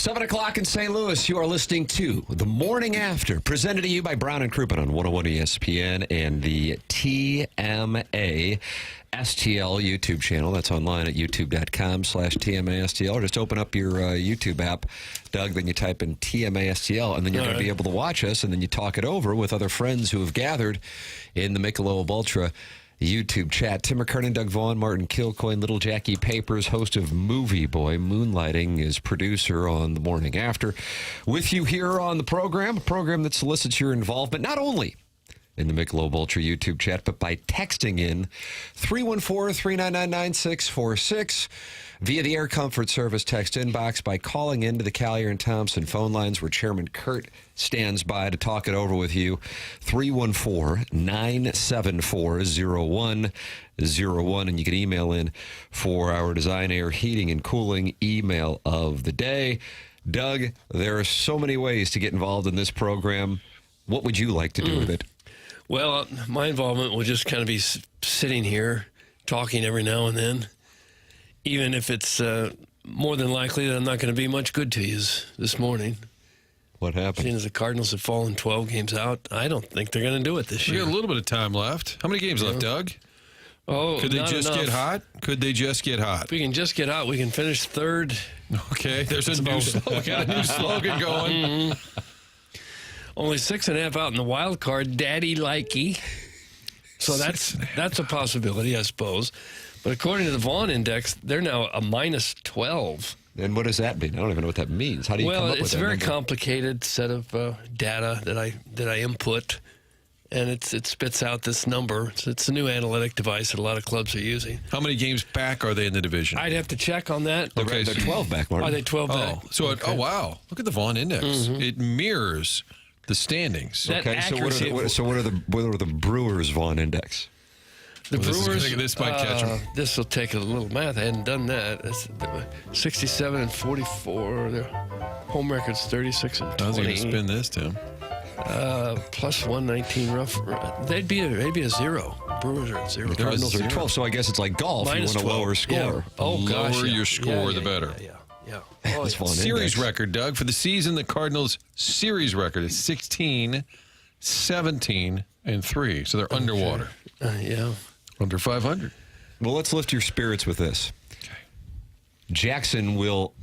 7 o'clock in St. Louis, you are listening to The Morning After, presented to you by Brown and Crouppen on 101 ESPN and the TMA STL YouTube channel. That's online at youtube.com/TMASTL. Or just open up your YouTube app, Doug, then you type in TMASTL, and then you're going to be able to watch us, and then you talk it over with other friends who have gathered in the Michelob Ultra YouTube chat. Tim McKernan, Doug Vaughn, Martin Kilcoyne, Little Jackie Papers, host of Movie Boy. Moonlighting is producer on The Morning After. With you here on the program, a program that solicits your involvement, not only in the Michelob Ultra YouTube chat, but by texting in 314-399-9646 via the Air Comfort Service text inbox, by calling into the Collier and Thompson phone lines where Chairman Kurt stands by to talk it over with you. 314-974-0101, and you can email in for our Design Air Heating and Cooling email of the day. Doug, there are so many ways to get involved in this program. What would you like to do with it? Well, my involvement will just kind of be sitting here talking every now and then, even if it's more than likely that I'm not going to be much good to you this morning. What happened? Seeing as the Cardinals have fallen 12 games out, I don't think they're going to do it this year. We got a little bit of time left. How many games left, Doug? Oh, Could they just enough. get hot? Could they just get hot? If we can just get hot, we can finish third. Okay, there's a new slogan going. Only 6.5 out in the wild card, Daddy Likey. So that's a possibility, I suppose. But according to the Vaughn index, they're now a minus 12. And what does that mean? I don't even know what that means. How do you come up with that? Well, it's a very number? complicated set of data that I input, and it spits out this number. It's a new analytic device that a lot of clubs are using. How many games back are they in the division? I'd have to check on that. They're 12 back, Martin. Are they 12 back? Oh, wow. Look at the Vaughn index. Mm-hmm. It mirrors the standings. That Okay, so what are the Brewers' Vaughn index? The Brewers. This might catch them. This will take a little math. I hadn't done that. It's 67 and 44. Their home record's 36 and 20. I was going to spin this, Tim. Plus 119 rough. They'd be a zero. Brewers are at 0. The Cardinals are 12, so I guess it's like golf. Minus you want a 12. lower score. Yeah. Oh, gosh. Lower your score, the better. Yeah. That's Vaughn Series index. record, Doug. For the season, the Cardinals' series record is 16, 17, and 3. So they're underwater. Yeah. Under 500. Well, let's lift your spirits with this. Jackson will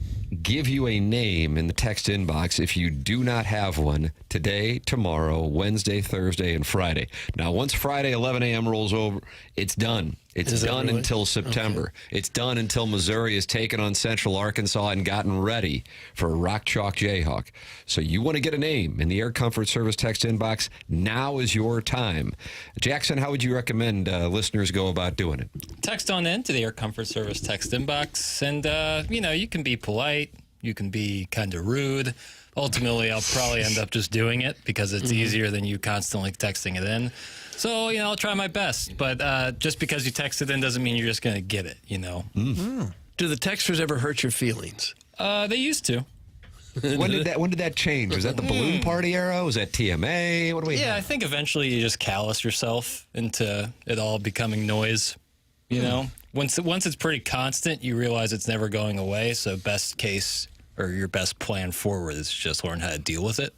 give you a name in the text inbox if you do not have one today, tomorrow, Wednesday, Thursday, and Friday. Now, once Friday 11 a.m. rolls over, it's done. It's done really? until September. Okay. It's done until Missouri has taken on Central Arkansas and gotten ready for a Rock Chalk Jayhawk. So you want to get a name in the Air Comfort Service text inbox, now is your time. Jackson, how would you recommend listeners go about doing it? Text on in to the Air Comfort Service text inbox, and, you can be polite. You can be kind of rude. Ultimately, I'll probably end up just doing it because it's easier than you constantly texting it in. So, I'll try my best. But just because you text it in doesn't mean you're just going to get it, Mm-hmm. Do the texters ever hurt your feelings? They used to. When did that change? Was that the balloon party era? Was that TMA? What do we have? I think eventually you just callous yourself into it all becoming noise. Once it's pretty constant, you realize it's never going away. So best case or your best plan forward is just learn how to deal with it.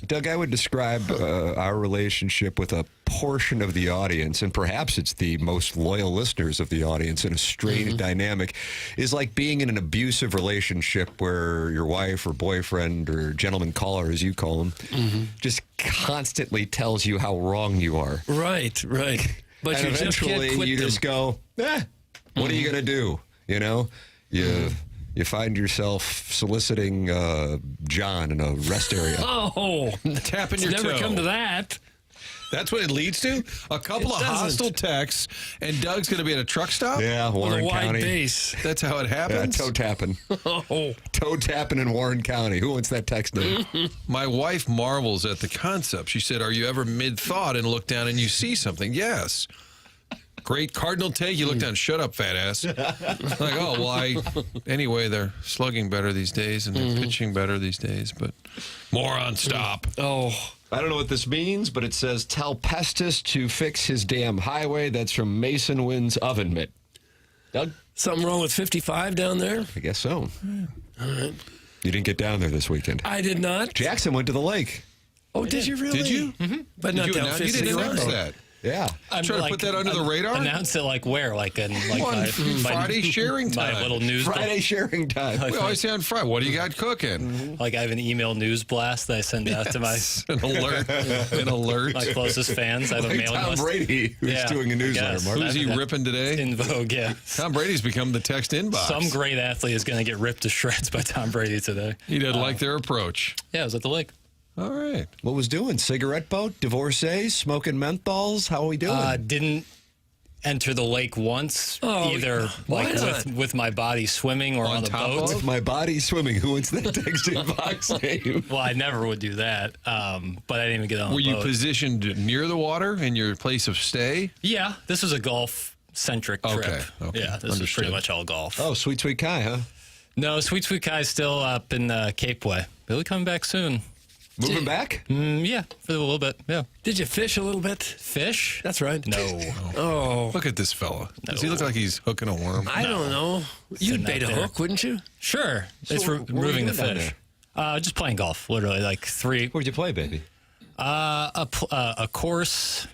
Doug, I would describe our relationship with a portion of the audience, and perhaps it's the most loyal listeners of the audience in a strange dynamic, is like being in an abusive relationship where your wife or boyfriend or gentleman caller, as you call them, just constantly tells you how wrong you are. Right. But and you just eventually can't quit you them. just go, what are you going to do? You find yourself soliciting John in a rest area. Oh, Tapping your toe. never come to that. That's what it leads to? A couple of hostile texts, and Doug's going to be at a truck stop? Yeah, With Warren a wide County. base. That's how it happens? Toe tapping. Oh. Toe tapping in Warren County. Who wants that text name? My wife marvels at the concept. She said, are you ever mid-thought and look down and you see something? Yes. Great Cardinal take. You look down, shut up, fat ass. Anyway, they're slugging better these days and they're pitching better these days, but moron, stop. Oh. I don't know what this means, but it says, tell Pestis to fix his damn highway. That's from Mason Wynn's oven mitt. Doug? Something wrong with 55 down there? I guess so. All right. You didn't get down there this weekend. I did not. Jackson went to the lake. Oh, did you really? Did you? But not You down didn't 59. announce that. Yeah. I'm Trying to put that under the radar? Announce it like where? Like in On Friday sharing my time. little news. Friday sharing time. We always say on Friday, what do you got cooking? Like I have an email news blast that I send out to my An alert. An alert. my closest fans. I have a Like mailing Tom list. Brady, who's Yeah, doing a newsletter, yes. Mark. Who's he ripping today? In vogue, yeah. Tom Brady's become the text inbox. Some great athlete is going to get ripped to shreds by Tom Brady today. He didn't like their approach. Yeah, I was at the lake. All right. What was doing? Cigarette boat? Divorcees? Smoking menthols? How are we doing? Didn't enter the lake once, Oh, either why like not? with my body swimming or on the top boat. With my body swimming. Who wants that text inbox name? Well, I never would do that, but I didn't even get on Were the you boat. positioned near the water in your place of stay? Yeah, this was a golf-centric trip. Okay, Yeah, this was understood. pretty much all golf. Oh, Sweet Sweet Kai, huh? No, Sweet Sweet Kai's still up in Cape Way. He'll be coming back soon. Moving back? Yeah, for a little bit. Yeah. Did you fish a little bit? Fish? That's right. No. Oh, Look at this fella. Does he look like he's hooking a worm? I don't know. Sitting You'd bait a out there. hook, wouldn't you? Sure. It's what were you removing the doing down fish. Just playing golf, literally, like three. Where'd you play, baby? A course.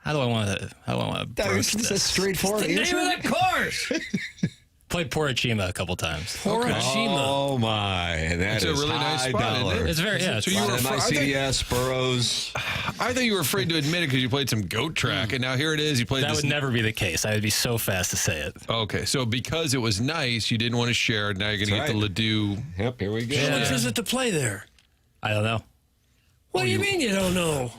How do I want to broach This is a this? straightforward The name answer. of the course. Played Porachima a couple times. Horashima. Oh, my. That It's is a really nice high spot, isn't dollar. it? It's very, yeah. So you were My CDS, Burrows. I thought you were afraid to admit it because you played some goat track, and now here it is. You played that this. would never be the case. I would be so fast to say it. Okay, so because it was nice, you didn't want to share it. Now you're going to That's get the Ladue. Yep, here we go. How much is it to play there? I don't know. What do you mean you don't know?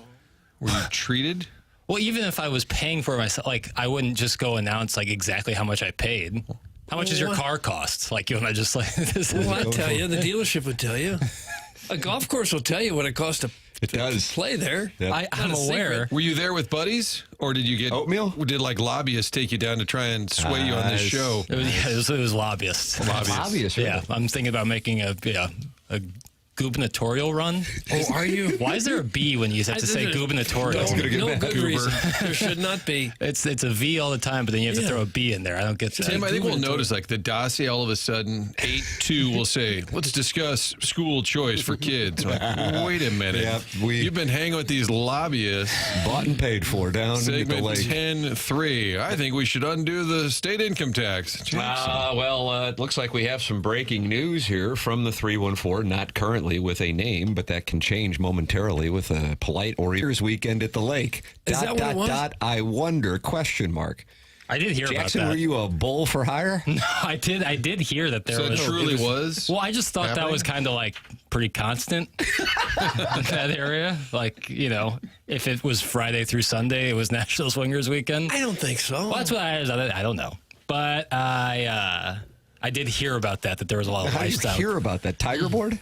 Were you treated? Well, even if I was paying for it myself, like I wouldn't just go announce like exactly how much I paid. How much does your What? car cost? Like you want to just like this is Well, I tell you, the dealership would tell you. A golf course will tell you what it costs to It does. play there. Yep. I'm Not a aware. secret. Were you there with buddies, or did you get Oatmeal? Did like lobbyists take you down to try and sway you on this Nice. show? It was lobbyists. Obvious, right? Yeah, I'm thinking about making a gubernatorial run. Oh, are you? Why is there a B when you have to say gubernatorial? No, gonna get no mad. good Goober. reason. There should not be. It's a V all the time, but then you have to Yeah. throw a B in there. I don't get that. Tim, I think we'll notice like the dossier all of a sudden 8-2 will say, "Let's discuss school choice for kids." I'm like, wait a minute, Yep, you've been hanging with these lobbyists. Bought and paid for down at the Segment lake. 10-3. I think we should undo the state income tax. It looks like we have some breaking news here from the 314, not currently with a name, but that can change momentarily with a polite Warriors weekend at the lake. Is that what it was? I wonder, question mark. I did hear Jackson, about were that. you a bull for hire? I did hear that there So it was. truly was. Well, I just thought that happening? was kind of like pretty constant in that area. Like, you know, if it was Friday through Sunday, it was National Swingers Weekend. I don't think so. Well, that's what I don't know. But I did hear about that there was a lot of How did you lifestyle. hear about that? Tiger board?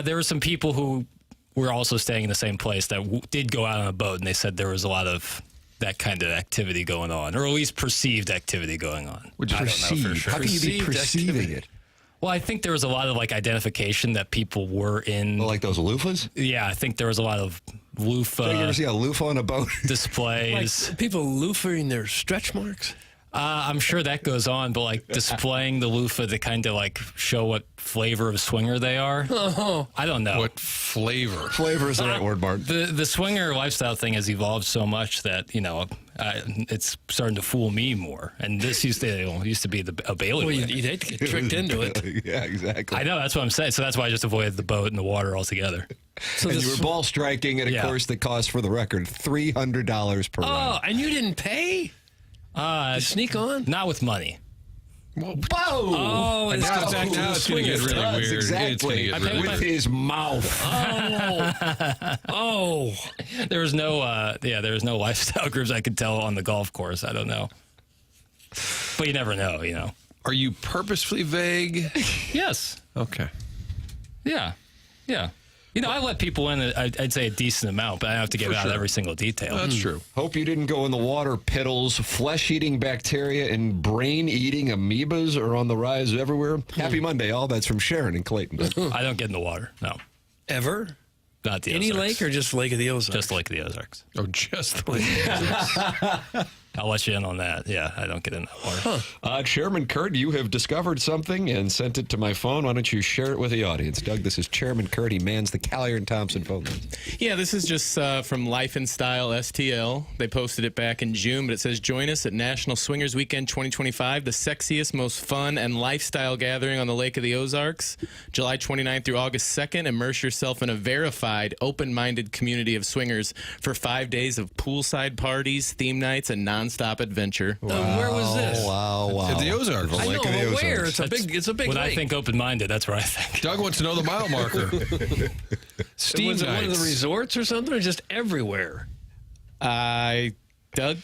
There were some people who were also staying in the same place that did go out on a boat, and they said there was a lot of that kind of activity going on, or at least perceived activity going on. Would you I don't know for Perceived. sure. How can you be Perceived perceiving activity. it? Well, I think there was a lot of like identification that people were in. Like those loofahs? Yeah, I think there was a lot of Did you ever loofah see a loofah on a boat? displays. Like people loofering their stretch marks. I'm sure that goes on, but like displaying the loofah to kind of like show what flavor of swinger they are. Oh, I don't know. What flavor? Flavor is the right word, Bart. The swinger lifestyle thing has evolved so much that it's starting to fool me more. And this used to be a bailiwick. well, you'd hate to get tricked into it. Yeah, exactly. I know, that's what I'm saying. So that's why I just avoided the boat and the water altogether. So And the you were ball striking at a Yeah. course that cost, for the record, $300 per Oh, round. and you didn't pay? You sneak on? Not with money. Whoa! Oh, it's Now it's going to get really Does, weird. It's exactly. going to get really With his mouth. Oh, There was no lifestyle groups I could tell on the golf course. I don't know. But you never know, you know. Are you purposefully vague? Yes. Okay. Yeah. Yeah. You know, I let people in, I'd say a decent amount, but I don't have to give For out sure. every single detail. That's true. Hope you didn't go in the water. Piddles, flesh-eating bacteria, and brain-eating amoebas are on the rise everywhere. Happy Monday. All that's from Sharon and Clayton. I don't get in the water. No. ever? Not the Any Ozarks. lake or just Lake of the Ozarks? Just Lake of the Ozarks. Oh, just the way. I'll let you in on that. Yeah, I don't get in that water. Chairman Kurt, you have discovered something and sent it to my phone. Why don't you share it with the audience? Doug, this is Chairman Kurt. He mans the Callier and Thompson phone lines. Yeah, this is just from Life and Style STL. They posted it back in June, but it says, join us at National Swingers Weekend 2025, the sexiest, most fun, and lifestyle gathering on the Lake of the Ozarks. July 29th through August 2nd, immerse yourself in a verified, open-minded community of swingers for 5 days of poolside parties, theme nights, and nonstop adventure. Where was this? Wow. At the Ozarks. The I Lake know, of the but where? Ozarks. It's a big When lake. I think open-minded, that's what I think. Doug wants to know the mile marker. Steam Was it one of nights. the resorts or something, or just everywhere? Doug?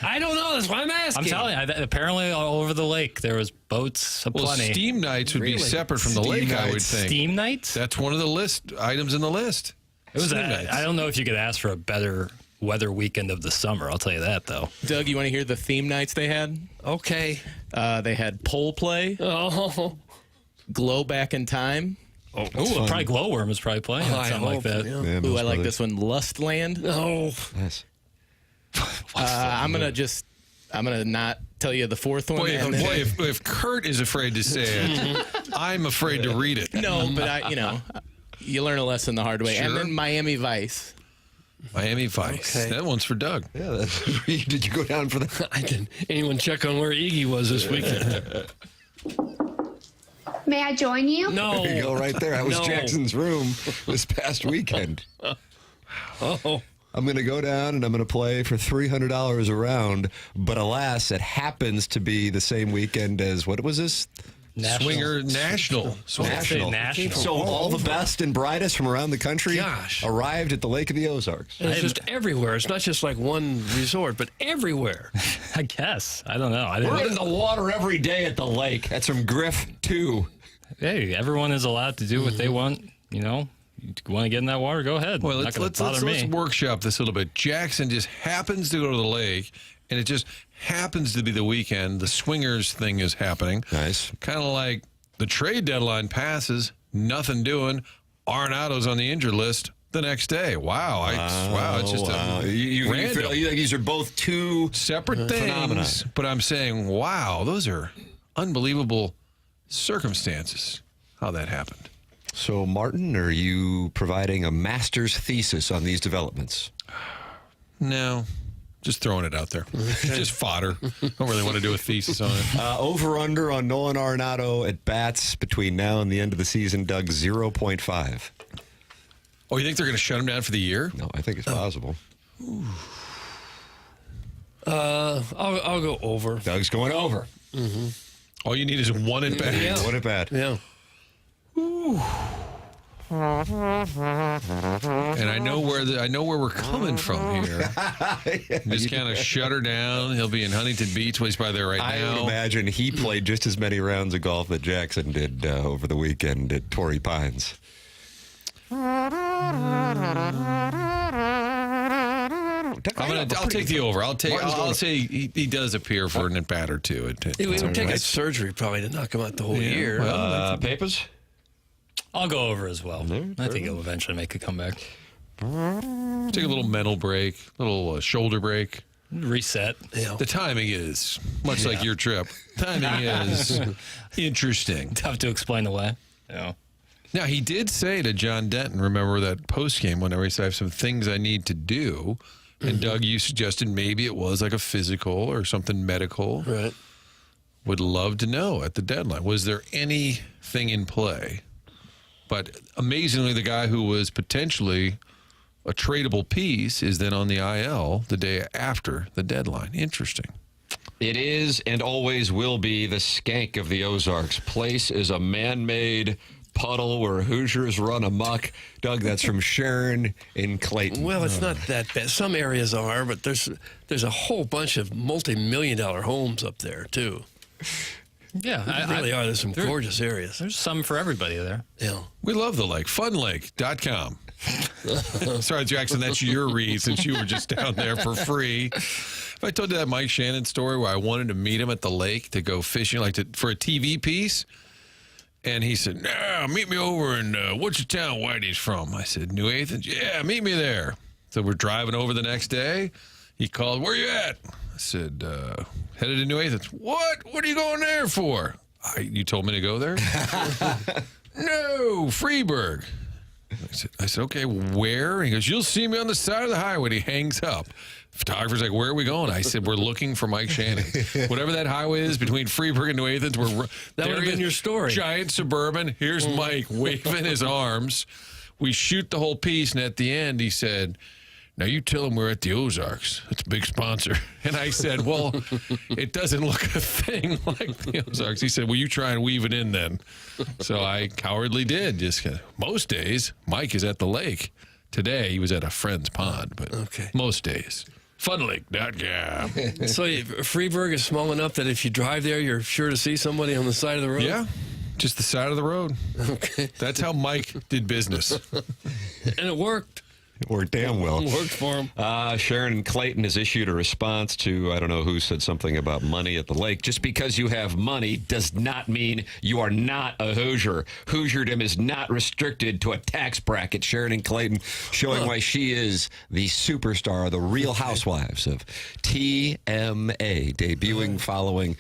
I don't know. That's why I'm asking. I'm telling you, apparently all over the lake there was boats Well, aplenty. steam nights would be Really? separate from the Steam lake, I would nights. think. Steam nights? That's one of the list items in the list. It was. Steam nights. I don't know if you could ask for a better weather weekend of the summer. I'll tell you that, though. Doug, you want to hear the theme nights they had? Okay. They had pole play, Oh, glow back in time. Ooh, probably Glowworm is probably playing I something like hope, that. yeah. Yeah, Ooh, Mills I like Brothers. this one, Lustland. no. Nice. I'm gonna not tell you the fourth one. Boy, and then- if Kurt is afraid to say it, I'm afraid to read it. No, but you learn a lesson the hard way. And Sure. then Miami Vice. Miami Vice. Okay. That one's for Doug. Yeah, did you go down for that? I didn't. Anyone check on where Iggy was this weekend? May I join you? No. There you go, right there. That was No. Jackson's room this past weekend. Oh. I'm going to go down and I'm going to play for $300 a round, but alas, it happens to be the same weekend as, what was this? National. Swinger National. National. National. So all the best and brightest from around the country Gosh. arrived at the Lake of the Ozarks. And it's just everywhere. It's not just like one resort, but everywhere. I guess. I don't know. We're in the water every day at the lake. That's from Griff 2. Hey, everyone is allowed to do what they want. You know, you want to get in that water, go ahead. Well, Not let's gonna bother me. workshop this a little bit. Jackson just happens to go to the lake, and it just happens to be the weekend. The swingers thing is happening. Nice. Kind of like the trade deadline passes, nothing doing. Arenado's on the injured list the next day. Wow. It's just You random. feel like these are both two separate things. phenomena. But I'm saying, wow, those are unbelievable circumstances, how that happened. So, Martin, are you providing a master's thesis on these developments? No, just throwing it out there. Just fodder. Don't really want to do a thesis on it. Over-under on Nolan Arenado at bats between now and the end of the season, Doug, 0.5. Oh, you think they're going to shut him down for the year? No, I think it's possible. I'll go over. Doug's going over. All you need is one at bat. Yeah. What a bat. Yeah. And I know where we're coming from here. Just kind of shut her down. He'll be in Huntington Beach. Well, he's probably there right I now. would imagine he played just as many rounds of golf that Jackson did over the weekend at Torrey Pines. I'll take the over. I'll say he does appear for an at bat or two. It would take a surgery probably to knock him out the whole year. Papers? I'll go over as well. I think he'll eventually make a comeback. Take a little mental break, little shoulder break. Reset. Yeah. The timing is much like your trip. Timing is interesting. Tough to explain away. Yeah. Now, he did say to John Denton, remember that post game whenever he said, I have some things I need to do. And Doug, you suggested maybe it was like a physical or something medical. Right. Would love to know at the deadline. Was there anything in play? But amazingly, the guy who was potentially a tradable piece is then on the IL the day after the deadline. Interesting. It is and always will be the skank of the Ozarks. Place is a man-made puddle where Hoosiers run amok. Doug, that's from Sharon in Clayton. Well, it's not that bad. Some areas are, but there's a whole bunch of multi-million-dollar homes up there too. Yeah. There really are. There's some gorgeous areas. There's some for everybody there. Yeah. We love the lake. Funlake.com. Sorry, Jackson, that's your read since you were just down there for free. If I told you that Mike Shannon story where I wanted to meet him at the lake to go fishing, for a TV piece, and he said, "Nah, meet me over in what's the town Whitey's from?" I said, "New Athens." "Yeah, meet me there." So we're driving over the next day. He called, "Where you at?" I said, headed to New Athens. What? What are you going there for? You told me to go there? No, Freeburg. I said, okay, where? He goes, you'll see me on the side of the highway. And he hangs up. Photographer's like, where are we going? I said, we're looking for Mike Shannon. Whatever that highway is between Freeburg and New Athens, that would have been your story. Giant Suburban. Here's Mike waving his arms. We shoot the whole piece, and at the end, he said, now you tell him we're at the Ozarks. That's a big sponsor. And I said, well, it doesn't look a thing like the Ozarks. He said, well, you try and weave it in then. So I cowardly did. Just most days, Mike is at the lake. Today, he was at a friend's pond, but most days. Funlake.com. So Freeburg is small enough that if you drive there, you're sure to see somebody on the side of the road? Yeah, just the side of the road. Okay. That's how Mike did business. And it worked. It worked damn well. It worked for him. Sharon Clayton has issued a response to, I don't know who said something about money at the lake. Just because you have money does not mean you are not a Hoosier. Hoosierdom is not restricted to a tax bracket. Sharon Clayton showing why she is the superstar, the Real Housewives of TMA, debuting following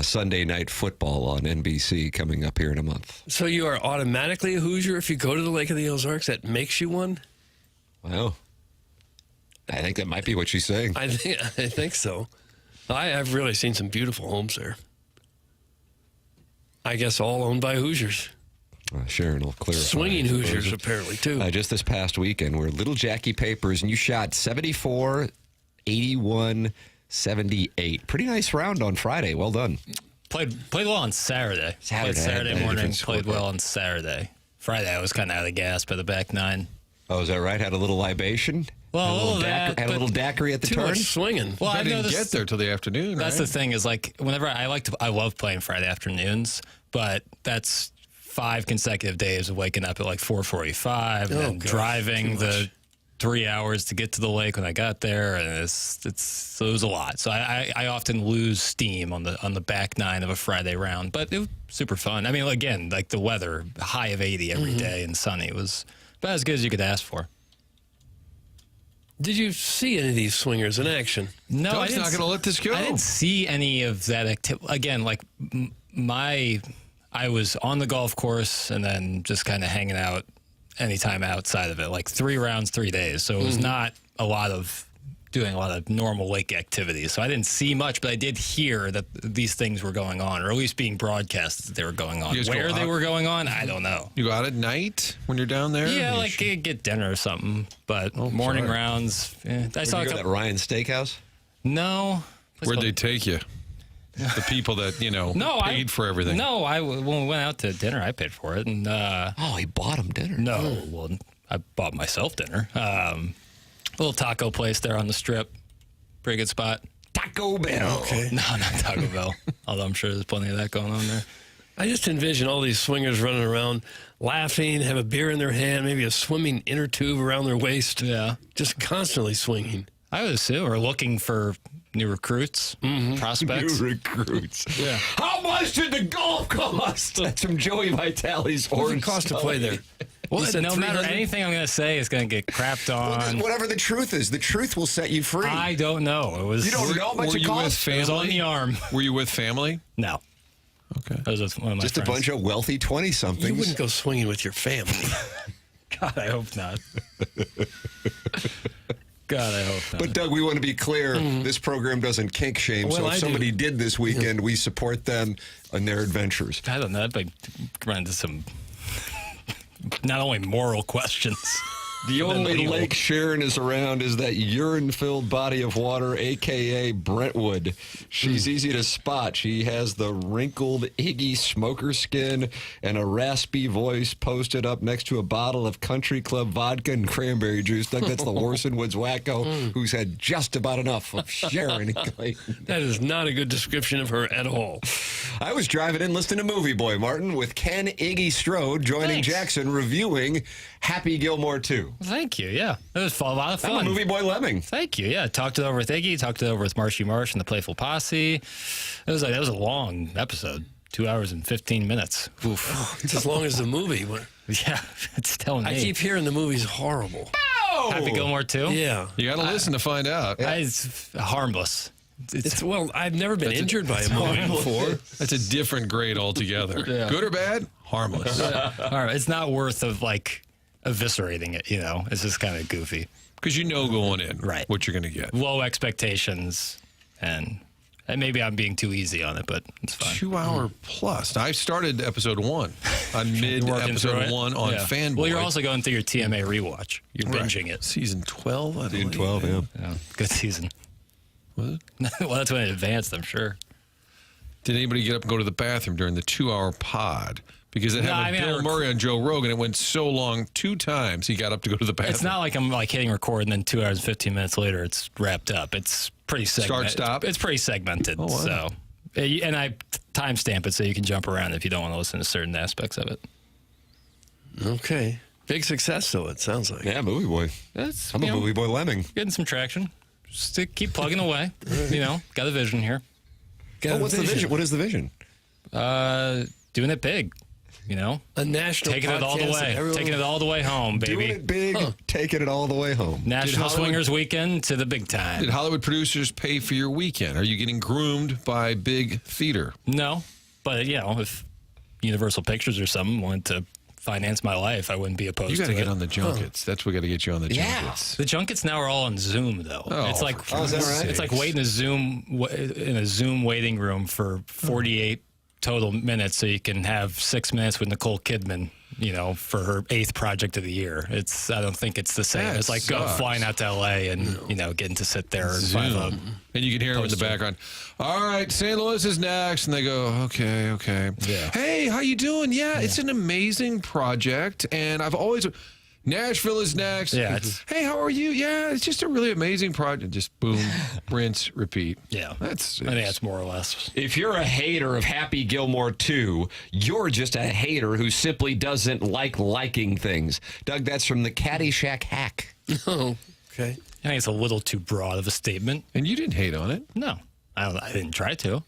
Sunday Night Football on NBC coming up here in a month. So you are automatically a Hoosier if you go to the Lake of the Ozarks? That makes you one? Well, I think that might be what she's saying. I think so. I've really seen some beautiful homes there. I guess all owned by Hoosiers. Sharon will clarify. Swinging Hoosiers, apparently, too. Just this past weekend, where Little Jackie Papers, and you shot 74, 81, 78. Pretty nice round on Friday. Well done. Played well on Saturday. Played Saturday morning, played well on Saturday. Friday, I was kind of out of gas by the back nine. Oh, is that right? Had a little libation? Well, had a little daiquiri at the Too turn? much swinging. Well, I I didn't noticed get there till the afternoon. That's right? the thing is like whenever I love playing Friday afternoons, but that's 5 consecutive days of waking up at like 4:45 and then driving the 3 hours to get to the lake when I got there, and so it was a lot. So I often lose steam on the back nine of a Friday round, but it was super fun. I mean, again, like the weather, high of 80 every day and sunny, it was about as good as you could ask for. Did you see any of these swingers in action? No, Doug's not going to let this go. I didn't see any of that activity. Again, like I was on the golf course and then just kind of hanging out anytime outside of it, like 3 rounds, 3 days. So it was not doing a lot of normal lake activities. So I didn't see much, but I did hear that these things were going on, or at least being broadcast that they were going on. Where they were going on, I don't know. You go out at night when you're down there? Yeah, like get dinner or something. But morning rounds, I saw Did you go to that Ryan Steakhouse? No. Where'd they take you? The people that, paid for everything. No, when we went out to dinner, I paid for it. And He bought him dinner. no, well, I bought myself dinner. Little taco place there on the strip. Pretty good spot. Taco Bell. Okay. No, not Taco Bell. Although I'm sure there's plenty of that going on there. I just envision all these swingers running around, laughing, have a beer in their hand, maybe a swimming inner tube around their waist. Yeah. Just constantly swinging. I would assume we're looking for new recruits, prospects. New recruits. Yeah. How much did the golf cost? That's from Joey Vitale's What does orange it cost to play there? Well, You said no matter 300? anything I'm going to say is going to get crapped on. Whatever the truth is, the truth will set you free. I don't know. It was. You don't know how much Were it you with costs? It was on family? the arm. Were you with family? No. Okay. That was with one of my Just friends. a bunch of wealthy 20-somethings. You wouldn't go swinging with your family. God, I hope not. God, I hope not. But, Doug, we want to be clear. This program doesn't kink shame. Well, so if I do. somebody did this weekend, we support them on their adventures. I don't know. That run into some not only moral questions. The only legal. lake Sharon is around is that urine-filled body of water, a.k.a. Brentwood. She's easy to spot. She has the wrinkled Iggy smoker skin and a raspy voice posted up next to a bottle of Country Club vodka and cranberry juice. Doug, that's the Orson Woods wacko who's had just about enough of Sharon Clayton. That is not a good description of her at all. I was driving in listening to Movie Boy, Martin, with Ken Iggy Strode joining Thanks. Jackson reviewing Happy Gilmore 2. Thank you. Yeah, it was a lot of I'm a fun. Movie Boy lemming. Thank you. Yeah, talked it over with Iggy. Talked it over with Marshy Marsh and the Playful Posse. That was a long episode. 2 hours and 15 minutes. Oof. It's as long as the movie. Yeah, it's telling me. I keep hearing the movie's horrible. Happy Gilmore too. Yeah. You got to listen to find out. It's harmless. Well, I've never been injured by a movie before. That's a different grade altogether. Good or bad? Harmless. All right, it's not worth of like eviscerating it. You know, it's just kind of goofy. Because you know going in Right. what you're going to get. Low expectations, and maybe I'm being too easy on it, but it's fine. 2 hour plus. Now, I started episode 1 on mid Working through episode it? 1 on Yeah. Fanboy. Well, you're also going through your TMA rewatch. You're Right. binging it. Season 12, I believe. 12, yeah. Yeah, good season. Was it? Well, that's when it advanced, I'm sure. Did anybody get up and go to the bathroom during the 2 hour pod? Because it No, happened I mean, Bill Murray on Joe Rogan. It went so long, 2 times he got up to go to the bathroom. It's not like I'm like hitting record and then 2 hours and 15 minutes later it's wrapped up. It's pretty segmented. Start, stop? It's pretty segmented. Oh, wow. So, and I timestamp it so you can jump around if you don't want to listen to certain aspects of it. Okay. Big success, though, it sounds like. Yeah, movie boy. That's I'm a movie boy lemming. getting some traction. Just to keep plugging away. You know, got a vision here. Got a What's the vision? What is the vision? Doing it big. You know, A national taking it all the podcast way, that everyone- taking it all the way home, Doing baby. it big, taking it all the way home. National Hollywood- Swingers Weekend to the big time. Did Hollywood producers pay for your weekend? Are you getting groomed by big theater? No, but you know, if Universal Pictures or something wanted to finance my life, I wouldn't be opposed You got to to get it. on the junkets. That's what we got to get you on the Yeah. junkets. The junkets now are all on Zoom, though. Oh, it's like for is that right? It's like waiting in a Zoom waiting room for 48 total minutes, so you can have 6 minutes with Nicole Kidman. You know, for her 8th project of the year. I don't think it's the same. That It's like sucks. flying out to LA and getting to sit there and find out. And you can hear them in the Poster. background. All right, St. Louis is next. And they go, okay. Yeah. Hey, how you doing? Yeah, it's an amazing project. And I've always... Nashville is next. Yeah, it's- Hey, how are you? Yeah, it's just a really amazing project. Just boom, rinse, repeat. Yeah, That's... I think that's more or less. If you're a hater of Happy Gilmore 2, you're just a hater who simply doesn't like liking things. Doug, that's from the Caddyshack hack. Oh, okay. I think it's a little too broad of a statement. And you didn't hate on it. No, I didn't try to.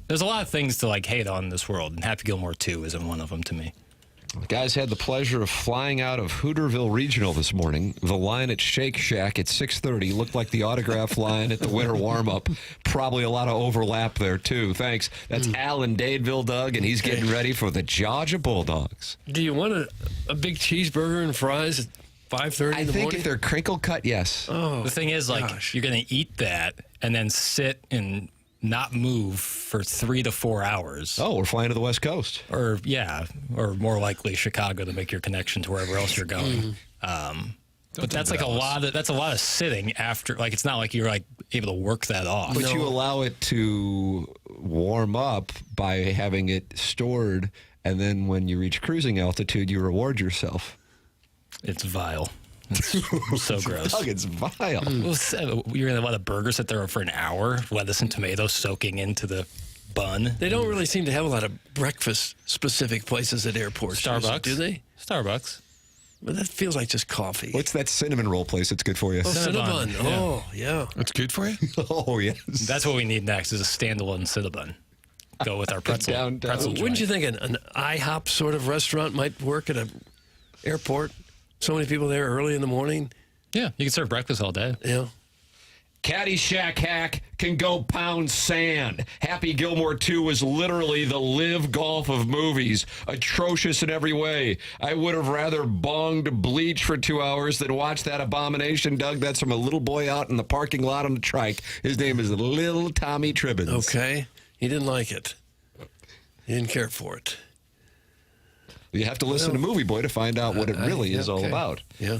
There's a lot of things to like hate on in this world, and Happy Gilmore 2 isn't one of them to me. Guys had the pleasure of flying out of Hooterville Regional this morning. The line at Shake Shack at 6:30 looked like the autograph line at the winter warm-up. Probably a lot of overlap there, too. Thanks. That's Al in Dadeville, Doug, and he's getting ready for the Georgia Bulldogs. Do you want a big cheeseburger and fries at 5:30 I in the think morning? if they're crinkle cut, yes. Oh, The thing is, like, gosh. you're going to eat that and then sit and not move for 3 to 4 hours. Oh, we're flying to the West Coast. Or more likely Chicago to make your connection to wherever else you're going. But that's like that's a lot of sitting after. Like, it's not like you're like able to work that off. But you allow it to warm up by having it stored, and then when you reach cruising altitude, you reward yourself. It's vile. It's so gross. Doug, it's vile. Well, you're going to let a burger sit there for an hour, lettuce and tomato soaking into the bun. They don't really seem to have a lot of breakfast-specific places at airports. Starbucks. Do they? Starbucks. But that feels like just coffee. What's that cinnamon roll place that's good for you? Oh, Cinnabon, Cinnabon. yeah. Oh, yeah. That's good for you? Oh, yes. That's what we need next is a standalone Cinnabon. Go with our pretzel. Downtown. pretzel Wouldn't joint. you think an IHOP sort of restaurant might work at an airport? So many people there early in the morning. Yeah, you can serve breakfast all day. Yeah. Caddyshack hack can go pound sand. Happy Gilmore 2 was literally the live golf of movies. Atrocious in every way. I would have rather bonged bleach for 2 hours than watch that abomination, Doug. That's from a little boy out in the parking lot on the trike. His name is Little Tommy Tribbins. Okay. He didn't like it. He didn't care for it. You have to listen to Movie Boy to find out what it really is all okay. about. Yeah.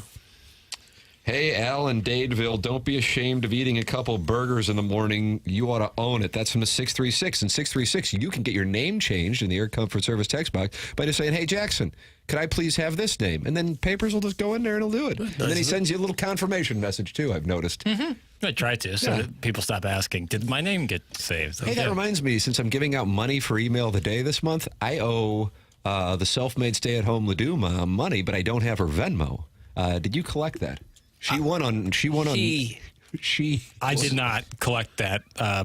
Hey, Al in Dadeville, don't be ashamed of eating a couple burgers in the morning. You ought to own it. That's from the 636. And 636, you can get your name changed in the Air Comfort Service text box by just saying, hey, Jackson, could I please have this name? And then Papers will just go in there and he'll do it. And then he sends you a little confirmation message, too, I've noticed. I try to, so that people stop asking, did my name get saved? Hey, that reminds me, since I'm giving out money for Email of the Day this month, I owe the self-made stay-at-home Ledoux mom money, but I don't have her Venmo. Did you collect that? She won on. I did not collect that,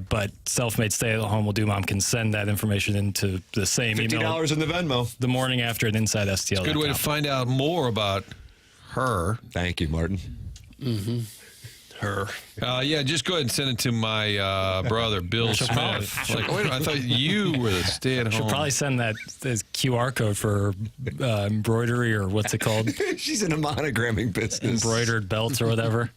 but self-made stay-at-home will do. Mom can send that information into the same email $50 in the Venmo. the morning after at Inside STL. Good way to find out more about her. Thank you, Martin. her. Yeah, just go ahead and send it to my brother, Bill Smith. Like, wait, I thought you were the stay-at-home. Should probably send that this QR code for embroidery, or what's it called? She's in a monogramming business. Embroidered belts or whatever.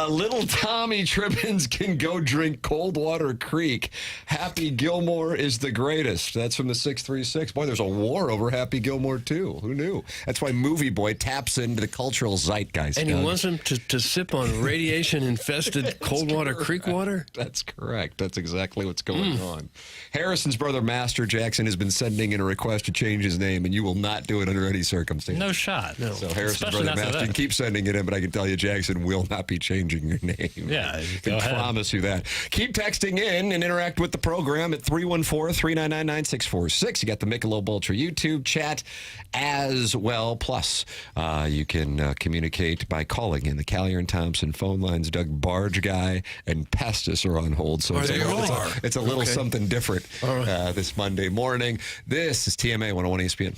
Little Tommy Tribbins can go drink Coldwater Creek. Happy Gilmore is the greatest. That's from the 636. Boy, there's a war over Happy Gilmore, too. Who knew? That's why Movie Boy taps into the cultural zeitgeist. And he wants him to sip on radiation-infested Coldwater Creek water? That's correct. That's exactly what's going on. Harrison's brother, Master Jackson, has been sending in a request to change his name, and you will not do it under any circumstance. No shot. No. So Harrison's Especially brother, not to Master, that. keep sending it in, but I can tell you Jackson will not be changing your name. Yeah, I go can ahead. promise you that. Keep texting in and interact with the program at 314-399-9646. You got the Michelob Ultra YouTube chat as well. Plus, you can communicate by calling in the Callier and Thompson phone lines. Doug Barge Guy and Pestis are on hold. So They are. it's a little something different this Monday morning. This is TMA 101 ESPN.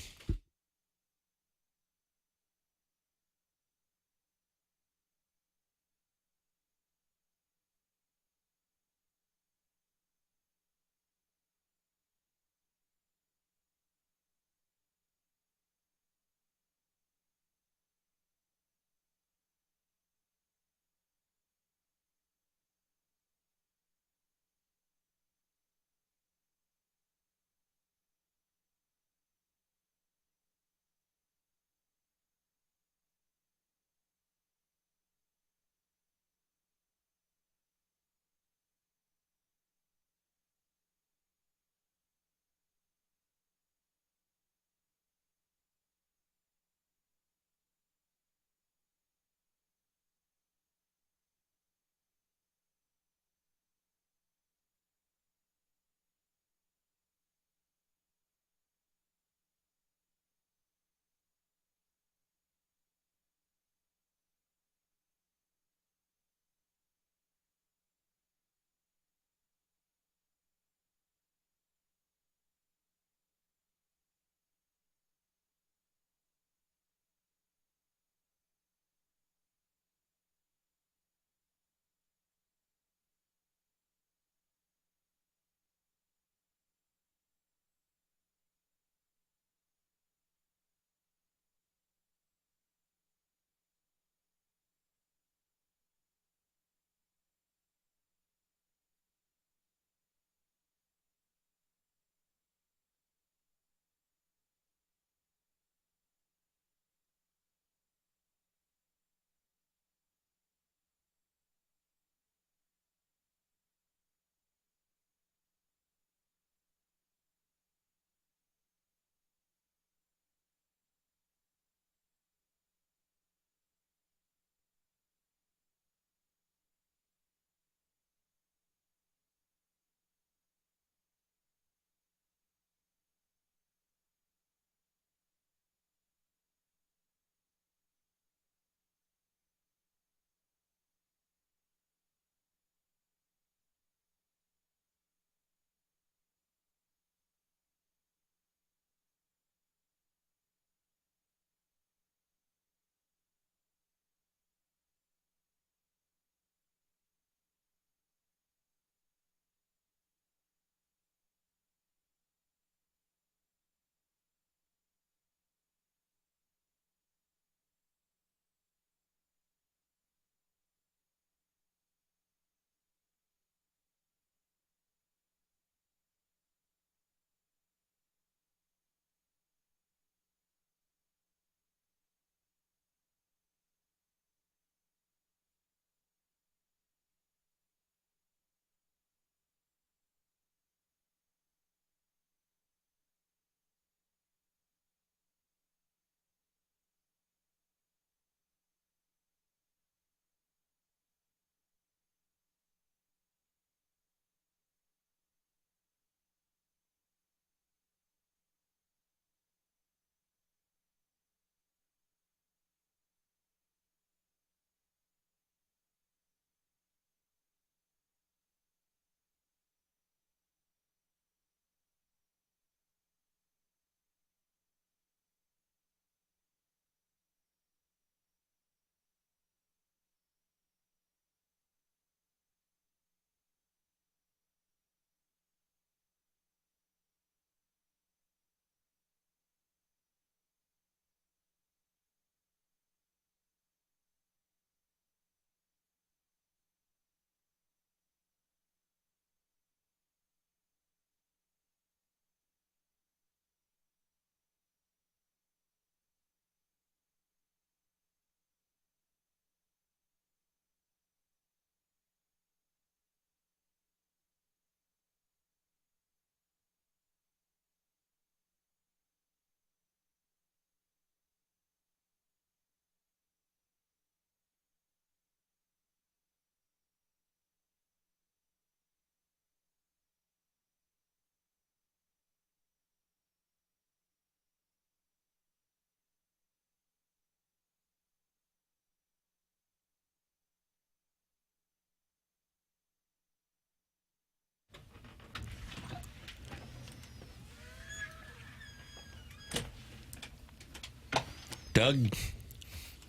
Doug,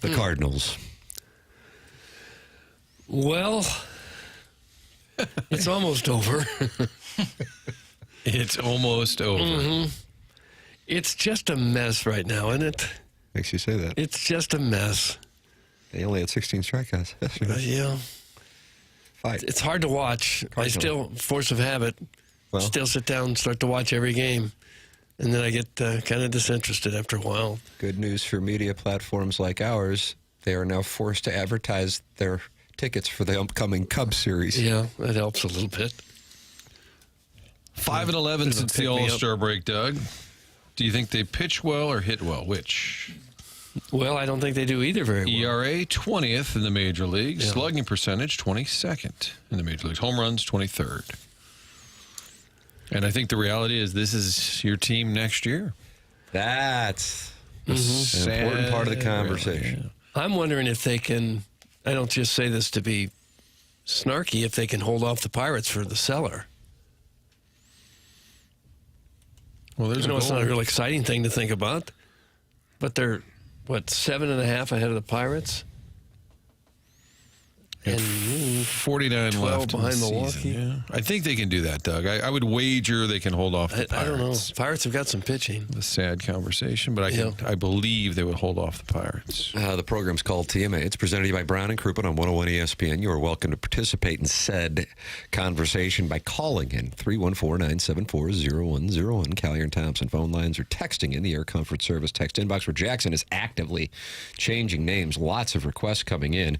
the Cardinals. Well, it's almost over. It's almost over. It's just a mess right now, isn't it? Makes you say that. It's just a mess. They only had 16 strikeouts yesterday. Yeah. Fight. It's hard to watch. I still, force of habit, Well. still sit down and start to watch every game. And then I get kind of disinterested after a while. Good news for media platforms like ours. They are now forced to advertise their tickets for the upcoming Cubs series. Yeah, that helps a little bit. 5-11 since the pick-me-up. All-Star break, Doug. Do you think they pitch well or hit well? Which? Well, I don't think they do either very well. ERA 20th in the major leagues. Yeah. Slugging percentage 22nd in the major leagues. Home runs 23rd. And I think the reality is this is your team next year. That's an important part of the conversation. I'm wondering if they can, I don't just say this to be snarky, if they can hold off the Pirates for the cellar. Well, there's I know a it's goal. not a real exciting thing to think about, but they're, 7.5 ahead of the Pirates? And 49 12 left in the behind season. Milwaukee. Yeah. I think they can do that, Doug. I would wager they can hold off the Pirates. I don't know. Pirates have got some pitching. A sad conversation, but I believe they would hold off the Pirates. The program's called TMA. It's presented to you by Brown and Crouppen on 101 ESPN. You are welcome to participate in said conversation by calling in 314-974-0101. Callier and Thompson phone lines, or texting in the Air Comfort Service text inbox, where Jackson is actively changing names. Lots of requests coming in.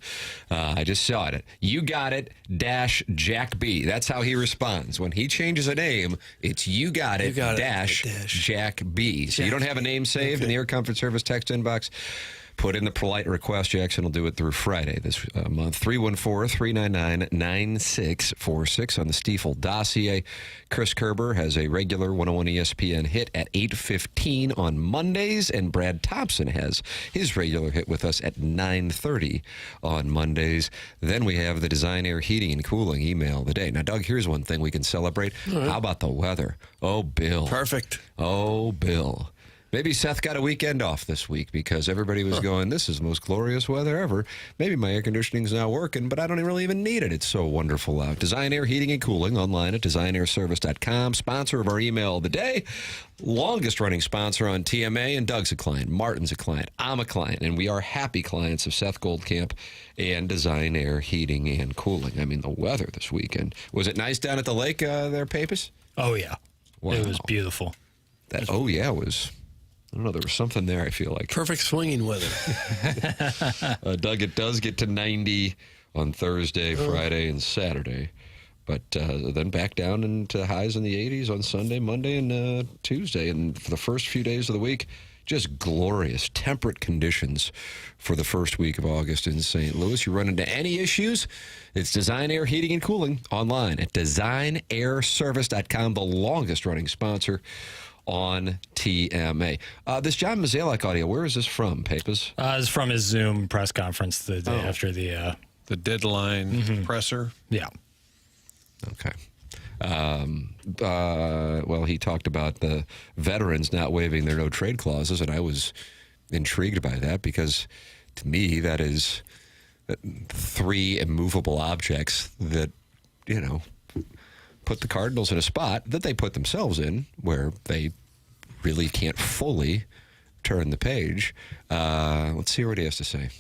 I just saw it. You got it, dash Jack B. That's how he responds. When he changes a name, it's you got it, dash Jack B. So you don't have a name saved in the Air Comfort Service text inbox? Put in the polite request. Jackson will do it through Friday this month. 314-399-9646 on the Stiefel dossier. Chris Kerber has a regular 101 ESPN hit at 8:15 on Mondays, and Brad Thompson has his regular hit with us at 9:30 on Mondays. Then we have the Design Air Heating and Cooling email of the day. Now, Doug, here's one thing we can celebrate. How about the weather? Oh, Bill. Perfect. Oh, Bill. Maybe Seth got a weekend off this week because everybody was going, this is the most glorious weather ever. Maybe my air conditioning's not working, but I don't really even need it. It's so wonderful out. Design Air Heating and Cooling online at designairservice.com. Sponsor of our email of the day. Longest running sponsor on TMA, and Doug's a client. Martin's a client. I'm a client, and we are happy clients of Seth Goldcamp and Design Air Heating and Cooling. I mean, the weather this weekend. Was it nice down at the lake there, Papis? Oh, yeah. Wow. It was beautiful. It was... I don't know. There was something there, I feel like. Perfect swinging weather. Doug, it does get to 90 on Thursday, Friday, and Saturday. But then back down into highs in the 80s on Sunday, Monday, and Tuesday. And for the first few days of the week, just glorious temperate conditions for the first week of August in St. Louis. You run into any issues, it's Design Air Heating and Cooling online at designairservice.com, the longest running sponsor on TMA. This John Mozeliak audio, where is this from, Papers? It's from his Zoom press conference the day after the deadline presser. Yeah. Okay. Well, he talked about the veterans not waiving their no-trade clauses, and I was intrigued by that because, to me, that is 3 immovable objects that, put the Cardinals in a spot that they put themselves in where they really can't fully turn the page. Let's see what he has to say.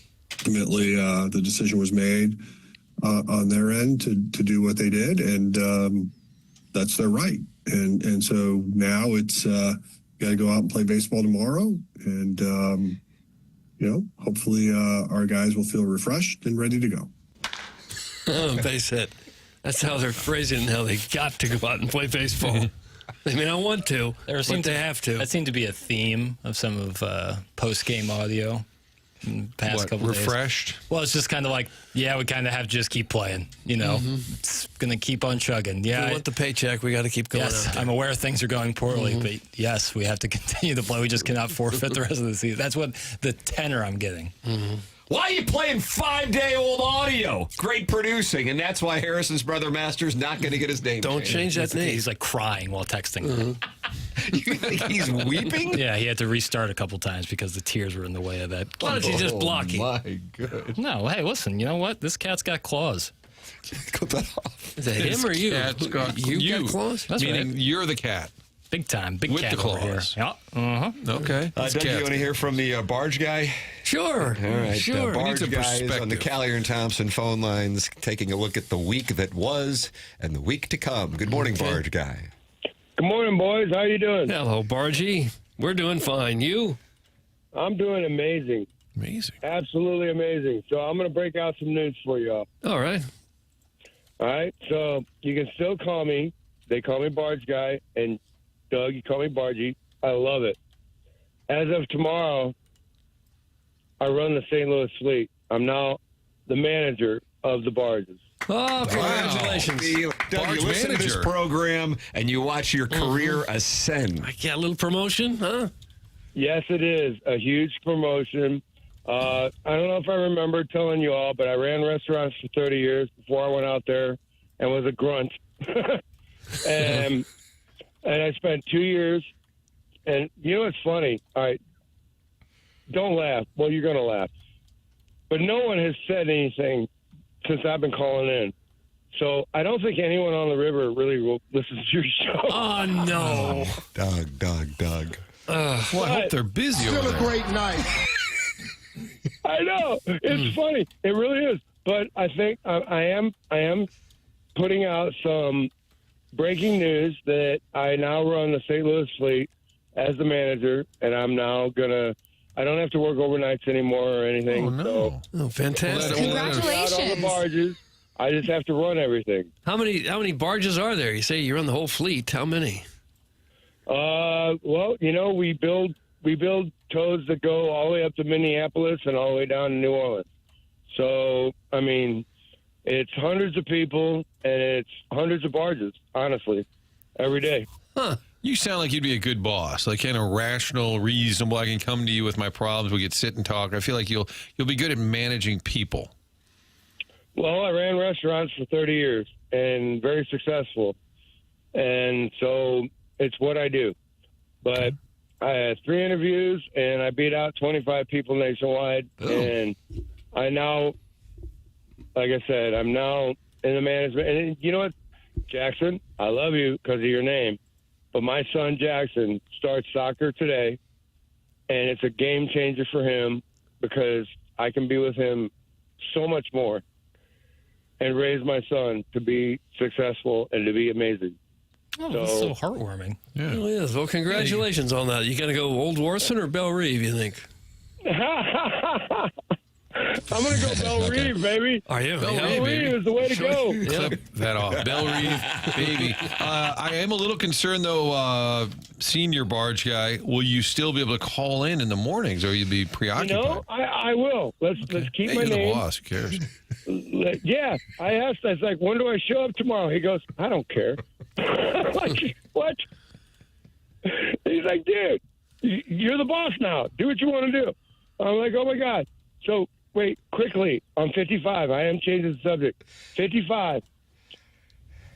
Ultimately, the decision was made on their end to do what they did, and that's their right. And so now it's got to go out and play baseball tomorrow, and hopefully our guys will feel refreshed and ready to go. Base hit. That's how they're phrasing it, how they got to go out and play baseball. They may not want to, but they have to. That seemed to be a theme of some of post-game audio in the past couple days. Refreshed? Well, it's just kind of like, we kind of have to just keep playing. It's going to keep on chugging. Yeah, If we want the paycheck, we got to keep going. Yes, out there. I'm aware things are going poorly, but yes, we have to continue to play. We just cannot forfeit the rest of the season. That's what the tenor I'm getting. Why are you playing 5-day-old audio? Great producing, and that's why Harrison's brother Master's not going to get his name Don't changed. change that name. He's like crying while texting. You think he's weeping? Yeah, he had to restart a couple times because the tears were in the way of that. Why don't you just block him? My God. No, hey, listen, you know what? This cat's got claws. Cut that off. Is that him or you? Cat's got You got claws? That's Meaning right. you're the cat. Big time. Big With cat the over here. claws. Yeah. Uh-huh. Okay. Doug, you want to hear from the barge guy? Sure. All right. Sure. We need some Barge guys on the perspective. Callier and Thompson phone lines taking a look at the week that was and the week to come. Good morning, Barge guy. Good morning, boys. How you doing? Hello, Bargy. We're doing fine. You? I'm doing amazing. Amazing. Absolutely amazing. So I'm going to break out some news for y'all. All right. All right? So you can still call me. They call me Barge Guy. And Doug, you call me Bargy. I love it. As of tomorrow, I run the St. Louis fleet. I'm now the manager of the barges. Oh, congratulations. Doug, Barge you listen to this manager. program and you watch your career ascend. I got a little promotion, huh? Yes, it is a huge promotion. I don't know if I remember telling you all, but I ran restaurants for 30 years before I went out there and was a grunt. and I spent 2 years. And you know what's funny? All right, don't laugh. Well, you're going to laugh. But no one has said anything since I've been calling in. So I don't think anyone on the river really will listen to your show. Oh, no. Doug. Well, I hope they're busy over there. I know. It's funny. It really is. But I think I am putting out some breaking news that I now run the St. Louis fleet as the manager, and I'm now I don't have to work overnights anymore or anything. Oh, no. So Oh, fantastic. out on the Congratulations. barges. I just have to run everything. How many barges are there? You say you run the whole fleet. How many? Well, you know, we build tows that go all the way up to Minneapolis and all the way down to New Orleans. So, I mean, it's hundreds of people and it's hundreds of barges, honestly, every day. Huh. You sound like you'd be a good boss, like kind of rational, reasonable. I can come to you with my problems. We could sit and talk. I feel like you'll be good at managing people. Well, I ran restaurants for 30 years and very successful. And so it's what I do. But I had 3 interviews and I beat out 25 people nationwide. And I now, like I said, I'm now in the management. And you know what, Jackson, I love you because of your name. But my son, Jackson, starts soccer today. And it's a game changer for him because I can be with him so much more and raise my son to be successful and to be amazing. Oh, that's so heartwarming. It really is. Well, congratulations on that. You going to go Old Warson or Belle Reve, you think? I'm going to go Belle Reve, baby. Are you? Belle Yeah. Reve, Belle baby. Reve is the way to go. Clip that off. Belle Reve, baby. I am a little concerned, though, senior barge guy. Will you still be able to call in the mornings, or will you be You preoccupied? know, I will. Let's keep Hey, my you're the name. boss. Who cares? Yeah, I asked. I was like, when do I show up tomorrow? He goes, I don't care. I'm like, what? He's like, dude, you're the boss now. Do what you want to do. I'm like, oh, my God. So, wait, quickly, on 55, I am changing the subject. 55.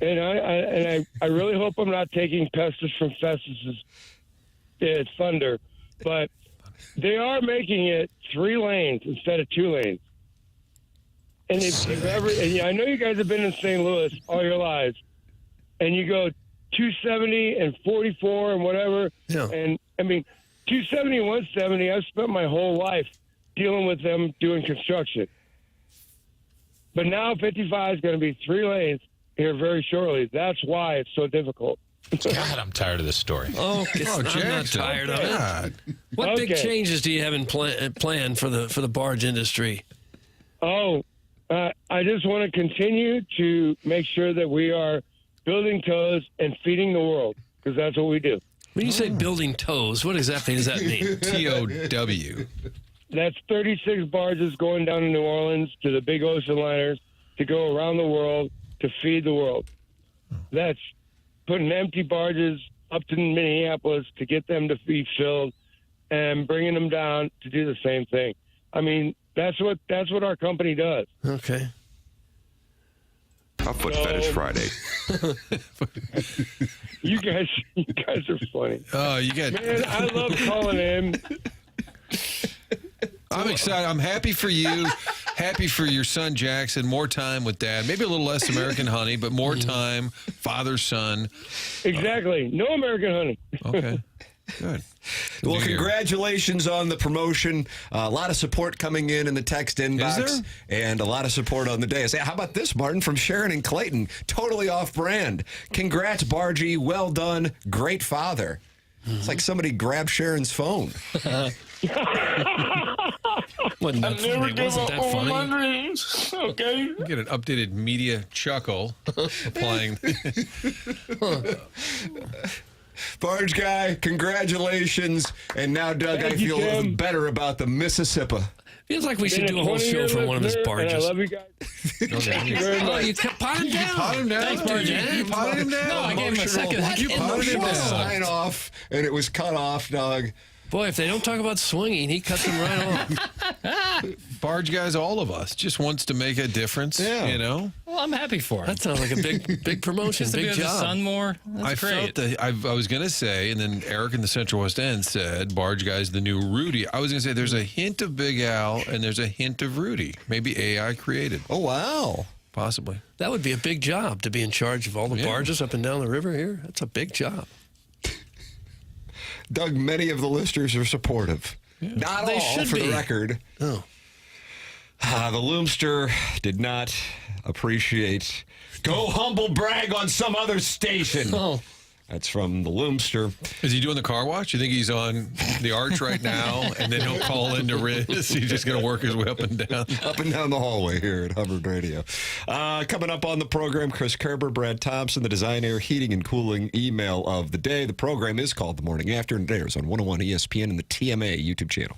And I really hope I'm not taking Pestis from Festus's thunder, but they are making it 3 lanes instead of 2 lanes. And if you've ever, and I know you guys have been in St. Louis all your lives, and you go 270 and 44 and whatever. Yeah. And I mean, 270 and 170, I've spent my whole life dealing with them doing construction. But now 55 is going to be 3 lanes here very shortly. That's why it's so difficult. God, I'm tired of this story. Oh, I'm not Jackson. tired of it. God. What big Okay. changes do you have in plan for the barge industry? I just want to continue to make sure that we are building tows and feeding the world, because that's what we do. When you say building tows, what exactly does that mean? TOW. That's 36 barges going down to New Orleans to the big ocean liners to go around the world to feed the world. That's putting empty barges up to Minneapolis to get them to be filled and bringing them down to do the same thing. I mean, that's what our company does. Okay. A Foot Fetish Friday. You guys are funny. Oh, you got. Man, I love calling in. I'm excited. I'm happy for you. Happy for your son Jackson. More time with Dad. Maybe a little less American Honey, but more time. Father, son. Exactly. No American Honey. Okay. Good. Well, to hear. congratulations on the promotion. A lot of support coming in the text inbox, and a lot of support on the day. I say, how about this, Martin, from Sharon and Clayton? Totally off-brand. Congrats, Bargy. Well done. Great father. It's like somebody grabbed Sharon's phone. Wasn't that funny? Wasn't that funny? dreams. Okay. You get an updated media chuckle applying. Barge guy, congratulations. And now, Doug, Thank I you, feel Tim. better about the Mississippi. Feels like we should do a whole 20-year show from one of his listener, and barges. I love you guys. Thank you very Oh, much. you potted him down. Pot him down. Thanks, Bargy. You potted him down. No, I gave him a second. You potted him down. Sign off, and it was cut off, Doug. Boy, if they don't talk about swinging, he cuts him right off. Barge guys, all of us, just wants to make a difference. Yeah. You know? Well, I'm happy for him. That sounds like a big promotion, Just to be big with his job. son more. That's I great. felt that I was going to say, and then Eric in the Central West End said, Barge guy's the new Rudy. I was going to say there's a hint of Big Al and there's a hint of Rudy. Maybe AI created. Oh, wow. Possibly. That would be a big job to be in charge of all the Yeah. barges up and down the river here. That's a big job. Doug, many of the listeners are supportive. Not They all, should for be. the record. Oh. The Loomster did not appreciate. Go humble brag on some other station. Oh. That's from the Loomster. Is he doing the car wash? You think he's on the arch right now and then he'll call into Riz? He's just going to work his way up and down. Up and down the hallway here at Hubbard Radio. Coming up on the program, Chris Kerber, Brad Thompson, the Design Air Heating and Cooling email of the day. The program is called The Morning After, and it airs on 101 ESPN and the TMA YouTube channel.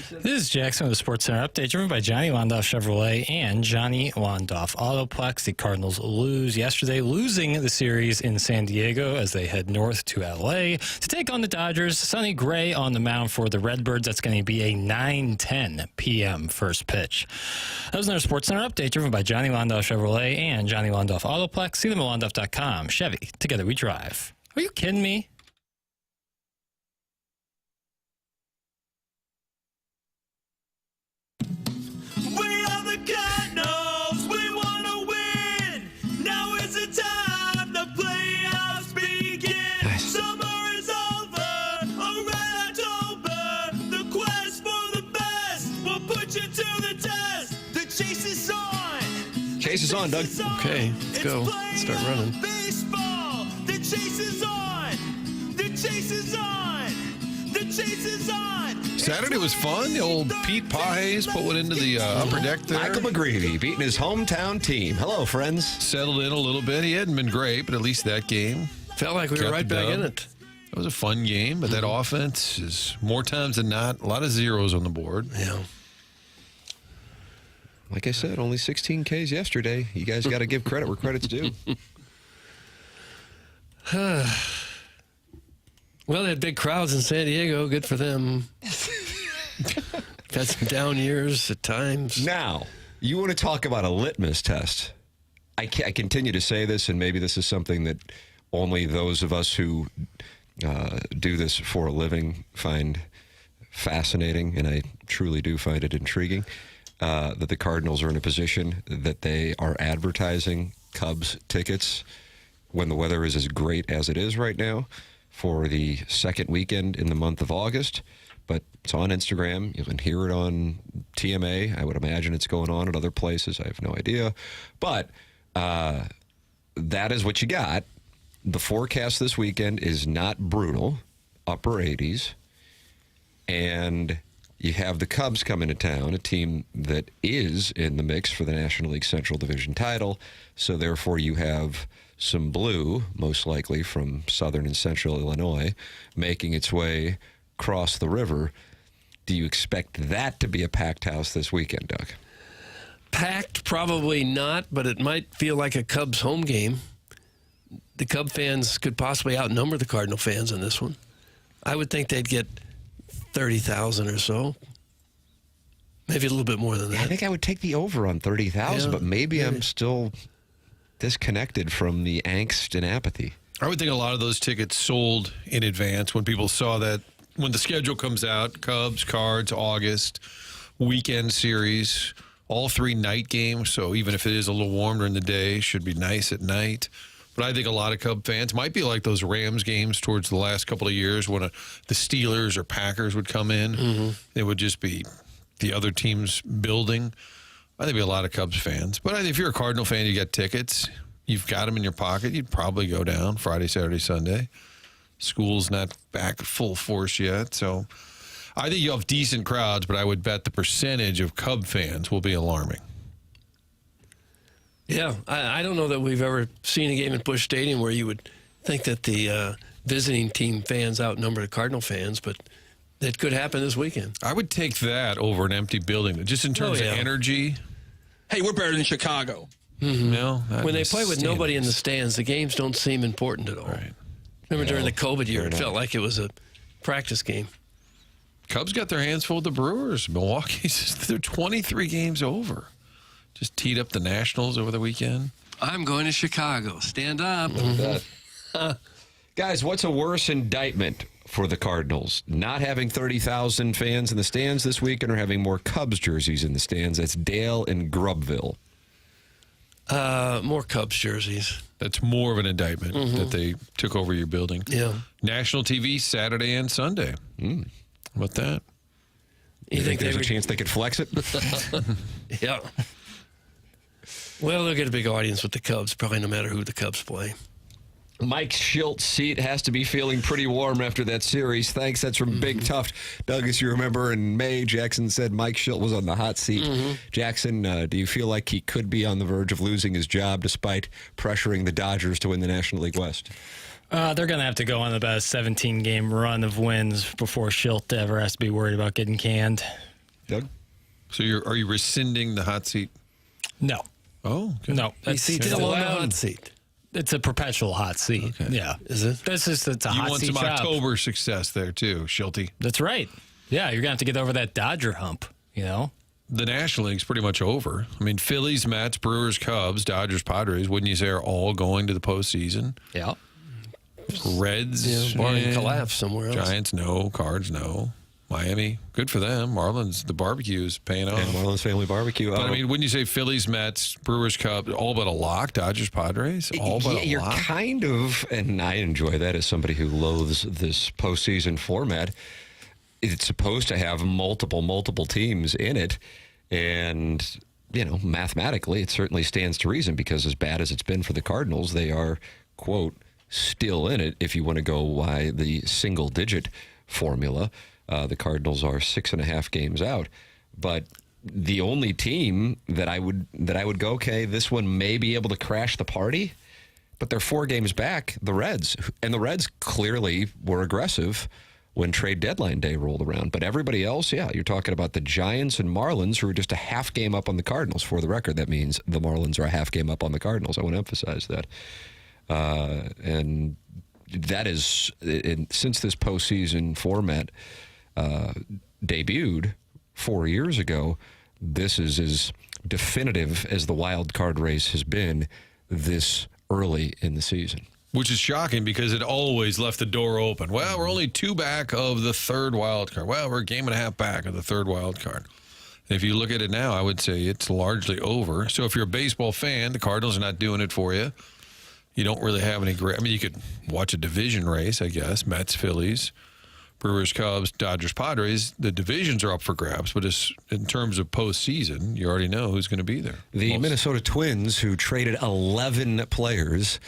This is Jackson with the Sports Center update, driven by Johnny Londoff Chevrolet and Johnny Londoff Autoplex. The Cardinals lose yesterday, losing the series in San Diego as they head north to L.A. to take on the Dodgers. Sonny Gray on the mound for the Redbirds. That's going to be a 9:10 p.m. first pitch. That was another Sports Center update, driven by Johnny Londoff Chevrolet and Johnny Londoff Autoplex. See them at londoff.com. Chevy, together we drive. Are you kidding me? Cardinals, we want to win. Now is the time the playoffs begin. Nice. Summer is over, around October. The quest for the best will put you to the test. The chase is on. Chase is on, Doug. Okay, let's go. Let's start running. Baseball. The chase is on. The chase is on. The chase is on. Saturday was fun. The old Pete Pajes put one into the upper deck there. Michael McGreevy beating his hometown team. Hello, friends. Settled in a little bit. He hadn't been great, but at least that game. Felt like we were Got right the back dub. in it. It was a fun game, but that offense is more times than not, a lot of zeros on the board. Yeah. Like I said, only 16 Ks yesterday. You guys got to give credit where credit's due. Well, they had big crowds in San Diego. Good for them. Had some down years at times. Now, you want to talk about a litmus test. I continue to say this, and maybe this is something that only those of us who do this for a living find fascinating, and I truly do find it intriguing, that the Cardinals are in a position that they are advertising Cubs tickets when the weather is as great as it is right now for the second weekend in the month of August. But it's on Instagram. You can hear it on TMA. I would imagine it's going on at other places. I have no idea. But that is what you got. The forecast this weekend is not brutal, upper 80s. And you have the Cubs coming to town, a team that is in the mix for the National League Central Division title. So therefore you have some blue, most likely from southern and central Illinois, making its way across the river. Do you expect that to be a packed house this weekend, Doug? Packed, probably not, but it might feel like a Cubs home game. The Cub fans could possibly outnumber the Cardinal fans in this one. I would think they'd get 30,000 or so. Maybe a little bit more than that. I think I would take the over on 30,000, Yeah, but maybe I'm still disconnected from the angst and apathy. I would think a lot of those tickets sold in advance when people saw that when the schedule comes out, Cubs, Cards, August, weekend series, all 3 night games. So even if it is a little warm during the day, should be nice at night. But I think a lot of Cub fans might be like those Rams games towards the last couple of years when the Steelers or Packers would come in. Mm-hmm. It would just be the other team's building. I think there'd be a lot of Cubs fans. But I think if you're a Cardinal fan, you got tickets, you've got them in your pocket, you'd probably go down Friday, Saturday, Sunday. School's not back full force yet. So I think you'll have decent crowds, but I would bet the percentage of Cub fans will be alarming. Yeah, I don't know that we've ever seen a game at Busch Stadium where you would think that the visiting team fans outnumber the Cardinal fans, but it could happen this weekend. I would take that over an empty building, just in terms of energy. Hey, we're better than Chicago. Mm-hmm. No, when they play with nobody in the stands, the games don't seem important at all. Right. Remember during the COVID year, it felt like it was a practice game. Cubs got their hands full with the Brewers. Milwaukee's, they're 23 games over. Just teed up the Nationals over the weekend. I'm going to Chicago. Stand up. Guys, what's a worse indictment for the Cardinals? Not having 30,000 fans in the stands this weekend or having more Cubs jerseys in the stands? That's Dale in Grubville. More Cubs jerseys. That's more of an indictment that they took over your building. Yeah. National TV Saturday and Sunday. How about that? You think there's a chance they could flex it? Yeah. Well, they'll get a big audience with the Cubs, probably no matter who the Cubs play. Mike Schilt's seat has to be feeling pretty warm after that series. Thanks. That's from Big Tuft. Doug, as you remember, in May, Jackson said Mike Schilt was on the hot seat. Jackson, do you feel like he could be on the verge of losing his job despite pressuring the Dodgers to win the National League West? They're going to have to go on about a 17-game run of wins before Schilt ever has to be worried about getting canned. Doug? So are you rescinding the hot seat? No. Oh, okay. No. He's still on the hot seat. It's a perpetual hot seat. Okay. Yeah. Is it? It's a You hot want seat some job. October success there, too, Schulte. That's right. Yeah, you're going to have to get over that Dodger hump, you know? The National League's pretty much over. I mean, Phillies, Mets, Brewers, Cubs, Dodgers, Padres, wouldn't you say are all going to the postseason? Yeah. Reds, Barring collapse somewhere else. Giants, no. Cards, no. Miami, good for them. Marlins, the barbecue is paying off. And Marlins Family Barbecue. But I mean, wouldn't you say Phillies, Mets, Brewers, Cubs, all but a lock? Dodgers, Padres, all but a you're lock? kind of, and I enjoy that as somebody who loathes this postseason format. It's supposed to have multiple teams in it. And, mathematically, it certainly stands to reason because as bad as it's been for the Cardinals, they are, quote, still in it if you want to go by the single-digit formula. The Cardinals are 6.5 games out. But the only team that I would go, okay, this one may be able to crash the party, but they're 4 games back, the Reds. And the Reds clearly were aggressive when trade deadline day rolled around. But everybody else, yeah, you're talking about the Giants and Marlins, who are just a half game up on the Cardinals. For the record, that means the Marlins are a half game up on the Cardinals. I want to emphasize that. And that is, since this postseason format debuted 4 years ago, this is as definitive as the wild card race has been this early in the season. Which is shocking because it always left the door open. Well, we're only 2 back of the third wild card. Well, we're a game and a half back of the third wild card. And if you look at it now, I would say it's largely over. So if you're a baseball fan, the Cardinals are not doing it for you. You don't really have any great... I mean, you could watch a division race, I guess. Mets, Phillies, Brewers, Cubs, Dodgers, Padres. The divisions are up for grabs. But in terms of postseason, you already know who's going to be there. The Minnesota Twins, who traded 11 players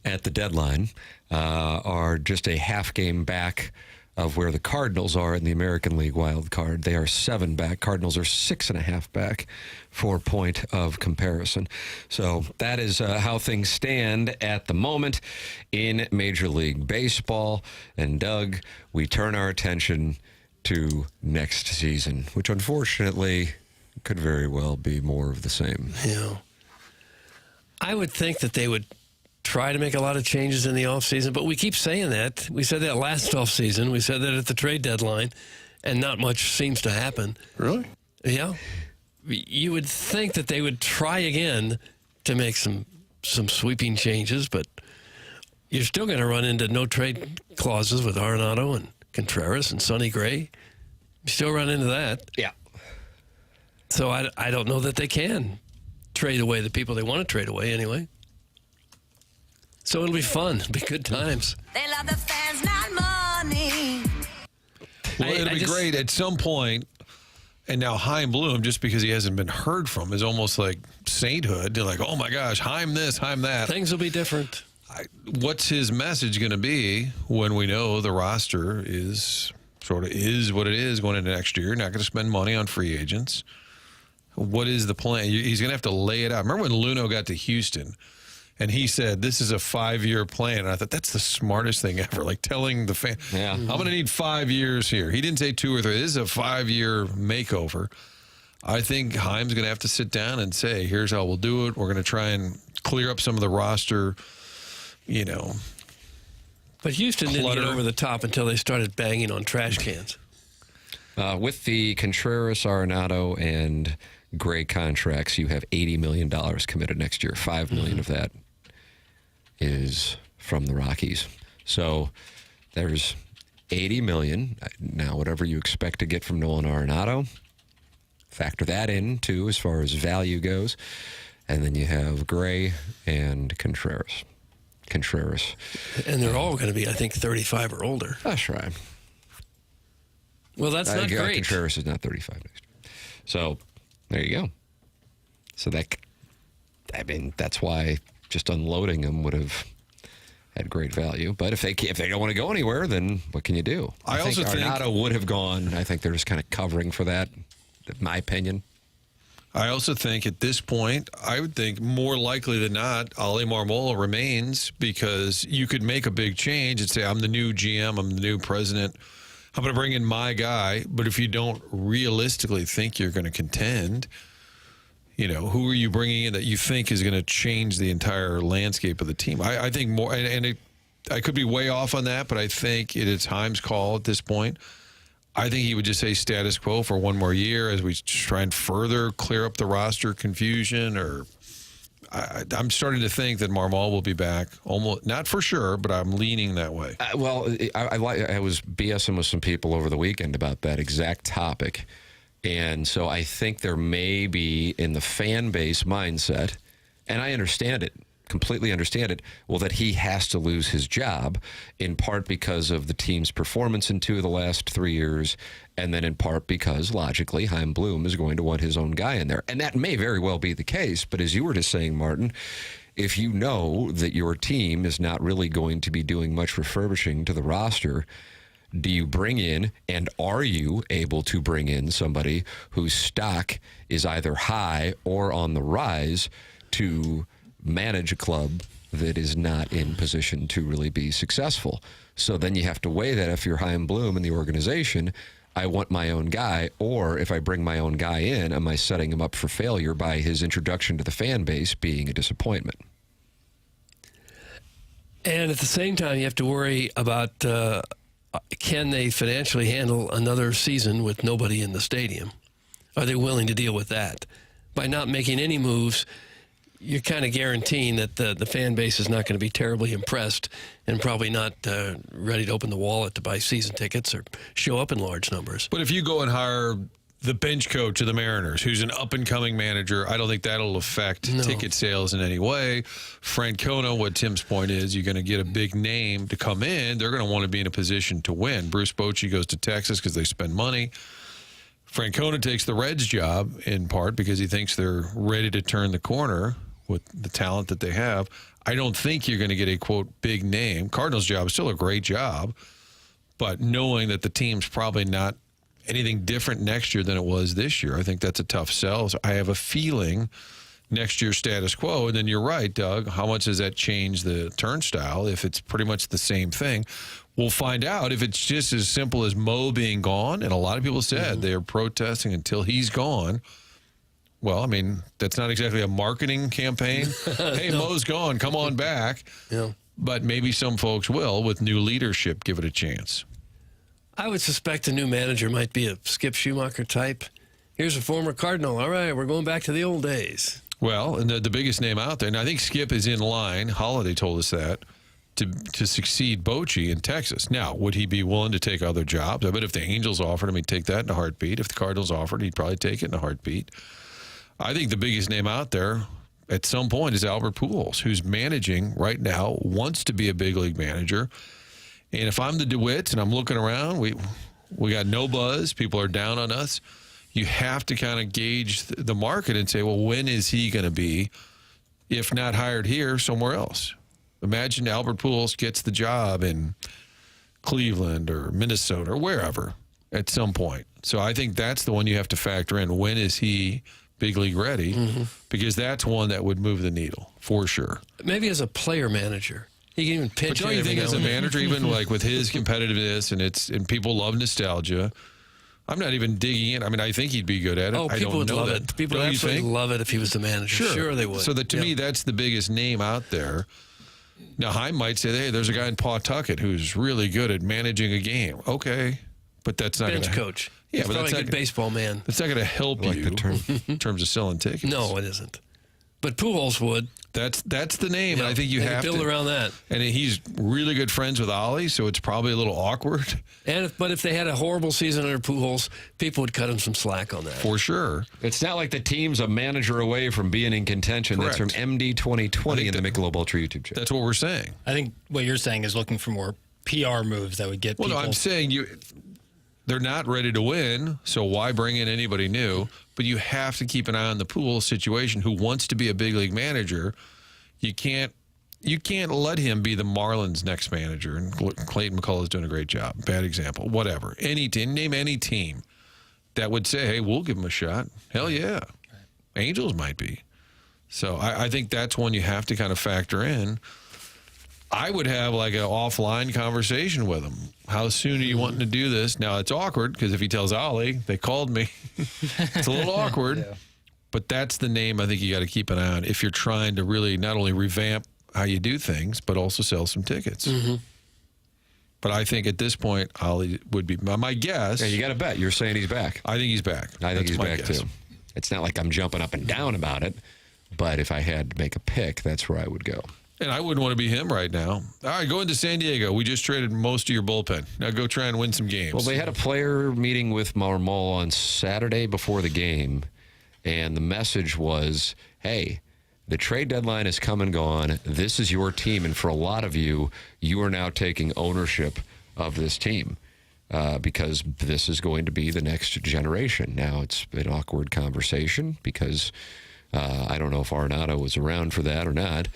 at the deadline, are just a half game back of where the Cardinals are in the American League wild card. They are 7 back. Cardinals are 6.5 back for point of comparison. So that is how things stand at the moment in Major League Baseball. And Doug, we turn our attention to next season, which unfortunately could very well be more of the same. Yeah. I would think that they would try to make a lot of changes in the offseason, but we keep saying that. We said that last offseason. We said that at the trade deadline, and not much seems to happen. Really? Yeah. You would think that they would try again to make some sweeping changes, but you're still going to run into no trade clauses with Arenado and Contreras and Sonny Gray. You still run into that. Yeah. So I don't know that they can trade away the people they want to trade away anyway. So it'll be fun. It'll be good times. They love the fans, not money. Well, it'll be great at some point. And now Chaim Bloom, just because he hasn't been heard from, is almost like sainthood. You're like, oh my gosh, Chaim this, Chaim that. Things will be different. What's his message going to be when we know the roster is what it is going into next year? Not going to spend money on free agents. What is the plan? He's going to have to lay it out. Remember when Luno got to Houston and he said, this is a 5-year plan. And I thought, that's the smartest thing ever. Like telling the fan, I'm going to need 5 years here. He didn't say 2 or 3. This is a 5-year makeover. I think Chaim's going to have to sit down and say, here's how we'll do it. We're going to try and clear up some of the roster, But Houston didn't get over the top until they started banging on trash cans. With the Contreras, Arenado, and Gray contracts, you have $80 million committed next year. $5 million of that is from the Rockies. So there's $80 million. Now, whatever you expect to get from Nolan Arenado, factor that in, too, as far as value goes. And then you have Gray and Contreras. And they're all going to be, I think, 35 or older. That's right. Well, that's not great. Contreras is not 35 next year. So there you go. So that's why just unloading them would have had great value. But if they don't want to go anywhere, then what can you do? I think Arenado would have gone. I think they're just kind of covering for that, in my opinion. I also think at this point, I would think more likely than not, Ali Marmol remains because you could make a big change and say, I'm the new GM, I'm the new president. I'm going to bring in my guy, but if you don't realistically think you're going to contend, who are you bringing in that you think is going to change the entire landscape of the team? I think more, and I could be way off on that, but I think it is Heim's call at this point. I think he would just say status quo for one more year as we try and further clear up the roster confusion. Or I'm starting to think that Marmol will be back. Almost not for sure, but I'm leaning that way. I was BSing with some people over the weekend about that exact topic. And so I think there may be in the fan base mindset, and I understand it, completely understand it, well, that he has to lose his job in part because of the team's performance in 2 of the last 3 years, and then in part because, logically, Chaim Bloom is going to want his own guy in there. And that may very well be the case, but as you were just saying, Martin, if you know that your team is not really going to be doing much refurbishing to the roster, do you bring in, and are you able to bring in somebody whose stock is either high or on the rise to manage a club that is not in position to really be successful? So then you have to weigh that if you're Chaim Bloom in the organization, I want my own guy, or if I bring my own guy in, am I setting him up for failure by his introduction to the fan base being a disappointment? And at the same time, you have to worry about can they financially handle another season with nobody in the stadium? Are they willing to deal with that? By not making any moves, you're kind of guaranteeing that the fan base is not going to be terribly impressed and probably not ready to open the wallet to buy season tickets or show up in large numbers. But if you go and hire the bench coach of the Mariners, who's an up-and-coming manager, I don't think that'll affect ticket sales in any way. Francona, what Tim's point is, you're going to get a big name to come in. They're going to want to be in a position to win. Bruce Bochy goes to Texas because they spend money. Francona takes the Reds job in part because he thinks they're ready to turn the corner with the talent that they have. I don't think you're going to get a, quote, big name. Cardinals' job is still a great job, but knowing that the team's probably not anything different next year than it was this year, I think that's a tough sell. So I have a feeling next year's status quo, and then you're right, Doug, how much does that change the turnstile if it's pretty much the same thing? We'll find out if it's just as simple as Mo being gone, and a lot of people said they are protesting until he's gone. Well, I mean, that's not exactly a marketing campaign. Hey, Mo's gone, come on back. Yeah. But maybe some folks will, with new leadership, give it a chance. I would suspect a new manager might be a Skip Schumacher type. Here's a former Cardinal. All right, we're going back to the old days. Well, and the biggest name out there, and I think Skip is in line, Holiday told us that, to succeed Bochy in Texas. Now, would he be willing to take other jobs? I bet if the Angels offered him, he'd take that in a heartbeat. If the Cardinals offered, he'd probably take it in a heartbeat. I think the biggest name out there at some point is Albert Pujols, who's managing right now, wants to be a big league manager. And if I'm the DeWitts and I'm looking around, we got no buzz. People are down on us. You have to kind of gauge the market and say, well, when is he going to be, if not hired here, somewhere else? Imagine Albert Pujols gets the job in Cleveland or Minnesota or wherever at some point. So I think that's the one you have to factor in. When is he big league ready? Because that's one that would move the needle for sure. Maybe as a player manager. He can even pitch. But don't you think as a manager, even like with his competitiveness and people love nostalgia, I'm not even digging in. I mean, I think he'd be good at it. Oh, people would love it. People would absolutely love it if he was the manager. Sure they would. So that to me, that's the biggest name out there. Now, Chaim might say, hey, there's a guy in Pawtucket who's really good at managing a game. Okay, but that's not bench coach. Yeah, he's but probably that's a good baseball man. That's not going to help you in terms of selling tickets. No, it isn't. But Pujols would. That's the name, and I think you have to build around that. And he's really good friends with Ollie, so it's probably a little awkward. But if they had a horrible season under Pujols, people would cut him some slack on that. For sure. It's not like the team's a manager away from being in contention. Correct. That's from MD 2020 in the Michelob Ultra YouTube channel. That's what we're saying. I think what you're saying is looking for more PR moves that would get people. Well, no, I'm saying they're not ready to win, so why bring in anybody new? But you have to keep an eye on the Pujols situation, who wants to be a big league manager. You can't let him be the Marlins' next manager. And Clayton McCullough's doing a great job. Bad example. Whatever. Name any team that would say, hey, we'll give him a shot. Hell yeah. Angels might be. So I think that's one you have to kind of factor in. I would have like an offline conversation with him. How soon are you wanting to do this? Now, it's awkward because if he tells Ollie, they called me, it's a little awkward. Yeah. But that's the name I think you got to keep an eye on if you're trying to really not only revamp how you do things, but also sell some tickets. Mm-hmm. But I think at this point, Ollie would be my guess. Yeah, you got to bet. You're saying he's back. I think he's back. I think he's back, guess. too. It's not like I'm jumping up and down about it, but if I had to make a pick, that's where I would go. And I wouldn't want to be him right now. All right, go into San Diego. We just traded most of your bullpen. Now go try and win some games. Well, they had a player meeting with Marmol on Saturday before the game, and the message was, hey, the trade deadline has come and gone. This is your team, and for a lot of you, you are now taking ownership of this team because this is going to be the next generation. Now, it's an awkward conversation because I don't know if Arenado was around for that or not,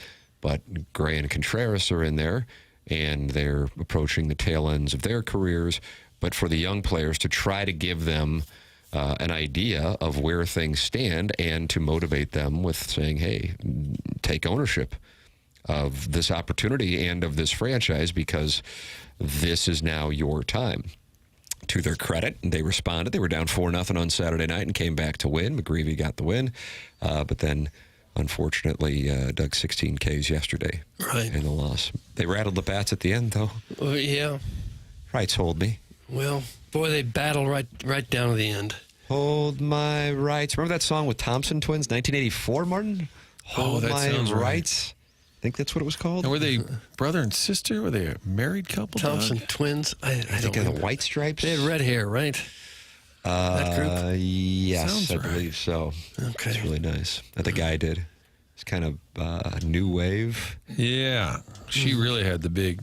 but Gray and Contreras are in there, and they're approaching the tail ends of their careers. But for the young players to try to give them an idea of where things stand and to motivate them with saying, hey, take ownership of this opportunity and of this franchise because this is now your time. To their credit, they responded. They were down 4-0 on Saturday night and came back to win. McGreevy got the win, but then unfortunately dug 16 Ks yesterday in the loss. They rattled the bats at the end, though. Yeah. Rights hold me. Well, boy, they battle right down to the end. Hold my rights. Remember that song with Thompson twins, 1984, Martin? Hold that my sounds rights. I think that's what it was called. And were they brother and sister? Were they a married couple? Thompson twins. I think of the White Stripes. They had red hair, right? That group? Yes, Sounds I right. believe so. Okay. It's really nice. The guy did. It's kind of new wave. Yeah. She really had the big,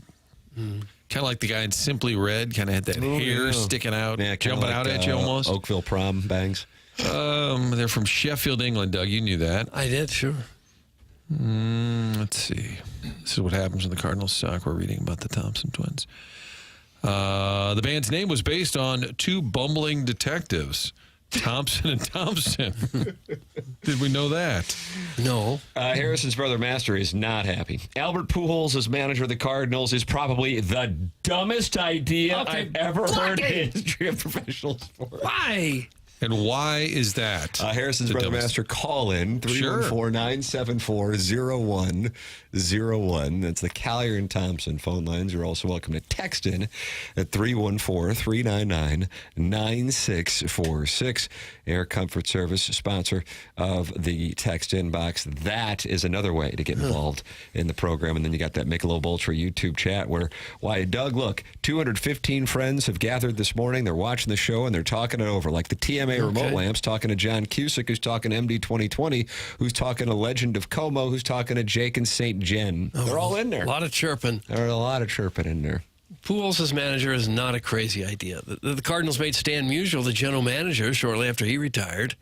kind of like the guy in Simply Red, kind of had that hair sticking out, jumping out at you almost. Oakville prom bangs. They're from Sheffield, England, Doug. You knew that. I did, sure. Let's see. This is what happens when the Cardinals suck. We're reading about the Thompson twins. The band's name was based on two bumbling detectives, Thompson and Thompson. Did we know that? No. Harrison's brother Master is not happy. Albert Pujols as manager of the Cardinals is probably the dumbest idea I've ever heard in the history of professional sports. Why? And why is that? Harrison's brother Master, call in 314-974-0101. That's the Collier and Thompson phone lines. You're also welcome to text in at 314-399-9646. Air Comfort Service, sponsor of the text inbox. That is another way to get involved in the program. And then you got that Michelob Ultra YouTube chat where, Doug, look, 215 friends have gathered this morning. They're watching the show and they're talking it over, like the TMA remote lamps, talking to John Cusick, who's talking to MD 2020, who's talking to Legend of Como, who's talking to Jake and St. Jen. They're all in there. A lot of chirping. There's a lot of chirping in there. Pujols as manager is not a crazy idea. The Cardinals made Stan Musial the general manager shortly after he retired.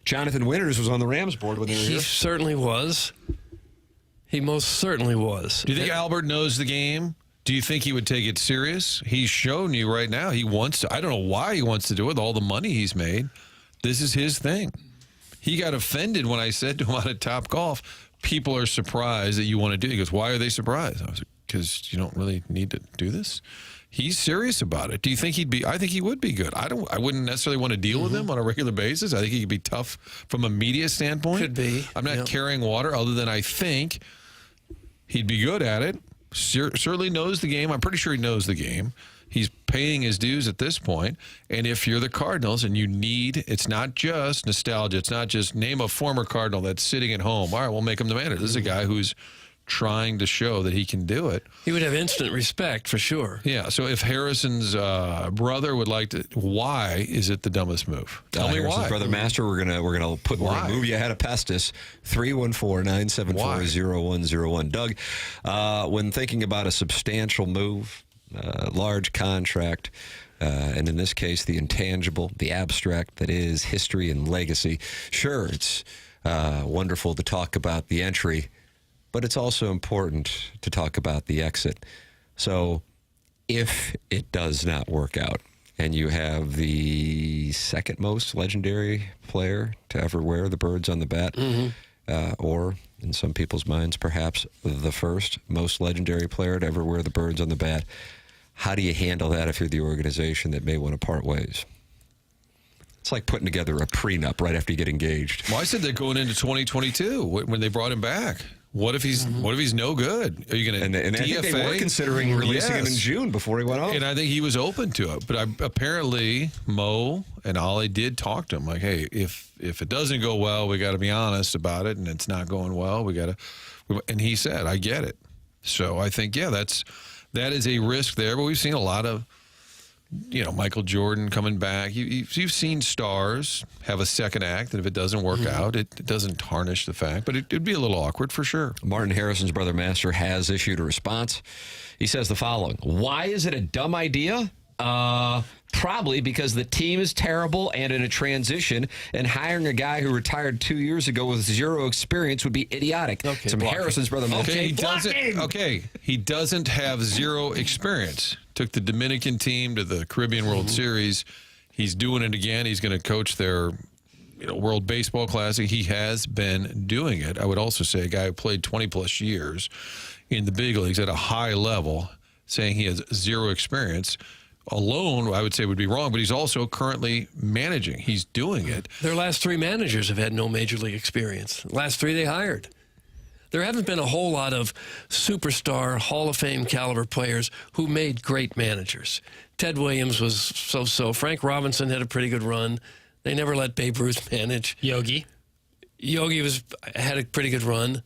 Jonathan Winters was on the Rams board when they were here. He certainly was. He most certainly was. Do you think Albert knows the game? Do you think he would take it serious? He's shown you right now he wants to. I don't know why he wants to do it with all the money he's made. This is his thing. He got offended when I said to him on a Top Golf, people are surprised that you want to do it. He goes, why are they surprised? I was like, because you don't really need to do this. He's serious about it. Do you think he'd be? I think he would be good. I wouldn't necessarily want to deal with him on a regular basis. I think he could be tough from a media standpoint. Could be. I'm not carrying water other than I think he'd be good at it. Certainly knows the game. I'm pretty sure he knows the game. He's paying his dues at this point. And if you're the Cardinals and you need, it's not just nostalgia. It's not just name a former Cardinal that's sitting at home. All right, we'll make him the manager. This is a guy who's trying to show that he can do it. He would have instant respect for sure. Yeah, so if Harrison's brother would like to, why is it the dumbest move? Tell me Harrison's why. brother Master, we're gonna move you ahead of Pestis. 314-974-0101. Doug, when thinking about a substantial move, large contract, and in this case the intangible, the abstract that is history and legacy, sure, it's wonderful to talk about the entry, but it's also important to talk about the exit. So if it does not work out and you have the second most legendary player to ever wear the birds on the bat, or in some people's minds, perhaps the first most legendary player to ever wear the birds on the bat. How do you handle that if you're the organization that may want to part ways? It's like putting together a prenup right after you get engaged. Well, I said that going into 2022 when they brought him back. What if he's no good? Are you going to and I think they were considering releasing him in June before he went off. And I think he was open to it. But apparently Mo and Ollie did talk to him like, hey, if it doesn't go well, we got to be honest about it, and it's not going well, we got to. And he said, I get it. So I think that is a risk there. But we've seen a lot of, Michael Jordan coming back. You've seen stars have a second act, and if it doesn't work out, it doesn't tarnish the fact. But it'd be a little awkward for sure. Martin Harrison's brother Master has issued a response. He says the following: why is it a dumb idea? Probably because the team is terrible and in a transition, and hiring a guy who retired 2 years ago with zero experience would be idiotic. Okay, Some Harrison's brother Master. He doesn't have zero experience. Took the Dominican team to the Caribbean World Series. He's doing it again. He's going to coach their World Baseball Classic. He has been doing it. I would also say a guy who played 20-plus years in the big leagues at a high level, saying he has zero experience alone, I would say would be wrong, but he's also currently managing. He's doing it. Their last 3 managers have had no major league experience. Last 3 they hired. There haven't been a whole lot of superstar Hall of Fame caliber players who made great managers. Ted Williams was so-so. Frank Robinson had a pretty good run. They never let Babe Ruth manage. Yogi had a pretty good run.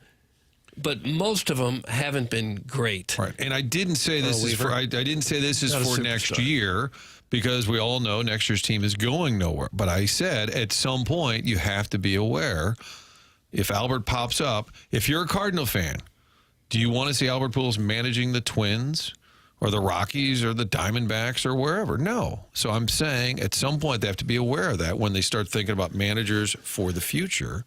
But most of them haven't been great. Right. And I didn't say this is for I didn't say this is for next year, because we all know next year's team is going nowhere. But I said at some point you have to be aware, if Albert pops up, if you're a Cardinal fan, do you want to see Albert Pujols managing the Twins or the Rockies or the Diamondbacks or wherever? No. So I'm saying at some point they have to be aware of that when they start thinking about managers for the future.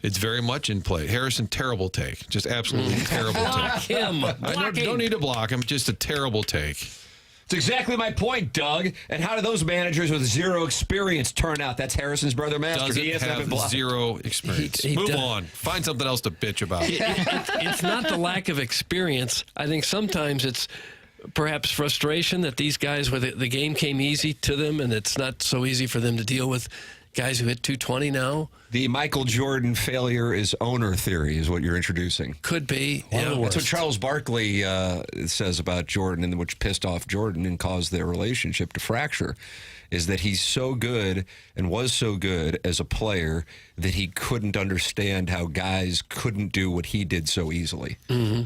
It's very much in play. Harrison, terrible take. Just absolutely terrible Block take. him. I don't need to block him. Just a terrible take. It's exactly my point, Doug. And how do those managers with zero experience turn out? That's Harrison's brother Master. Doesn't He has have zero experience. He Move does. on. Find something else to bitch about. It's not the lack of experience. I think sometimes it's perhaps frustration that these guys, where the game came easy to them, and it's not so easy for them to deal with guys who hit 220 now. The Michael Jordan failure is owner theory is what you're introducing. Could be. That's what Charles Barkley says about Jordan, and which pissed off Jordan and caused their relationship to fracture, is that he's so good and was so good as a player that he couldn't understand how guys couldn't do what he did so easily. Mm-hmm.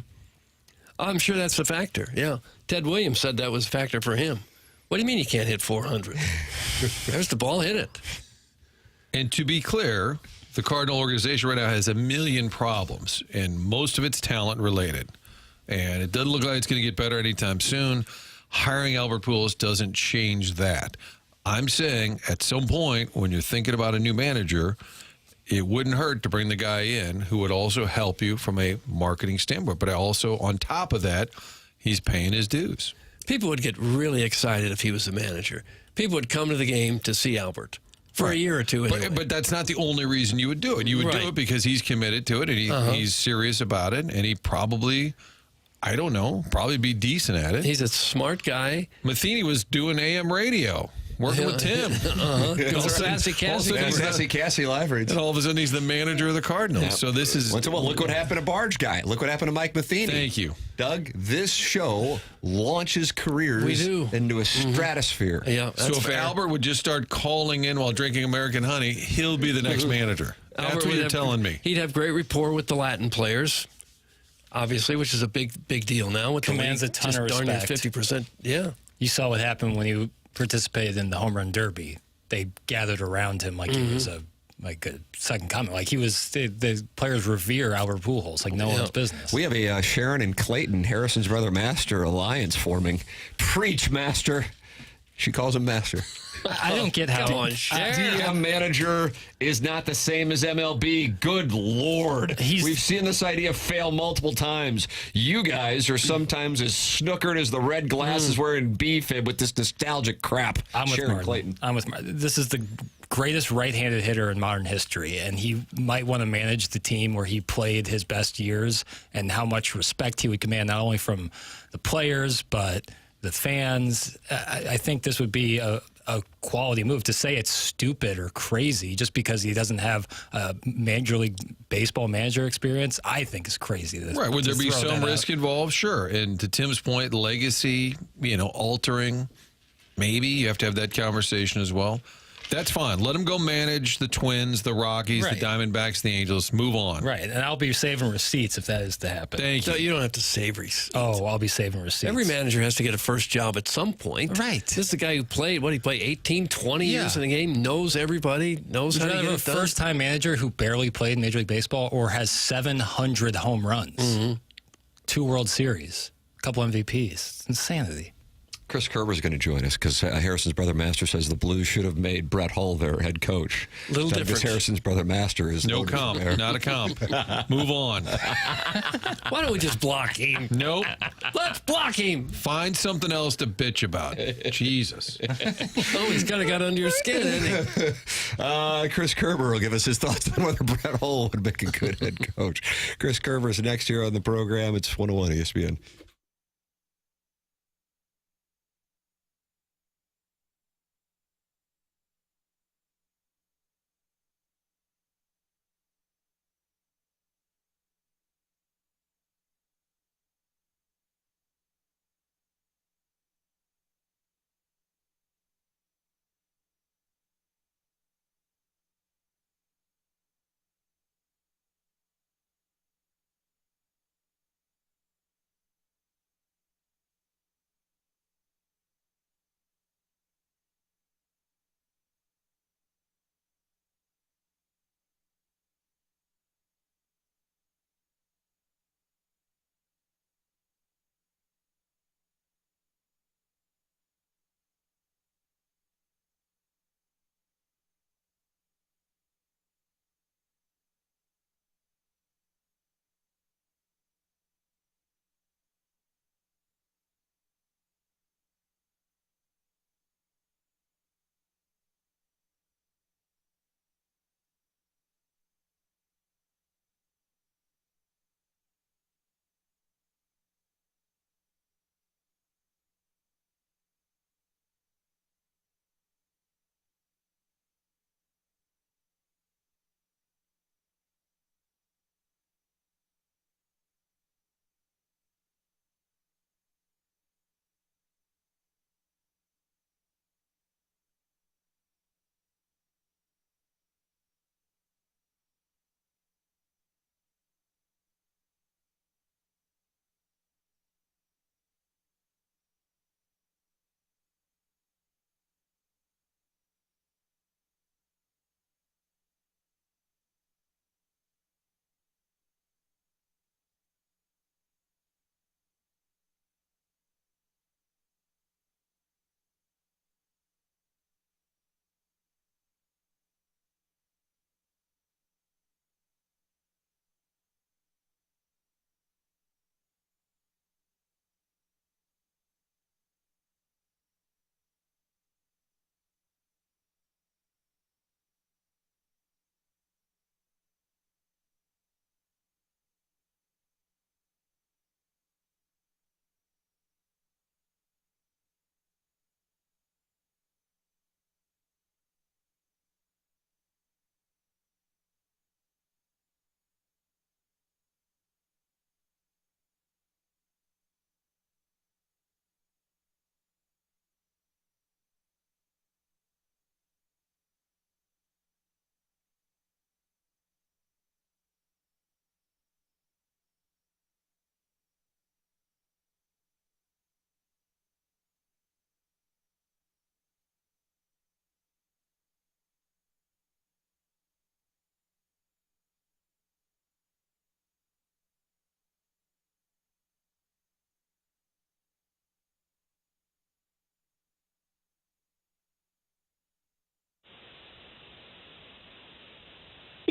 I'm sure that's a factor, yeah. Ted Williams said that was a factor for him. What do you mean you can't hit 400? There's the ball, hit it. And to be clear, the Cardinal organization right now has a million problems, and most of it's talent related. And it doesn't look like it's going to get better anytime soon. Hiring Albert Pujols doesn't change that. I'm saying at some point when you're thinking about a new manager, it wouldn't hurt to bring the guy in who would also help you from a marketing standpoint. But also on top of that, he's paying his dues. People would get really excited if he was the manager. People would come to the game to see Albert. For a year or two, anyway. But that's not the only reason you would do it. You would do it because he's committed to it, and he's serious about it, and he probably, I don't know, probably be decent at it. He's a smart guy. Matheny was doing AM radio, working with Tim. Sassy Cassie live reads. And all of a sudden, he's the manager of the Cardinals. Yep. So this is... Look what happened to Barge Guy. Look what happened to Mike Matheny. Thank you. Doug, this show launches careers into a stratosphere. Yeah, so if Albert would just start calling in while drinking American honey, he'll be the next manager. That's what you're telling me. He'd have great rapport with the Latin players, obviously, which is a big deal now. With commands a ton of respect. 50%. Yeah. You saw what happened when he participated in the home run derby. They gathered around him like he was a second coming. Like he was, the players revere Albert Pujols like no one's business. We have a Sharon and Clayton, Harrison's brother Master alliance forming. Preach, Master. She calls him Master. I don't get how DM manager is not the same as MLB. Good Lord. We've seen this idea fail multiple times. You guys are sometimes as snookered as the red glasses wearing B-fib with this nostalgic crap. I'm with Sharon Martin. Clayton. I'm with Martin. This is the greatest right-handed hitter in modern history, and he might want to manage the team where he played his best years and how much respect he would command not only from the players but the fans. I think this would be a quality move. To say it's stupid or crazy just because he doesn't have a Major League Baseball manager experience, I think is crazy. Right. Would there be some risk involved? Sure. And to Tim's point, legacy, altering, maybe you have to have that conversation as well. That's fine. Let him go manage the Twins, the Rockies, Right. the Diamondbacks, the Angels. Move on. Right, and I'll be saving receipts if that is to happen. Thank you. No, you don't have to save receipts. Oh, I'll be saving receipts. Every manager has to get a first job at some point. Right. This is the guy who played, he played 18, 20 years in a game, knows everybody, knows how to get a it done. first-time manager who barely played Major League Baseball or has 700 home runs, 2 World Series, a couple MVPs. It's insanity. Chris Kerber is going to join us because Harrison's brother Master says the Blues should have made Brett Hull their head coach. Little Because different. Harrison's brother Master is No noted comp. there. Not a comp. Move on. Why don't we just block him? Nope. Let's block him. Find something else to bitch about. Jesus. Oh, he's kind of got under your skin, hasn't he? Chris Kerber will give us his thoughts on whether Brett Hull would make a good head coach. Chris Kerber is next year on the program. It's 101 ESPN.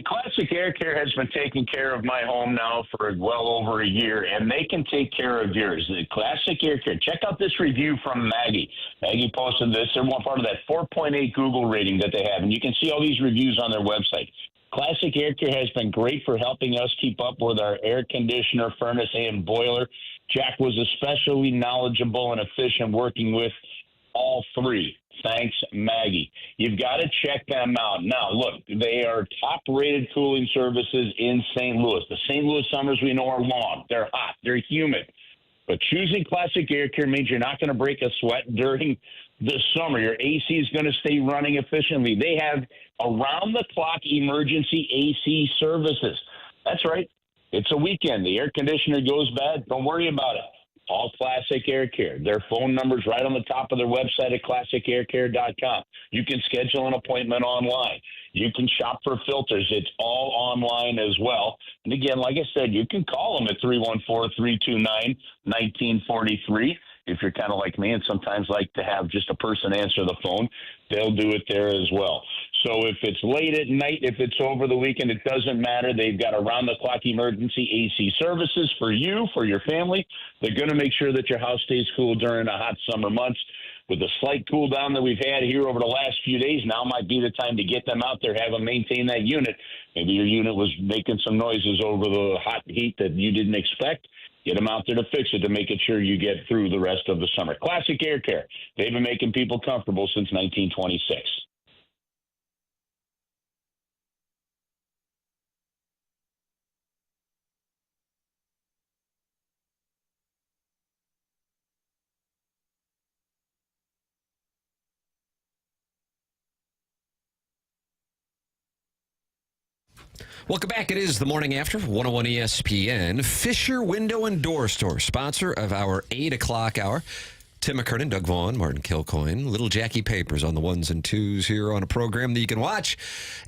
Classic Air Care has been taking care of my home now for well over a year, and they can take care of yours. The Classic Air Care. Check out this review from Maggie. Maggie posted this. They're one part of that 4.8 Google rating that they have, and you can see all these reviews on their website. Classic Air Care has been great for helping us keep up with our air conditioner, furnace, and boiler. Jack was especially knowledgeable and efficient working with all three. Thanks, Maggie. You've got to check them out. Now, look, they are top-rated cooling services in St. Louis. The St. Louis summers we know are long. They're hot. They're humid. But choosing Classic Air Care means you're not going to break a sweat during the summer. Your AC is going to stay running efficiently. They have around-the-clock emergency AC services. That's right. It's a weekend. The air conditioner goes bad. Don't worry about it. All Classic Air Care. Their phone number's right on the top of their website at classicaircare.com. You can schedule an appointment online. You can shop for filters. It's all online as well. And again, like I said, you can call them at 314-329-1943. If you're kind of like me and sometimes like to have just a person answer the phone, they'll do it there as well. So if it's late at night, if it's over the weekend, it doesn't matter. They've got around-the-clock emergency AC services for you, for your family. They're going to make sure that your house stays cool during the hot summer months. With the slight cool down that we've had here over the last few days, now might be the time to get them out there, have them maintain that unit. Maybe your unit was making some noises over the hot heat that you didn't expect. Get them out there to fix it, to make it sure you get through the rest of the summer. Classic Air Care. They've been making people comfortable since 1926. Welcome back. It is the morning after 101 ESPN. Fisher Window and Door Store, sponsor of our 8 o'clock hour. Tim McKernan, Doug Vaughn, Martin Kilcoyne, Little Jackie Papers on the ones and twos here on a program that you can watch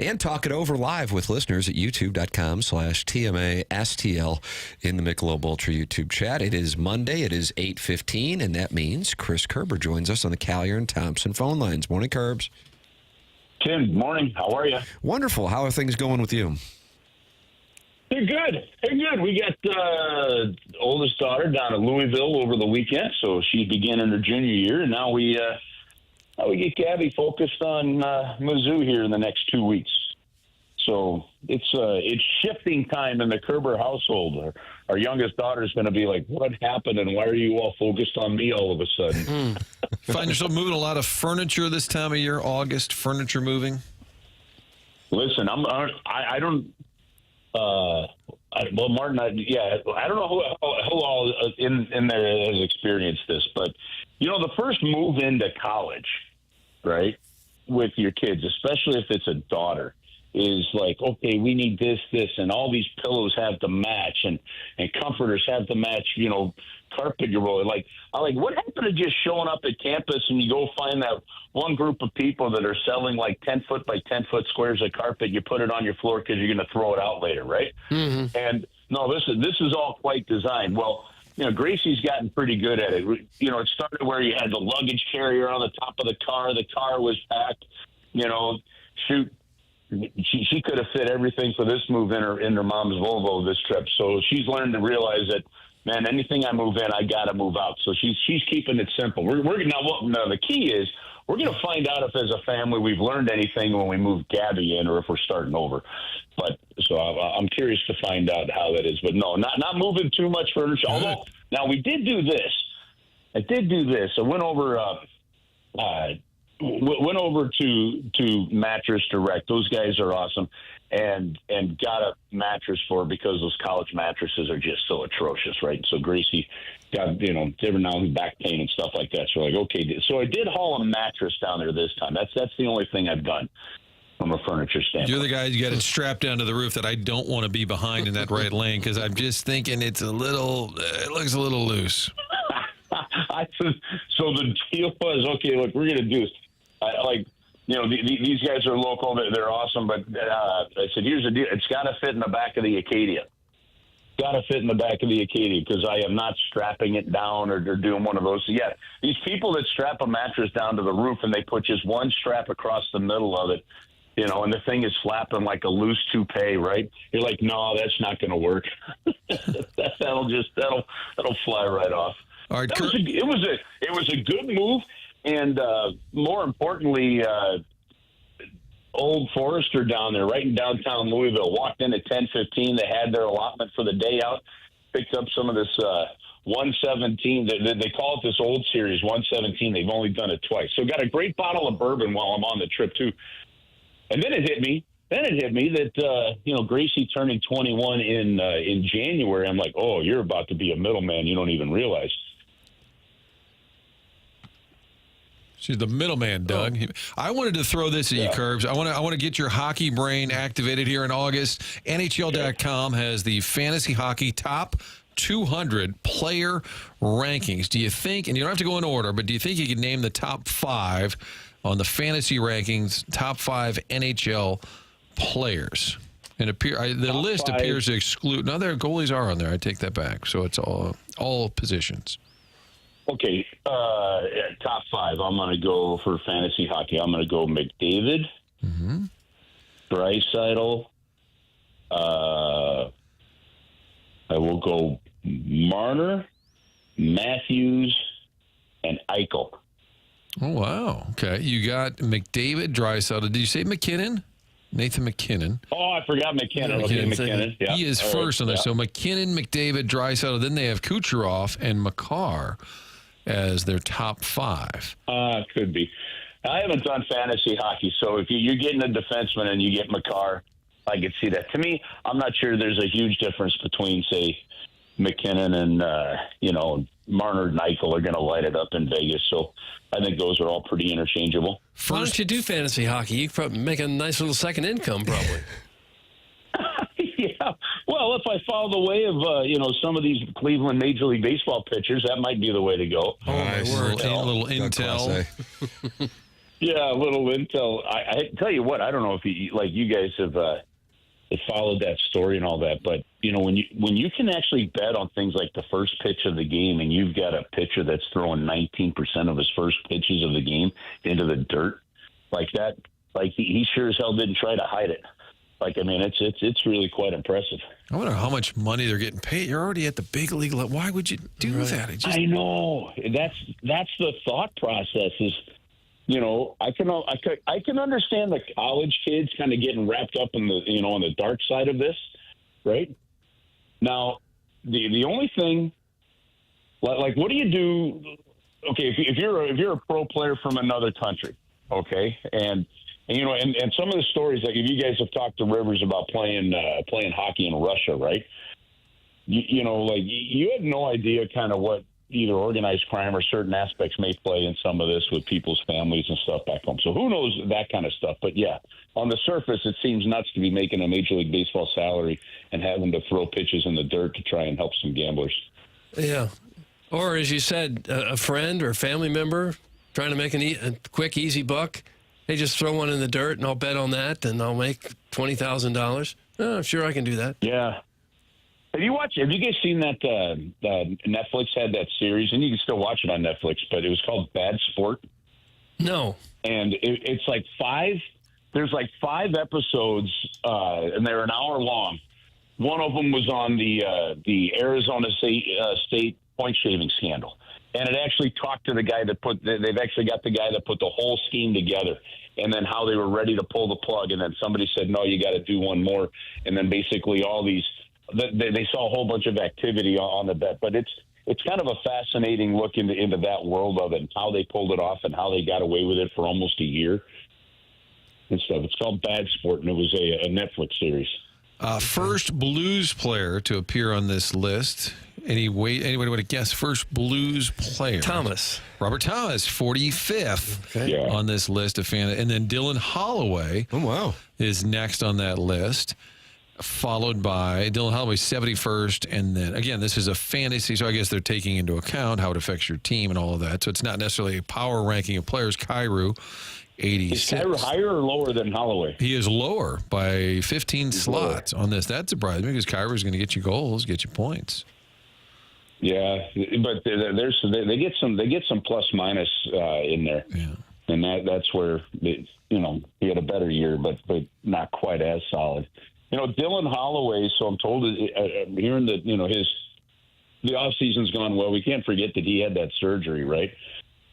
and talk it over live with listeners at youtube.com/TMASTL in the Michelob Ultra YouTube chat. It is Monday. It is 8:15, and that means Chris Kerber joins us on the Callier and Thompson phone lines. Morning, Kerbs. Tim, morning. How are you? Wonderful. How are things going with you? They're good. They're good. We got oldest daughter down at Louisville over the weekend, so she's beginning her junior year, and now we get Gabby focused on Mizzou here in the next 2 weeks. So it's shifting time in the Kerber household. Our youngest daughter is going to be like, "What happened, and why are you all focused on me all of a sudden?" Find yourself moving a lot of furniture this time of year, August, furniture moving? Listen, I don't. Well, Martin, I don't know who all in there has experienced this, but the first move into college, right, with your kids, especially if it's a daughter, is like, okay, we need this, and all these pillows have to match, and comforters have to match, carpet you're rolling. What happened to just showing up at campus and you go find that one group of people that are selling like 10-foot by 10-foot squares of carpet, you put it on your floor because you're going to throw it out later, right? Mm-hmm. And no, this is all quite designed. Well, Gracie's gotten pretty good at it. It started where you had the luggage carrier on the top of the car. The car was packed. Shoot. She could have fit everything for this move in her mom's Volvo this trip. So she's learned to realize that, man, anything I move in, I got to move out. So she's keeping it simple. Now the key is we're going to find out if as a family we've learned anything when we move Gabby in or if we're starting over. But so I'm curious to find out how that is. But no, not moving too much furniture. Although now we did do this. I went over to Mattress Direct. Those guys are awesome, and got a mattress for her because those college mattresses are just so atrocious, right? So Gracie got every now and then back pain and stuff like that. So like, okay, so I did haul a mattress down there this time. That's the only thing I've done from a furniture standpoint. You're the guy you got it strapped down to the roof that I don't want to be behind in that right lane because I'm just thinking it looks a little loose. So the deal was, okay, look, we're going to do this. These guys are local. They're awesome. But I said, here's the deal. It's got to fit in the back of the Acadia. Because I am not strapping it down or doing one of those. So, yeah, these people that strap a mattress down to the roof and they put just one strap across the middle of it, and the thing is flapping like a loose toupee, right? You're like, no, that's not going to work. that'll fly right off. All right, it was a good move, and more importantly, Old Forester down there, right in downtown Louisville, walked in at 10:15. They had their allotment for the day out, picked up some of this 117. They call it this old series 117. They've only done it twice, so got a great bottle of bourbon while I'm on the trip too. And then it hit me. That Gracie turning 21 in January. I'm like, oh, you're about to be a middleman. You don't even realize. She's the middleman, Doug. I wanted to throw this at you, Curbs. I want to get your hockey brain activated here in August. NHL.com has the fantasy hockey top 200 player rankings. Do you think, and you don't have to go in order, but do you think you could name the top 5 on the fantasy rankings, top 5 NHL players? And the list appears to exclude. No, their goalies are on there. I take that back. So it's all positions. Okay, top 5. I'm going to go for fantasy hockey. I'm going to go McDavid, Draisaitl. I will go Marner, Matthews, and Eichel. Oh, wow. Okay, you got McDavid, Draisaitl. Did you say McKinnon? Nathan McKinnon. Oh, I forgot McKinnon. Okay, McKinnon. Yeah. He is first on there. So McKinnon, McDavid, Draisaitl. Then they have Kucherov and Makar as their top 5. Could be. I haven't done fantasy hockey, so if you're getting a defenseman and you get Makar, I could see that. To me, I'm not sure there's a huge difference between, say, McKinnon and, Marner and Eichel are going to light it up in Vegas. So I think those are all pretty interchangeable. Why don't you do fantasy hockey? You probably make a nice little second income, probably. Yeah. Well, if I follow the way of, some of these Cleveland Major League Baseball pitchers, that might be the way to go. Oh, my word. A little intel. Yeah, a little intel. I tell you what, I don't know if you guys have followed that story and all that, but, when you can actually bet on things like the first pitch of the game and you've got a pitcher that's throwing 19% of his first pitches of the game into the dirt like that, like he sure as hell didn't try to hide it. It's really quite impressive. I wonder how much money they're getting paid. You're already at the big league level. Why would you do that? I know. That's the thought process. Is I can understand the college kids kind of getting wrapped up in the on the dark side of this, right? Now, the only thing, like what do you do? Okay, if you're a pro player from another country, okay, and some of the stories, like if you guys have talked to Rivers about playing hockey in Russia, right? You have no idea kind of what either organized crime or certain aspects may play in some of this with people's families and stuff back home. So who knows that kind of stuff? But yeah, on the surface, it seems nuts to be making a Major League Baseball salary and having to throw pitches in the dirt to try and help some gamblers. Yeah. Or as you said, a friend or a family member trying to make a quick, easy buck. They just throw one in the dirt, and I'll bet on that, and I'll make $20,000. Oh, sure, I can do that. Yeah. Have you guys seen that Netflix had that series, and you can still watch it on Netflix, but it was called Bad Sport? No. And it's like 5 episodes, and they're an hour long. One of them was on the Arizona State point shaving scandal. And it actually talked to the guy they've actually got the guy that put the whole scheme together, and then how they were ready to pull the plug. And then somebody said, no, you got to do one more. And then basically they saw a whole bunch of activity on the bet. But it's kind of a fascinating look into that world of it and how they pulled it off and how they got away with it for almost a year and stuff. It's called Bad Sport, and it was a Netflix series. First Blues player to appear on this list. Anybody want to guess? First Blues player. Robert Thomas, 45th on this list of fans. And then Dylan Holloway is next on that list, followed by Dylan Holloway, 71st. And then, again, this is a fantasy, so I guess they're taking into account how it affects your team and all of that. So it's not necessarily a power ranking of players. Kyrou, 86. Is Kyrou higher or lower than Holloway? He is lower by 15 slots on this. That surprised me because Kyrou is going to get you goals, get you points. Yeah, but they get some plus minus in there. Yeah. and that's where he had a better year, but not quite as solid. Dylan Holloway. So I'm told, I'm hearing that the off season's gone well. We can't forget that he had that surgery, right?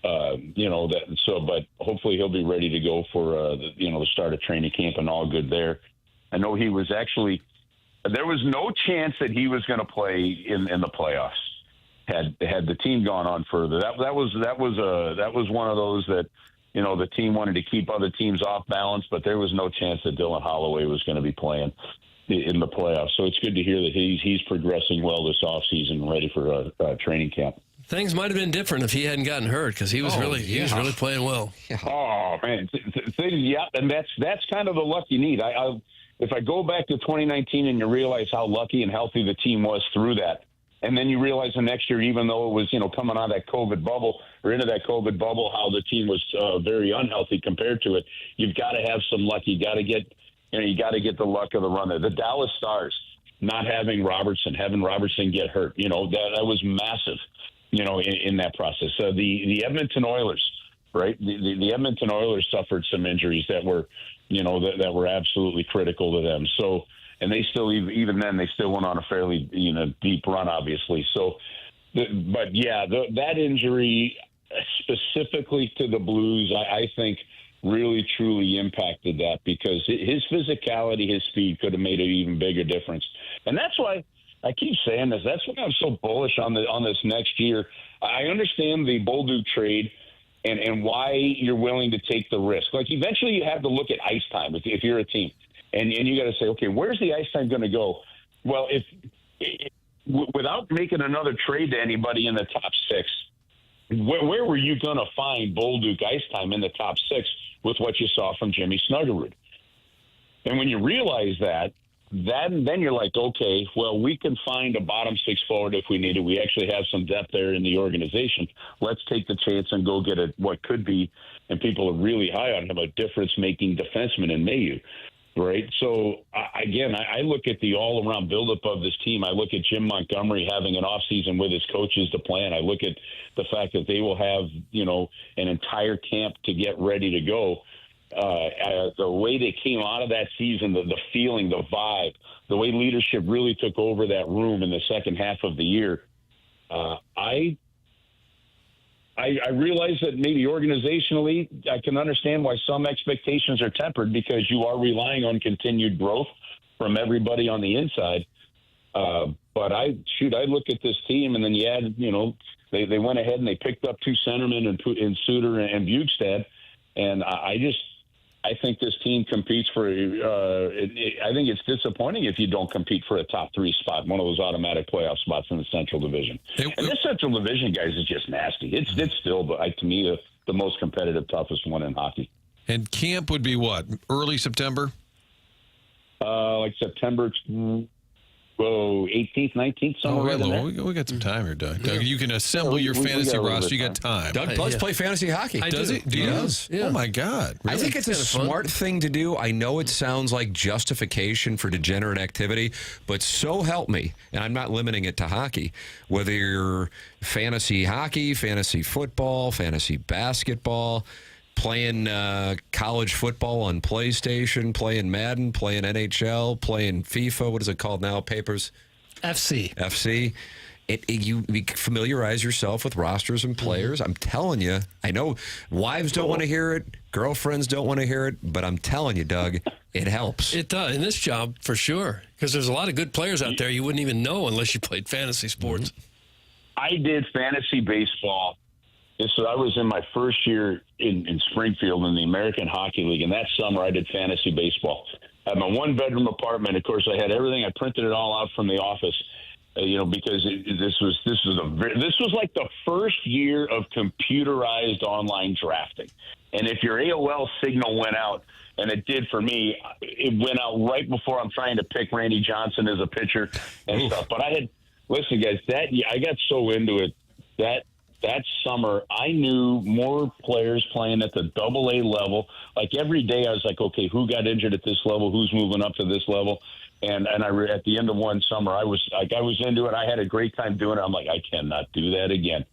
But hopefully he'll be ready to go for the start of training camp and all good there. I know he was actually. There was no chance that he was going to play in the playoffs. Had the team gone on further, that was one of those that the team wanted to keep other teams off balance, but there was no chance that Dylan Holloway was going to be playing in the playoffs. So it's good to hear that he's progressing well this offseason, ready for training camp. Things might have been different if he hadn't gotten hurt, because he was really playing well. Yeah. Oh man, and that's kind of the luck you need. If I go back to 2019 and you realize how lucky and healthy the team was through that, and then you realize the next year, even though it was coming out of that COVID bubble or into that COVID bubble, how the team was very unhealthy compared to it, you've got to have some luck. You got to get the luck of the run there. The Dallas Stars not having having Robertson get hurt, that was massive. In that process. The Edmonton Oilers, right? The Edmonton Oilers suffered some injuries that were, that were absolutely critical to them. So, and they still, even then, they still went on a fairly, deep run, obviously. So, that injury specifically to the Blues, I think really, truly impacted that, because his physicality, his speed could have made an even bigger difference. And that's why I keep saying this. That's why I'm so bullish on this next year. I understand the Bolduc trade and why you're willing to take the risk. Like, eventually you have to look at ice time if you're a team, and you got to say, okay, where's the ice time going to go? Well, without making another trade to anybody in the top six, where were you going to find Bolduc ice time in the top six with what you saw from Jimmy Snuggerud? And when you realize that, then you're like, okay, well, we can find a bottom six forward if we need it. We actually have some depth there in the organization. Let's take the chance and go get what could be, and people are really high on him, a difference-making defenseman in Mayu, right? So, I look at the all-around buildup of this team. I look at Jim Montgomery having an offseason with his coaches to plan. I look at the fact that they will have, an entire camp to get ready to go. The way they came out of that season, the feeling, the vibe, the way leadership really took over that room in the second half of the year, I realize that maybe organizationally I can understand why some expectations are tempered, because you are relying on continued growth from everybody on the inside. But I look at this team, and then you add, they went ahead and they picked up two centermen in Suter and Bjugstad, and I think this team competes for. I think it's disappointing if you don't compete for a top three spot, one of those automatic playoff spots in the Central Division. And this Central Division, guys, is just nasty. It's still, to me, the most competitive, toughest one in hockey. And camp would be what? Early September? Like September 18th, 19th, somewhere around there. We got some time here, Doug. Doug, you can assemble your fantasy roster. You got time. Doug does play fantasy hockey. Does he? He does? Yeah. Oh, my God. Really? I think it's a smart thing to do. I know it sounds like justification for degenerate activity, but so help me, and I'm not limiting it to hockey, whether you're fantasy hockey, fantasy football, fantasy basketball, playing college football on PlayStation, playing Madden, playing NHL, playing FIFA. What is it called now? Papers? FC. You familiarize yourself with rosters and players. I'm telling you, I know wives don't want to hear it, girlfriends don't want to hear it, but I'm telling you, Doug, it helps. It does in this job for sure, because there's a lot of good players out there you wouldn't even know unless you played fantasy sports. I did fantasy baseball. So I was in my first year in Springfield in the American Hockey League, and that summer I did fantasy baseball. I had my one-bedroom apartment. Of course, I had everything. I printed it all out from the office, because this was like the first year of computerized online drafting. And if your AOL signal went out, and it did for me, it went out right before I'm trying to pick Randy Johnson as a pitcher and stuff. But listen, guys, I got so into it that summer, I knew more players playing at the AA level. Like every day I was like, okay, who got injured at this level? Who's moving up to this level? And at the end of one summer, I was into it. I had a great time doing it. I'm like, I cannot do that again.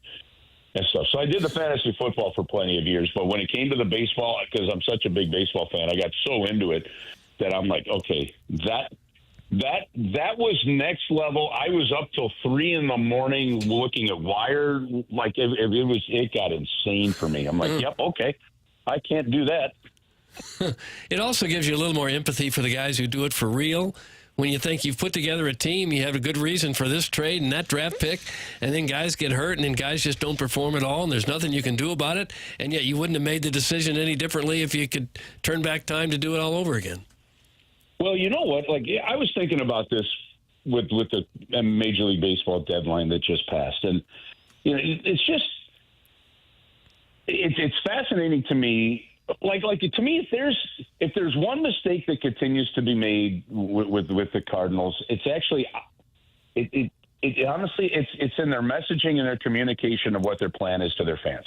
and stuff. So I did the fantasy football for plenty of years, but when it came to the baseball, because I'm such a big baseball fan, I got so into it that I'm like, okay, that was next level. I was up till 3 a.m. looking at wire. Like it got insane for me. I'm like, yep, okay, I can't do that. It also gives you a little more empathy for the guys who do it for real. When you think you've put together a team, you have a good reason for this trade and that draft pick, and then guys get hurt, and then guys just don't perform at all, and there's nothing you can do about it, and yet you wouldn't have made the decision any differently if you could turn back time to do it all over again. Well, you know what? Like, I was thinking about this with the Major League Baseball deadline that just passed, and you know, it's just it's fascinating to me. Like to me, if there's one mistake that continues to be made with the Cardinals, it's actually it honestly it's in their messaging and their communication of what their plan is to their fans.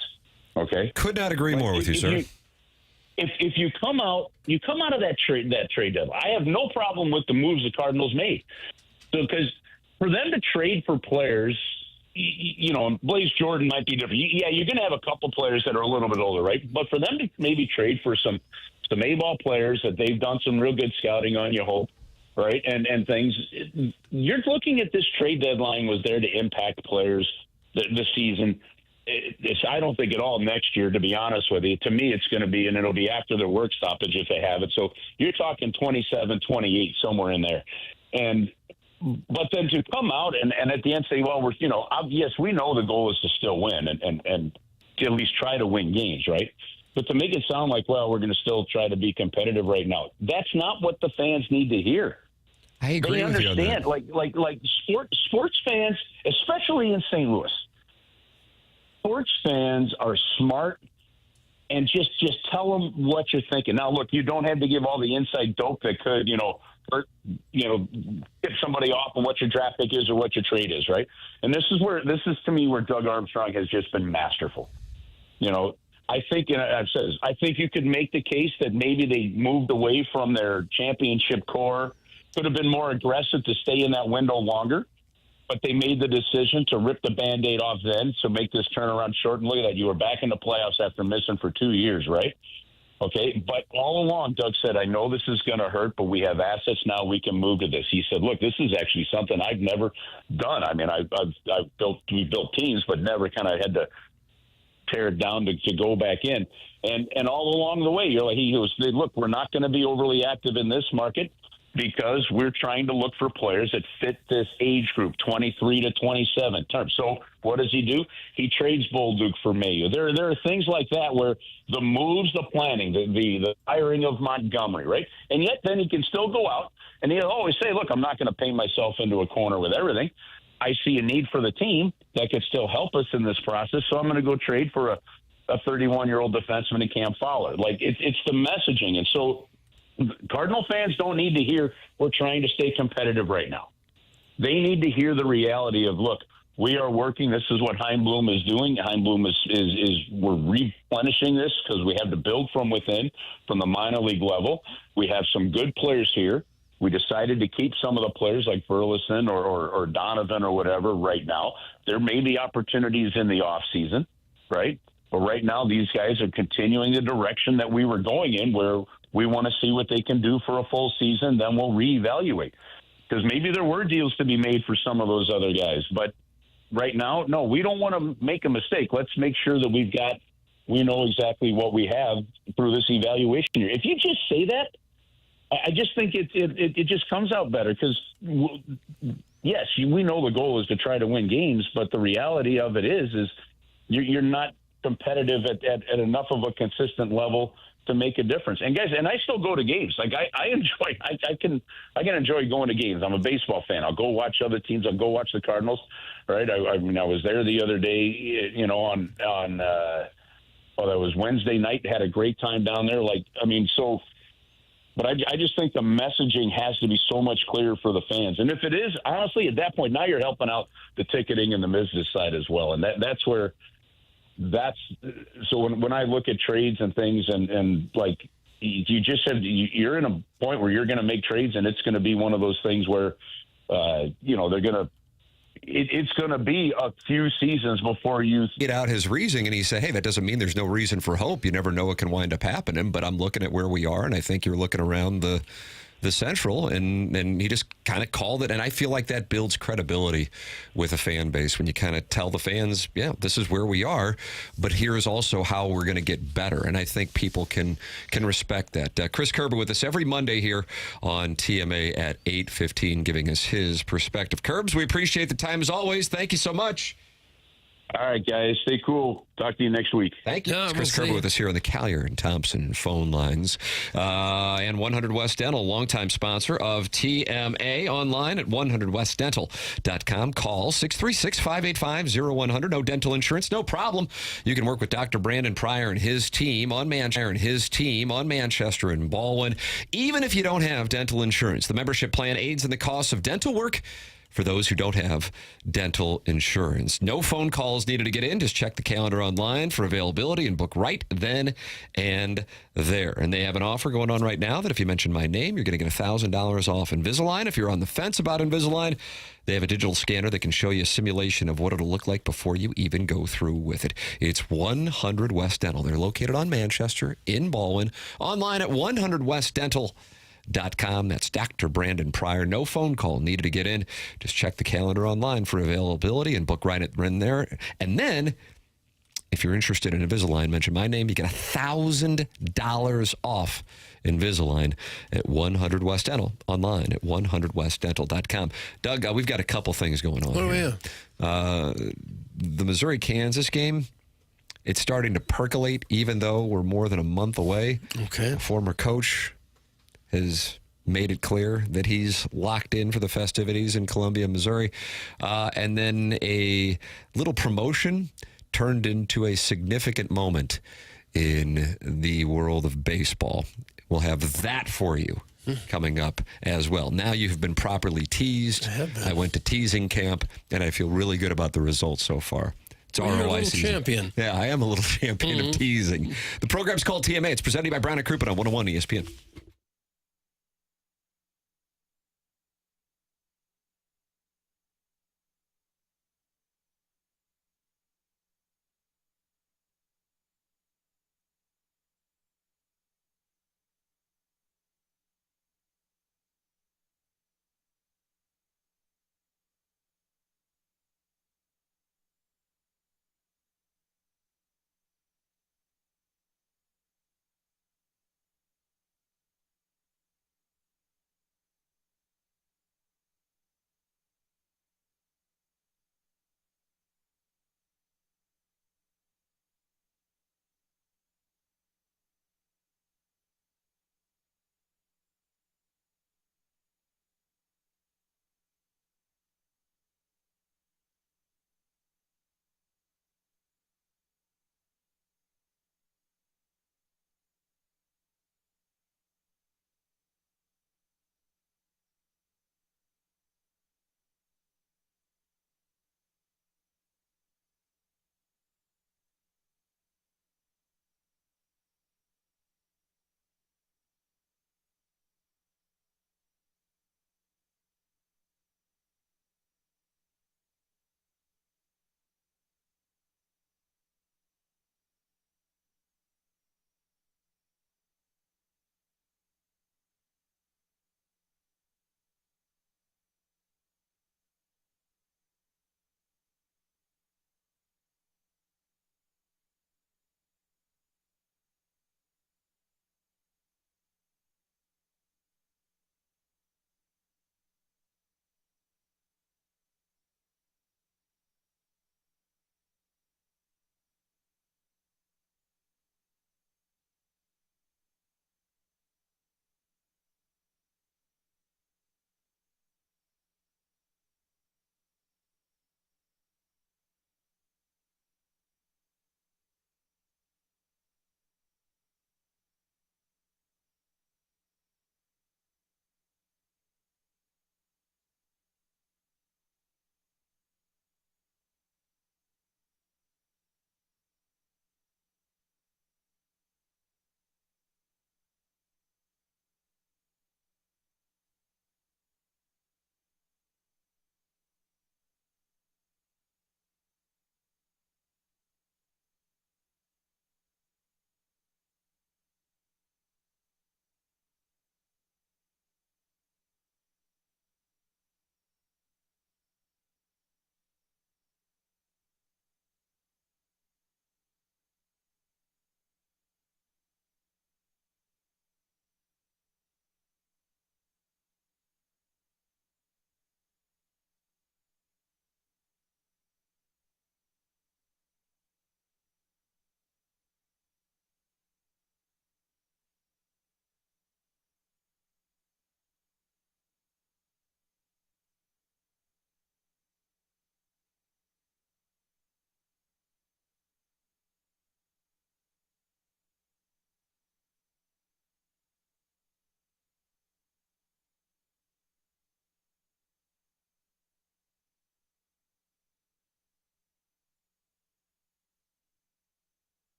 Okay, could not agree more with you, sir. If you come out of that trade deadline, I have no problem with the moves the Cardinals made. So because for them to trade for players, you know, Blaze Jordan might be different. Yeah, you're going to have a couple players that are a little bit older, right? But for them to maybe trade for some A-ball players that they've done some real good scouting on, you hope, right? And things. You're looking at this trade deadline was there to impact players this season. I don't think at all next year, to be honest with you. To me, it's going to be, and it'll be after their work stoppage if they have it. So you're talking 27, 28, somewhere in there. But then to come out and at the end say, well, yes, we know the goal is to still win and to at least try to win games, right? But to make it sound like, well, we're going to still try to be competitive right now, that's not what the fans need to hear. I agree with you on that. Like sports fans, especially in St. Louis, sports fans are smart, and just tell them what you're thinking. Now, look, you don't have to give all the inside dope that could, hurt, get somebody off on what your draft pick is or what your trade is, right? And this is to me where Doug Armstrong has just been masterful. I think, and I've said this, I think you could make the case that maybe they moved away from their championship core, could have been more aggressive to stay in that window longer, but they made the decision to rip the Band-Aid off then, so make this turnaround shortly, that you were back in the playoffs after missing for 2 years, right? Okay, but all along, Doug said, I know this is going to hurt, but we have assets now. We can move to this. He said, look, this is actually something I've never done. I mean, we built teams, but never kind of had to tear it down to go back in. And all along the way, look, we're not going to be overly active in this market because we're trying to look for players that fit this age group, 23 to 27 term. So what does he do? He trades Bolduc for Mayu. There are things like that where the moves, the planning, the hiring of Montgomery, right? And yet then he can still go out and he'll always say, look, I'm not going to paint myself into a corner with everything. I see a need for the team that could still help us in this process, so I'm going to go trade for a 31-year-old defenseman in Cam Fowler. Like, it's the messaging. And so Cardinal fans don't need to hear we're trying to stay competitive right now. They need to hear the reality of, look, we are working. This is what Heimblum is doing. Heimblum is we're replenishing this because we have to build from within, from the minor league level. We have some good players here. We decided to keep some of the players like Burleson or Donovan or whatever right now. There may be opportunities in the offseason, right? But right now these guys are continuing the direction that we were going in, where we want to see what they can do for a full season. Then we'll reevaluate, because maybe there were deals to be made for some of those other guys. But right now, no, we don't want to make a mistake. Let's make sure that we know exactly what we have through this evaluation year. If you just say that, I just think it just comes out better, because, yes, we know the goal is to try to win games, but the reality of it is you're not competitive at enough of a consistent level to make a difference. And guys, and I still go to games. Like I can enjoy going to games. I'm a baseball fan. I'll go watch other teams. I'll go watch the Cardinals. Right. I mean, I was there the other day, on that was Wednesday night. Had a great time down there. But I just think the messaging has to be so much clearer for the fans. And if it is, honestly, at that point, now you're helping out the ticketing and the business side as well. And that's where so when I look at trades and things and like you just said, you're in a point where you're going to make trades, and it's going to be one of those things where, they're going to, it's going to be a few seasons before you get out his reasoning, and he said, hey, that doesn't mean there's no reason for hope. You never know what can wind up happening, but I'm looking at where we are, and I think you're looking around the Central, and he just kind of called it, and I feel like that builds credibility with a fan base when you kind of tell the fans, yeah, this is where we are, but here's also how we're going to get better, and I think people can respect that. Chris Kerber with us every Monday here on TMA at 8:15, giving us his perspective. Kerbs, we appreciate the time as always. Thank you so much. All right, guys, stay cool. Talk to you next week. Thank you. It's Chris Kerber with us here on the Callier and Thompson phone lines. And 100 West Dental, longtime sponsor of TMA, online at 100westdental.com. Call 636-585-0100. No dental insurance, no problem. You can work with Dr. Brandon Pryor and his team on Manchester and Baldwin, even if you don't have dental insurance. The membership plan aids in the cost of dental work for those who don't have dental insurance. No phone calls needed to get in. Just check the calendar online for availability and book right then and there. And they have an offer going on right now that if you mention my name, you're going to get $1,000 off Invisalign. If you're on the fence about Invisalign, they have a digital scanner that can show you a simulation of what it'll look like before you even go through with it. It's 100 West Dental. They're located on Manchester in Baldwin. Online at 100westdental.com. That's Dr. Brandon Pryor. No phone call needed to get in. Just check the calendar online for availability and book right in there. And then, if you're interested in Invisalign, mention my name. You get $1,000 off Invisalign at 100 West Dental. Online at 100westdental.com. Doug, we've got a couple things going on here. The Missouri-Kansas game, it's starting to percolate, even though we're more than a month away. Okay. A former coach has made it clear that he's locked in for the festivities in Columbia, Missouri. And then a little promotion turned into a significant moment in the world of baseball. We'll have that for you coming up as well. Now you've been properly teased. I went to teasing camp, and I feel really good about the results so far. It's Well, you're a ROI little season. champion. Yeah, I am a little champion of teasing. The program's called TMA. It's presented by Brown and Crouppen on 101 ESPN.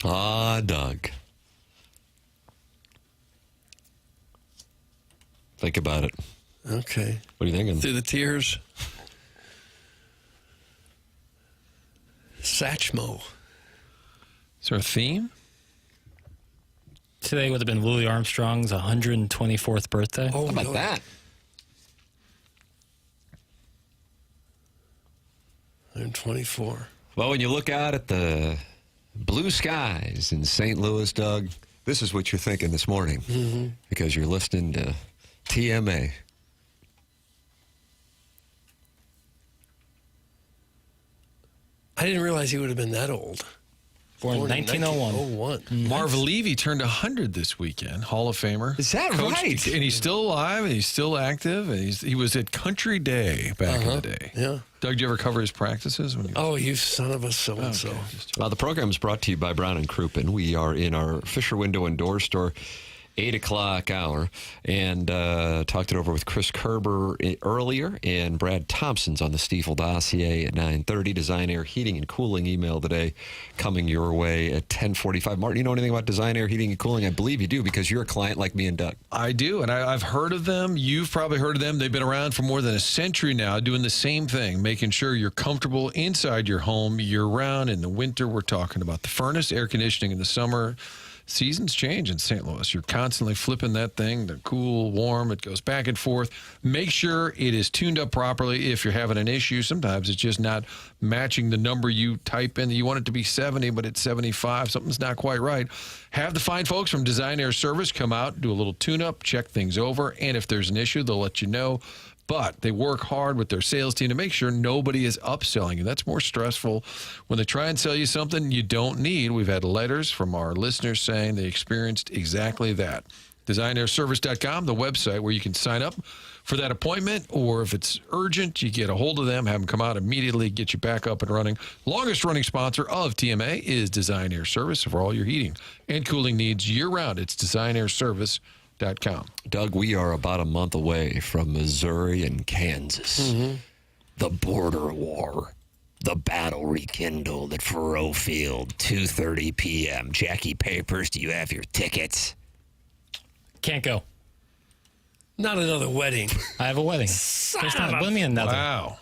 Doug. Think about it. Okay. What are you thinking? Through the tears. Satchmo. Is there a theme? Today would have been Louis Armstrong's 124th birthday. Oh, How about that? 124. Well, when you look out at the blue skies in St. Louis, Doug, this is what you're thinking this morning because you're listening to TMA. I didn't realize he would have been that old. Born in 1901. 1901. Marv Levy turned 100 this weekend. Hall of Famer. Is that right? And he's still alive, and he's still active, and he was at Country Day back in the day. Yeah. Doug, did you ever cover his practices? When you... Oh, you son of a so-and-so. The program is brought to you by Brown and Crouppen. We are in our Fisher Window and Door store, 8 o'clock hour, and talked it over with Chris Kerber earlier, and Brad Thompson's on the Stiefel dossier at 9:30. Design Air Heating and Cooling email today coming your way at 10:45. Martin, you know anything about Design Air Heating and Cooling? I believe you do because you're a client like me and Doug. I do, and I've heard of them. You've probably heard of them. They've been around for more than a century now, doing the same thing, making sure you're comfortable inside your home year-round. In the winter, we're talking about the furnace, air conditioning in the summer. Seasons change in St. Louis. You're constantly flipping that thing to cool, warm. It goes back and forth. Make sure it is tuned up properly. If you're having an issue, sometimes it's just not matching the number you type in. You want it to be 70, but it's 75. Something's not quite right. Have the fine folks from Design Air Service come out, do a little tune-up, check things over, and if there's an issue, they'll let you know. But they work hard with their sales team to make sure nobody is upselling you. That's more stressful when they try and sell you something you don't need. We've had letters from our listeners saying they experienced exactly that. DesignAirService.com, the website where you can sign up for that appointment, or if it's urgent, you get a hold of them, have them come out immediately, get you back up and running. Longest running sponsor of TMA is Design Air Service for all your heating and cooling needs year-round. It's DesignAirService.com. Doug, we are about a month away from Missouri and Kansas. The border war. The battle rekindled at Faroe Field, 2:30 p.m. Jackie Papers, do you have your tickets? Can't go. Not another wedding. I have a wedding. What do you mean another? Wow.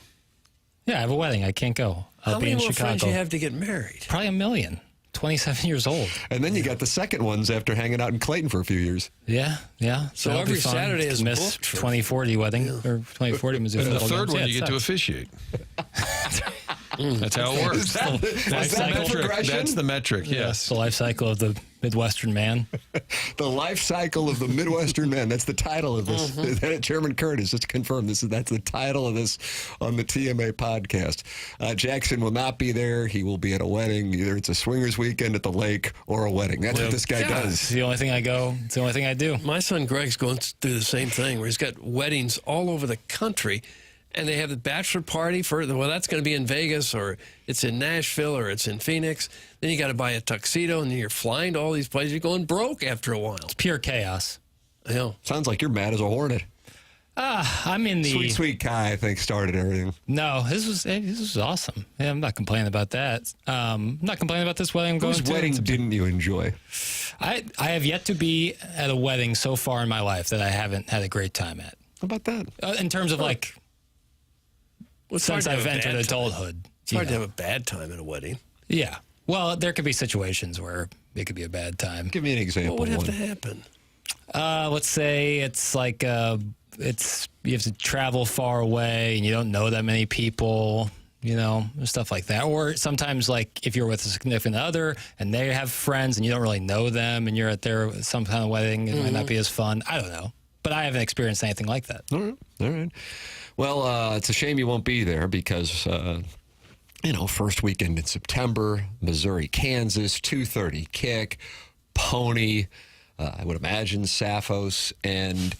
Yeah, I have a wedding. I can't go. I'll How be many in more Chicago. friends you have to get married? Probably 1 million. 27 years old. And then you got the second ones after hanging out in Clayton for a few years. Yeah. So That'll every be fun. Saturday is Miss booked for 2040 wedding or 2040 Mizzou And the football third games. one, Yeah, you it get to sucks. officiate. That's how it works. That's the metric, yes. The life cycle of the Midwestern man. The life cycle of the Midwestern man. That's the title of this. Chairman Curtis just confirmed that's the title of this on the TMA podcast. Jackson will not be there. He will be at a wedding. Either it's a swingers weekend at the lake or a wedding. That's what this guy It's does. the only thing I go. It's the only thing I do. My son Greg's going through the same thing where he's got weddings all over the country. And they have the bachelor party well, that's going to be in Vegas, or it's in Nashville, or it's in Phoenix. Then you got to buy a tuxedo, and then you're flying to all these places. You're going broke after a while. It's pure chaos. Yeah. Sounds like you're mad as a hornet. I'm in the Sweet Kai, I think, started everything. No, this was awesome. Yeah, I'm not complaining about that. I'm not complaining about this wedding I'm going Whose to. wedding didn't you enjoy? I have yet to be at a wedding so far in my life that I haven't had a great time at. How about that? In terms of since I've entered adulthood. It's hard to have a bad time at a wedding. Yeah. Well, there could be situations where it could be a bad time. Give me an example. What would have to happen? Let's say it's like you have to travel far away and you don't know that many people, stuff like that. Or sometimes like if you're with a significant other and they have friends and you don't really know them and you're at some kind of wedding, it might not be as fun. I don't know. But I haven't experienced anything like that. All right. Well, it's a shame you won't be there because, first weekend in September, Missouri, Kansas, 2:30 kick, Pony, I would imagine Sappho's, and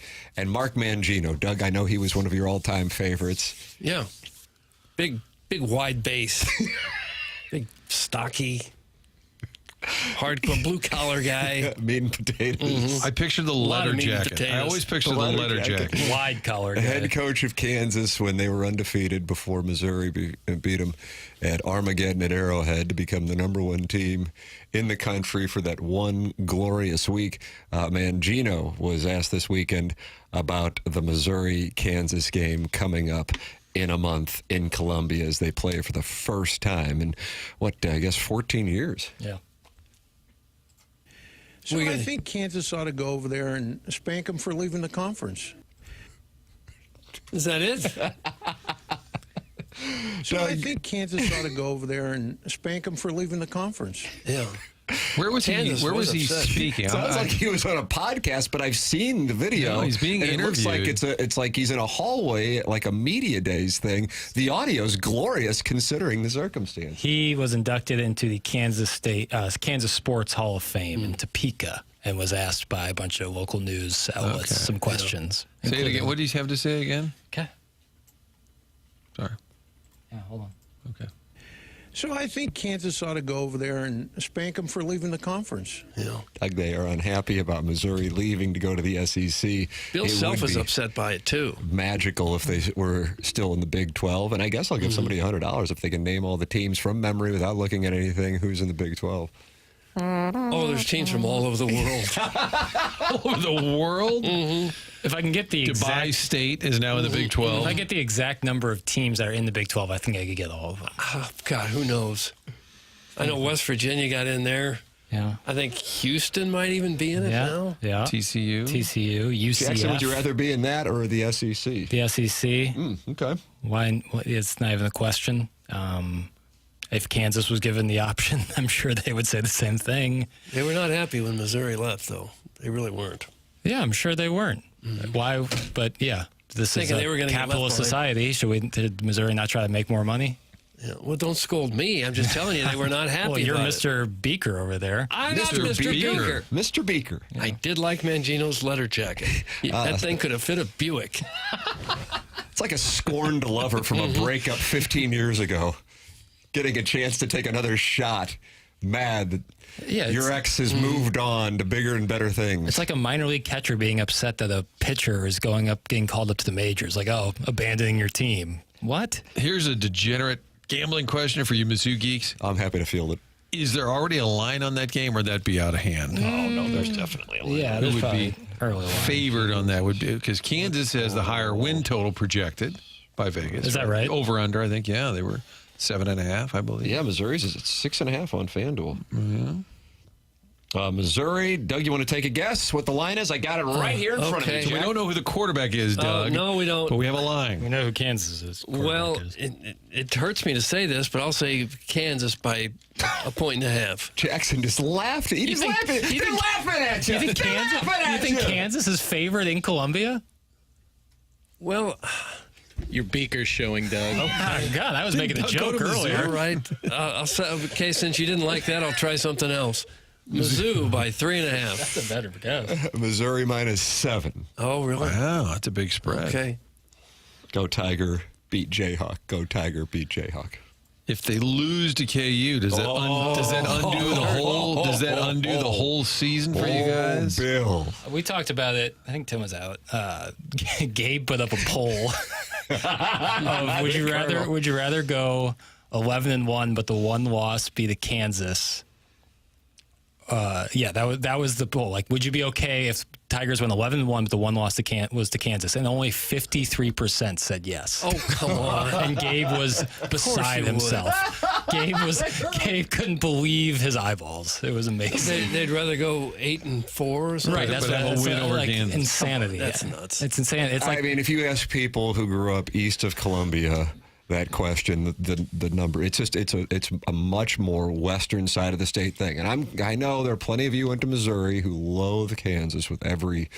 Mark Mangino. Doug, I know he was one of your all-time favorites. Yeah. Big wide base. Big, stocky. hardcore blue-collar guy. Meat and potatoes. I picture the lot letter of meat and jacket. I potatoes. always picture the letter jacket. Wide-collar The guy. head coach of Kansas when they were undefeated before Missouri beat them at Armageddon at Arrowhead to become the #1 team in the country for that one glorious week. Gino was asked this weekend about the Missouri-Kansas game coming up in a month in Columbia as they play for the first time in, 14 years. Yeah. So I think Kansas ought to go over there and spank them for leaving the conference. Is that it? So I think Kansas ought to go over there and spank them for leaving the conference. Yeah. Where was Kansas he? Where was he upset. speaking? Sounds like he was on a podcast, but I've seen the video. No, he's being and it looks like interviewed. it's like he's in a hallway, like a media days thing. The audio's glorious considering the circumstance. He was inducted into the Kansas Sports Hall of Fame in Topeka and was asked by a bunch of local news outlets some questions. Say it again. What did he have to say again? Okay. Sorry. Yeah, hold on. Okay. So I think Kansas ought to go over there and spank them for leaving the conference. Yeah. Like they are unhappy about Missouri leaving to go to the SEC. Bill It Self would was be upset by it, too. magical if they were still in the Big 12. And I guess I'll give somebody $100 if they can name all the teams from memory without looking at anything who's in the Big 12. Oh, there's teams from all over the world. All over the world? Mm-hmm. If I can get the Dubai exact, State is now in the Big 12. if I get the exact number of teams that are in the Big 12, I think I could get all of them. Oh, God, who knows? I know West Virginia got in there. Yeah. I think Houston might even be in it now. Yeah. TCU. UCF. Jackson, would you rather be in that or the SEC? The SEC. Okay. Why? It's not even a question. If Kansas was given the option, I'm sure they would say the same thing. They were not happy when Missouri left, though. They really weren't. Yeah, I'm sure they weren't. Why? But yeah, this Thinking is they were a gonna get capitalist left behind. society. Did Missouri not try to make more money? Yeah. Well, don't scold me. I'm just telling you, they were not happy. Well, you're about Mr. Beaker over there. It. I'm not Mr. Beaker. Mr. Beaker. I did like Mangino's letter jacket. That thing could have fit a Buick. It's like a scorned lover from a breakup 15 years ago getting a chance to take another shot, mad that your ex has moved on to bigger and better things. It's like a minor league catcher being upset that a pitcher is getting called up to the majors. Like, abandoning your team. What? Here's a degenerate gambling question for you Mizzou geeks. I'm happy to field it. Is there already a line on that game, or would that be out of hand? Oh, no, there's definitely a line. Yeah, Who there's would probably be early line. favored on that? Would be because Kansas has the higher win total projected by Vegas. Is that right? Over under, I think. Yeah, they were 7.5, I believe. Yeah, Missouri's is at 6.5 on FanDuel. Missouri, Doug, you want to take a guess what the line is? I got it right here in front of me. So we don't know who the quarterback is, Doug. No, we don't. But we have a line. We know who Kansas is. Well, it hurts me to say this, but I'll say Kansas by 1.5 points. Jackson just laughed. He just laughing. They're laughing at you. You think Kansas is favored in Columbia? Well, Your Beaker's showing, Doug. Oh, my God. I was making a joke earlier. all right. I'll say, okay, since you didn't like that, I'll try something else. Mizzou by 3.5. That's a better guess. Missouri -7. Oh, really? Wow, that's a big spread. Okay. Go Tiger, beat Jayhawk. Go Tiger, beat Jayhawk. If they lose to KU, does that undo the whole? Does that undo the whole season for you guys? Bill. We talked about it. I think Tim was out. Gabe put up a poll. Would you rather go 11-1, but the one loss be to Kansas? That was the poll. Like, would you be okay if Tigers went 11-1, but the one loss was to Kansas? And only 53% said yes. Oh, come on. And Gabe was beside himself. Gabe couldn't believe his eyeballs. It was amazing. They'd rather go 8-4 or something. Right, that's but have a win over like Kansas. insanity. That's nuts. It's insane. It's like I mean, if you ask people who grew up east of Columbia that question, the number, it's a much more western side of the state thing. And I know there are plenty of you who went to Missouri who loathe Kansas with every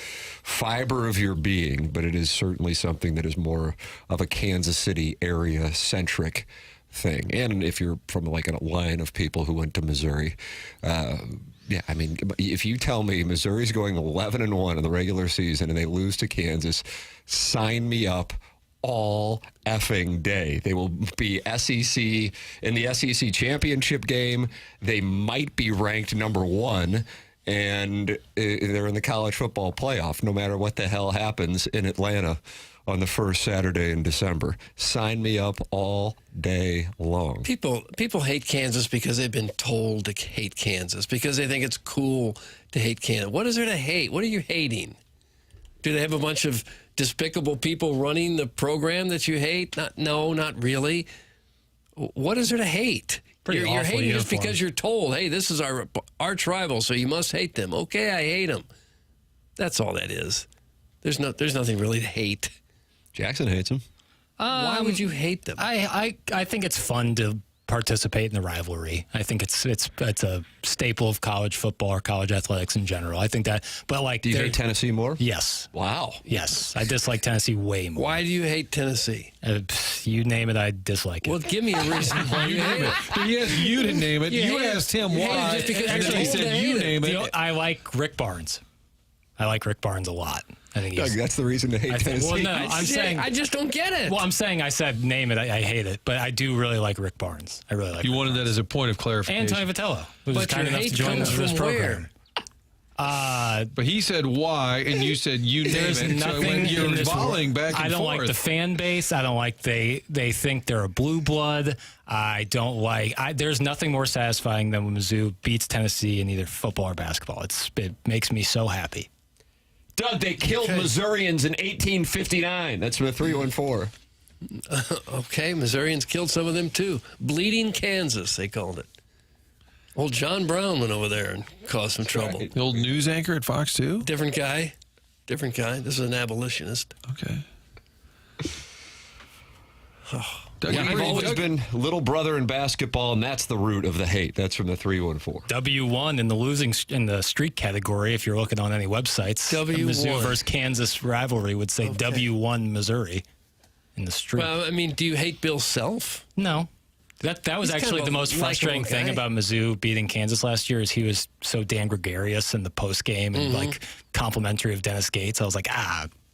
fiber of your being, but it is certainly something that is more of a Kansas City area centric thing. And if you're from like a line of people who went to Missouri, yeah, I mean, if you tell me Missouri's going 11-1 in the regular season and they lose to Kansas, sign me up all effing day. They will be SEC in the SEC championship game. They might be ranked number 1, and they're in the college football playoff no matter what the hell happens in Atlanta on the first Saturday in December. Sign me up all day long. People hate Kansas because they've been told to hate Kansas, because they think it's cool to hate Kansas. What is there to hate? What are you hating? Do they have a bunch of despicable people running the program that you hate? No, not really. What is there to hate? You're hating just because you're told, hey, this is our arch rival, so you must hate them. Okay, I hate them. That's all that is. There's nothing really to hate. Jackson hates them. Why would you hate them? I think it's fun to participate in the rivalry. I think it's a staple of college football or college athletics in general. I think that, but like, do you hate Tennessee more? Yes. Wow. Yes, I dislike Tennessee way more. Why do you hate Tennessee? You name it, I dislike it. Well, give me a reason why you hate it. He asked you to name it. You asked him why, just because and then he said you name it. I like Rick Barnes. I like Rick Barnes a lot. I think Doug, that's the reason to hate Tennessee. Well, no, I'm saying I just don't get it. Well, I'm saying I said name it. I hate it, but I do really like Rick Barnes. I really like. You Rick wanted Barnes. that as a point of clarification. And Tony Vitello, who was But kind your enough to hate join comes us for this from program. But he said why, and you said you name There's it. So nothing when you're in this volleying world. back and I don't forth. like the fan base. I don't like they think they're a blue blood. I don't like. There's nothing more satisfying than when Mizzou beats Tennessee in either football or basketball. It makes me so happy. Doug, they killed Missourians in 1859. That's from the 314. Okay, Missourians killed some of them too. Bleeding Kansas, they called it. Old John Brown went over there and caused some trouble. The old news anchor at Fox 2? Different guy. This is an abolitionist. Okay. We've always been little brother in basketball, and that's the root of the hate. That's from the 314. W1 in the streak category, if you're looking on any websites. W1. Mizzou versus Kansas rivalry would say W1 Missouri in the streak. Well, I mean, do you hate Bill Self? No. That was He's actually kind of the a most frustrating likable thing guy. about Mizzou beating Kansas last year is he was so damn gregarious in the post game and like complimentary of Dennis Gates. I was like,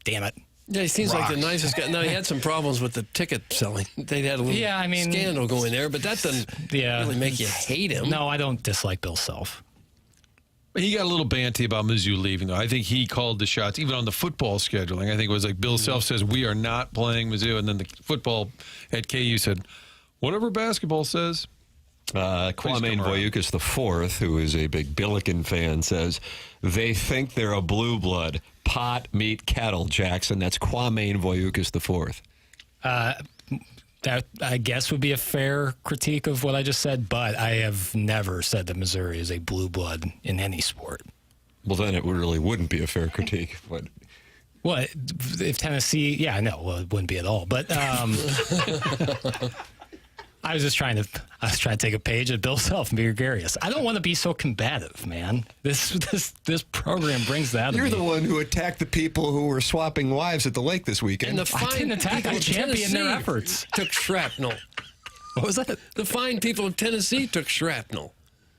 damn it. Yeah, he seems like the nicest guy. Now, he had some problems with the ticket selling. They had a little scandal going there, but that doesn't really make you hate him. No, I don't dislike Bill Self. He got a little banty about Mizzou leaving, though. I think he called the shots, even on the football scheduling. I think it was like Bill Self says, we are not playing Mizzou. And then the football at KU said, whatever basketball says. Kwame Voyukas the fourth, who is a big Billiken fan, says they think they're a blue blood. Pot, meat, kettle, Jackson. That's Kwame Voyukas the fourth. That, I guess, would be a fair critique of what I just said, but I have never said that Missouri is a blue blood in any sport. Well, then it really wouldn't be a fair critique. But Well, if Tennessee, yeah, no, well, it wouldn't be at all. But I was trying to take a page of Bill Self and be gregarious. I don't want to be so combative, man. This program brings that. You're the one who attacked the people who were swapping wives at the lake this weekend. And the I fine didn't attack. people I of championed their Tennessee efforts. Took shrapnel. What was that? The fine people of Tennessee took shrapnel.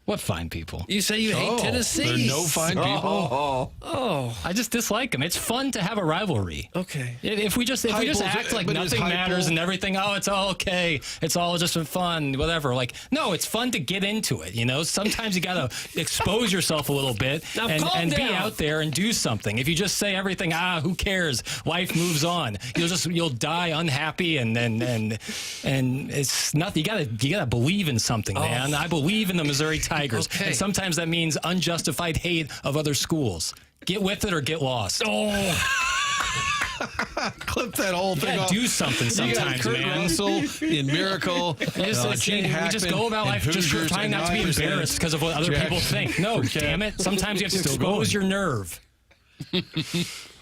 What fine people? You say you hate Tennessee. There are no fine people? Oh. I just dislike them. It's fun to have a rivalry. Okay. If we just act like but is nothing matters Heupel- and everything, it's all okay. It's all just fun, whatever. Like, no, it's fun to get into it. You know, sometimes you got to expose yourself a little bit Now, and calm be down. out there and do something. If you just say everything, who cares? Life moves on. You'll die unhappy and it's nothing. You gotta believe in something, man. I believe in the Missouri Tigers. Okay. And sometimes that means unjustified hate of other schools. Get with it or get lost. Clip that whole thing off. Do something You got sometimes, Kurt man. Russell in Miracle. We just go about life just trying not to be embarrassed because of what other people think. No, damn it. Sometimes you have to expose your nerve.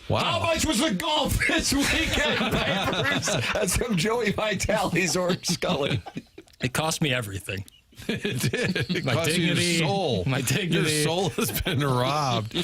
Wow. How much was the golf this weekend, Pipers? That's from Joey Vitale's Orange Scully. It cost me everything. It did. It My cost you dignity. your soul. My dignity. Your soul has been robbed.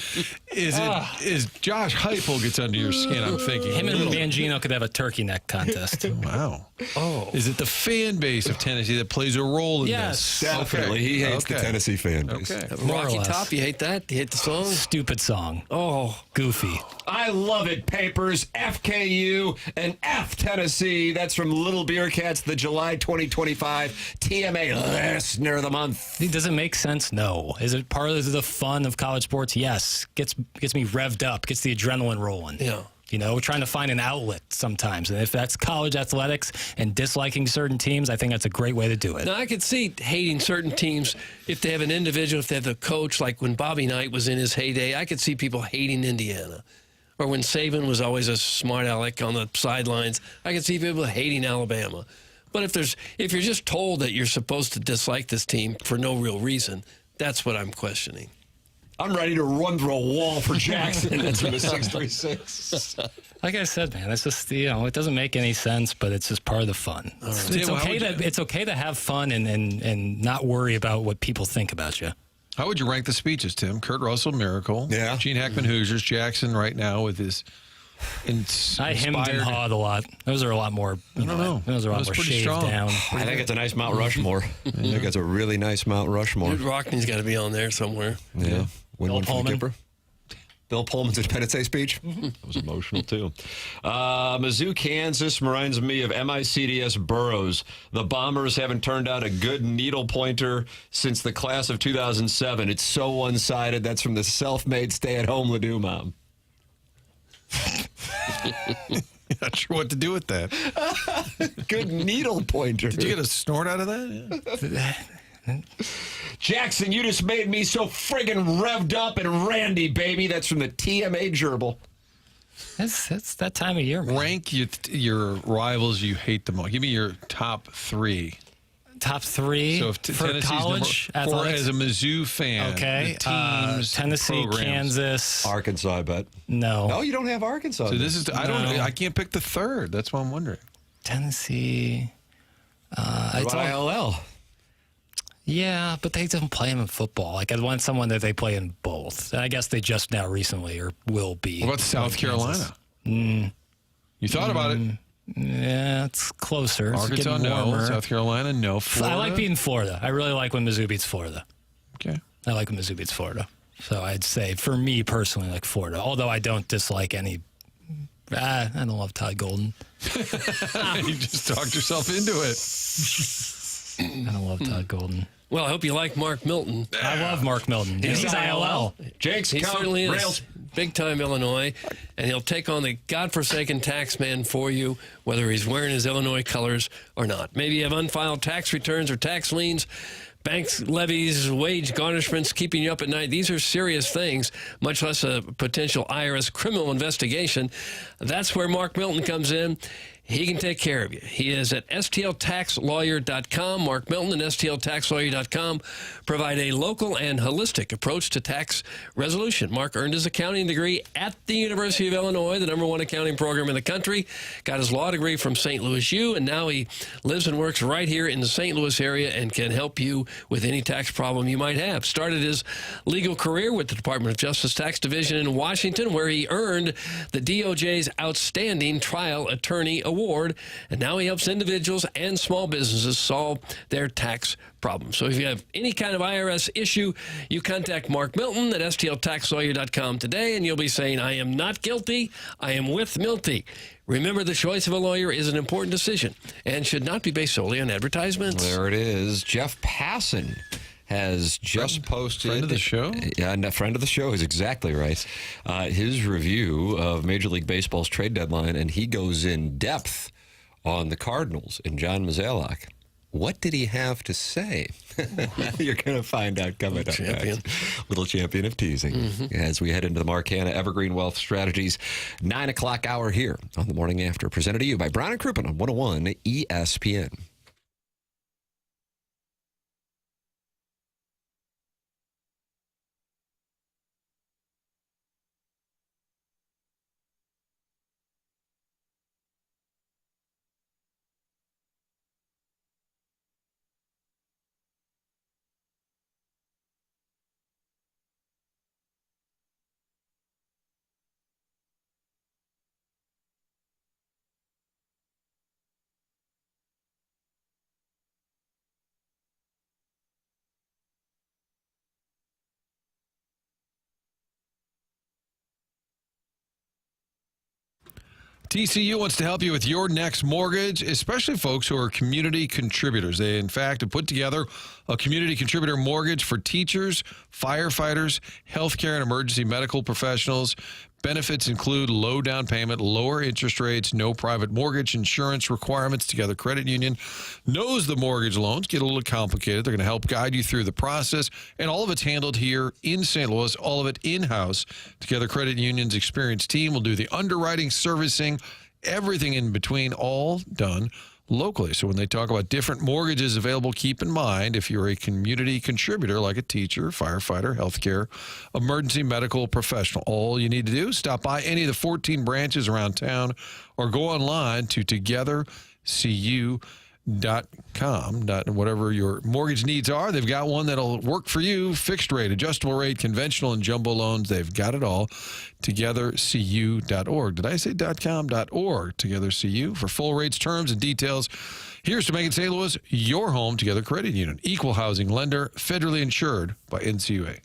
Is Josh Heupel gets under your skin? I'm thinking. Him and Mangino could have a turkey neck contest. Wow. Oh. Is it the fan base of Tennessee that plays a role in Yes. this? Definitely. He hates the Tennessee fan base. Okay. More Rocky less. Top, you hate that? You hate the song? Stupid song. Oh, Goofy. I love it, Papers. FKU and F Tennessee. That's from Little Beer Cats, the July 2025 TMA Listener of the Month. Does it make sense? No. Is it part of the fun of college sports? Yes. Gets me revved up. Gets the adrenaline rolling. Yeah. You know, we're trying to find an outlet sometimes. And if that's college athletics and disliking certain teams, I think that's a great way to do it. Now, I could see hating certain teams if they have an individual, if they have a coach, like when Bobby Knight was in his heyday. I could see people hating Indiana. Or when Saban was always a smart aleck on the sidelines, I could see people hating Alabama. But if you're just told that you're supposed to dislike this team for no real reason, that's what I'm questioning. I'm ready to run through a wall for Jackson. That's from the 636. Like I said, man, it's just, it doesn't make any sense, but it's just part of the fun. It's, it's okay to have fun and not worry about what people think about you. How would you rank the speeches, Tim? Kurt Russell, Miracle. Yeah. Gene Hackman, Hoosiers. Jackson right now with his I hemmed and hawed a lot. Those are a lot more. I don't know. Those are a lot more pretty shaved strong. down. I think it's a nice Mount Rushmore. I think it's a really nice Mount Rushmore. Dude, Rockney's got to be on there somewhere. Yeah. Win Bill one for the Pullman. Kipper. Bill Pullman's Independence Day speech. That was emotional, too. Mizzou, Kansas reminds me of MICDS Burroughs. The Bombers haven't turned out a good needle pointer since the class of 2007. It's so one-sided. That's from the self-made stay-at-home Ladue mom. Not sure what to do with that. Good needle pointer. Did you get a snort out of that? Yeah. Jackson, you just made me so friggin' revved up and randy, baby. That's from the TMA Gerbil. It's that time of year, man. Rank your rivals you hate the most. Give me your top three. Top three So if for Tennessee's college number four athletics? as a Mizzou fan. Okay. The teams, Tennessee, programs. Kansas. Arkansas, I bet. No. No, you don't have Arkansas. So this is No. I can't pick the third. That's what I'm wondering. Tennessee. What It's about all- ILL? Yeah, but they don't play them in football. Like, I want someone that they play in both. And I guess they just now recently or will be. What about South Kansas. Carolina? You thought about it. Yeah, it's closer. It's Arkansas, getting no. warmer. South Carolina, no. Florida? I like beating Florida. I really like when Mizzou beats Florida. Okay. I like when Mizzou beats Florida. So I'd say, for me personally, like Florida. Although I don't dislike any. I don't love Todd Golden. You just talked yourself into it. I don't love Todd Golden. Well, I hope you like Mark Milton. I love Mark Milton. And he's ILL. Jake's He count certainly is. rails. Big-time Illinois, and he'll take on the godforsaken tax man for you, whether he's wearing his Illinois colors or not. Maybe you have unfiled tax returns or tax liens, banks, levies, wage garnishments keeping you up at night. These are serious things, much less a potential IRS criminal investigation. That's where Mark Milton comes in. He can take care of you. He is at stltaxlawyer.com. Mark Milton and stltaxlawyer.com provide a local and holistic approach to tax resolution. Mark earned his accounting degree at the University of Illinois, the #1 accounting program in the country. Got his law degree from St. Louis U, and now he lives and works right here in the St. Louis area and can help you with any tax problem you might have. Started his legal career with the Department of Justice Tax Division in Washington, where he earned the DOJ's Outstanding Trial Attorney Award, and now he helps individuals and small businesses solve their tax problems. So if you have any kind of IRS issue, you contact Mark Milton at stltaxlawyer.com today, and you'll be saying, I am not guilty, I am with Milty. Remember, the choice of a lawyer is an important decision and should not be based solely on advertisements. There it is. Jeff Passan has just posted. Friend of the show? Yeah, a friend of the show is exactly right. His review of Major League Baseball's trade deadline, and he goes in depth on the Cardinals and John Mozeliak. What did he have to say? You're going to find out coming up champion. next. Little champion of teasing. As we head into the Marcana Evergreen Wealth Strategies 9 o'clock hour here on the Morning After, presented to you by Brown and Crouppen on 101 ESPN. TCU wants to help you with your next mortgage, especially folks who are community contributors. They, in fact, have put together a community contributor mortgage for teachers, firefighters, healthcare and emergency medical professionals. Benefits include low down payment, lower interest rates, no private mortgage insurance requirements. Together Credit Union knows the mortgage loans get a little complicated. They're going to help guide you through the process, and all of it's handled here in St. Louis, all of it in-house. Together Credit Union's experienced team will do the underwriting, servicing, everything in between, all done locally. So when they talk about different mortgages available, keep in mind if you're a community contributor like a teacher, firefighter, healthcare, emergency medical professional, all you need to do is stop by any of the 14 branches around town or go online to togethercu.com. Whatever your mortgage needs are, they've got one that'll work for you. Fixed rate, adjustable rate, conventional and jumbo loans, they've got it all. Togethercu.org. Did I say .com? .org. TogetherCU. For full rates, terms, and details, here's to making St. Louis your home. Together Credit Union. Equal housing lender, federally insured by NCUA.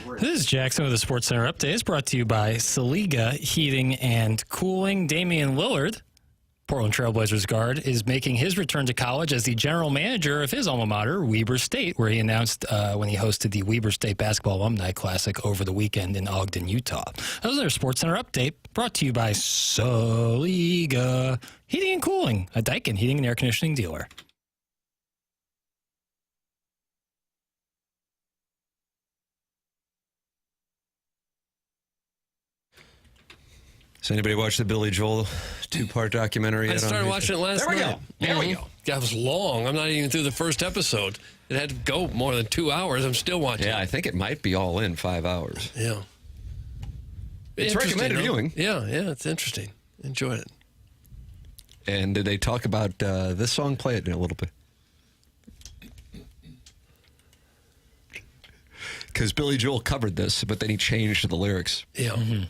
This is Jackson with the Sports Center Update. It's brought to you by Saliga Heating and Cooling. Damian Lillard, Portland Trailblazers guard, is making his return to college as the general manager of his alma mater, Weber State, where he announced when he hosted the Weber State Basketball Alumni Classic over the weekend in Ogden, Utah. That was our Sports Center Update, brought to you by Saliga Heating and Cooling, a Daikin heating and air conditioning dealer. Has anybody watched the Billy Joel two-part documentary yet? I started watching it last night. There we go. That was long. I'm not even through the first episode. It had to go more than 2 hours. I'm still watching. Yeah, I think it might be all in 5 hours. Yeah. It's recommended viewing. Yeah, it's interesting. Enjoyed it. And did they talk about this song? Play it in a little bit. Because Billy Joel covered this, but then he changed the lyrics. Yeah. Mm-hmm.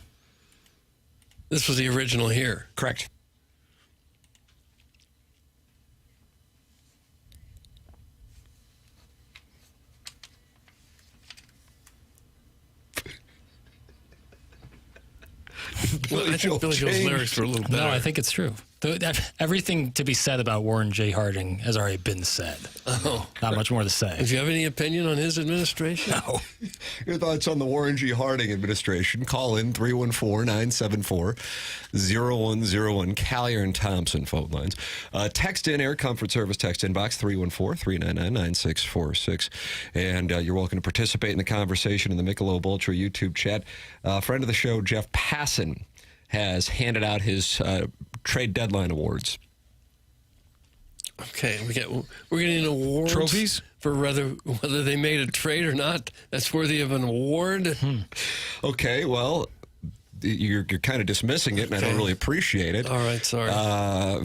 This was the original here. Correct. Well, I think Billy Joel's lyrics were a little better. No, I think it's true. Everything to be said about Warren J. Harding has already been said. Oh. Not much more to say. Do you have any opinion on his administration? No. Your thoughts on the Warren G. Harding administration? Call in 314-974-0101. Callier and Thompson phone lines. Text in Air Comfort Service text inbox 314-399-9646. And you're welcome to participate in the conversation in the Michelob Ultra YouTube chat. Friend of the show, Jeff Passan, has handed out his trade deadline awards. Okay, we're getting awards, Trophies for whether they made a trade or not. That's worthy of an award. Okay, well, you're kind of dismissing it, and I don't really appreciate it. All right, sorry.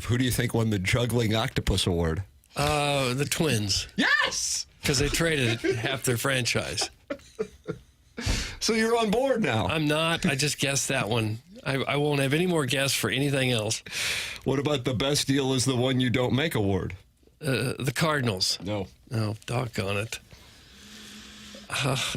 Who do you think won the Juggling Octopus Award? The Twins. Yes, because they traded half their franchise. So you're on board now. I'm not. I just guessed that one. I won't have any more guess for anything else. What about the best deal is the one you don't make award? The Cardinals. No. Oh, doggone it.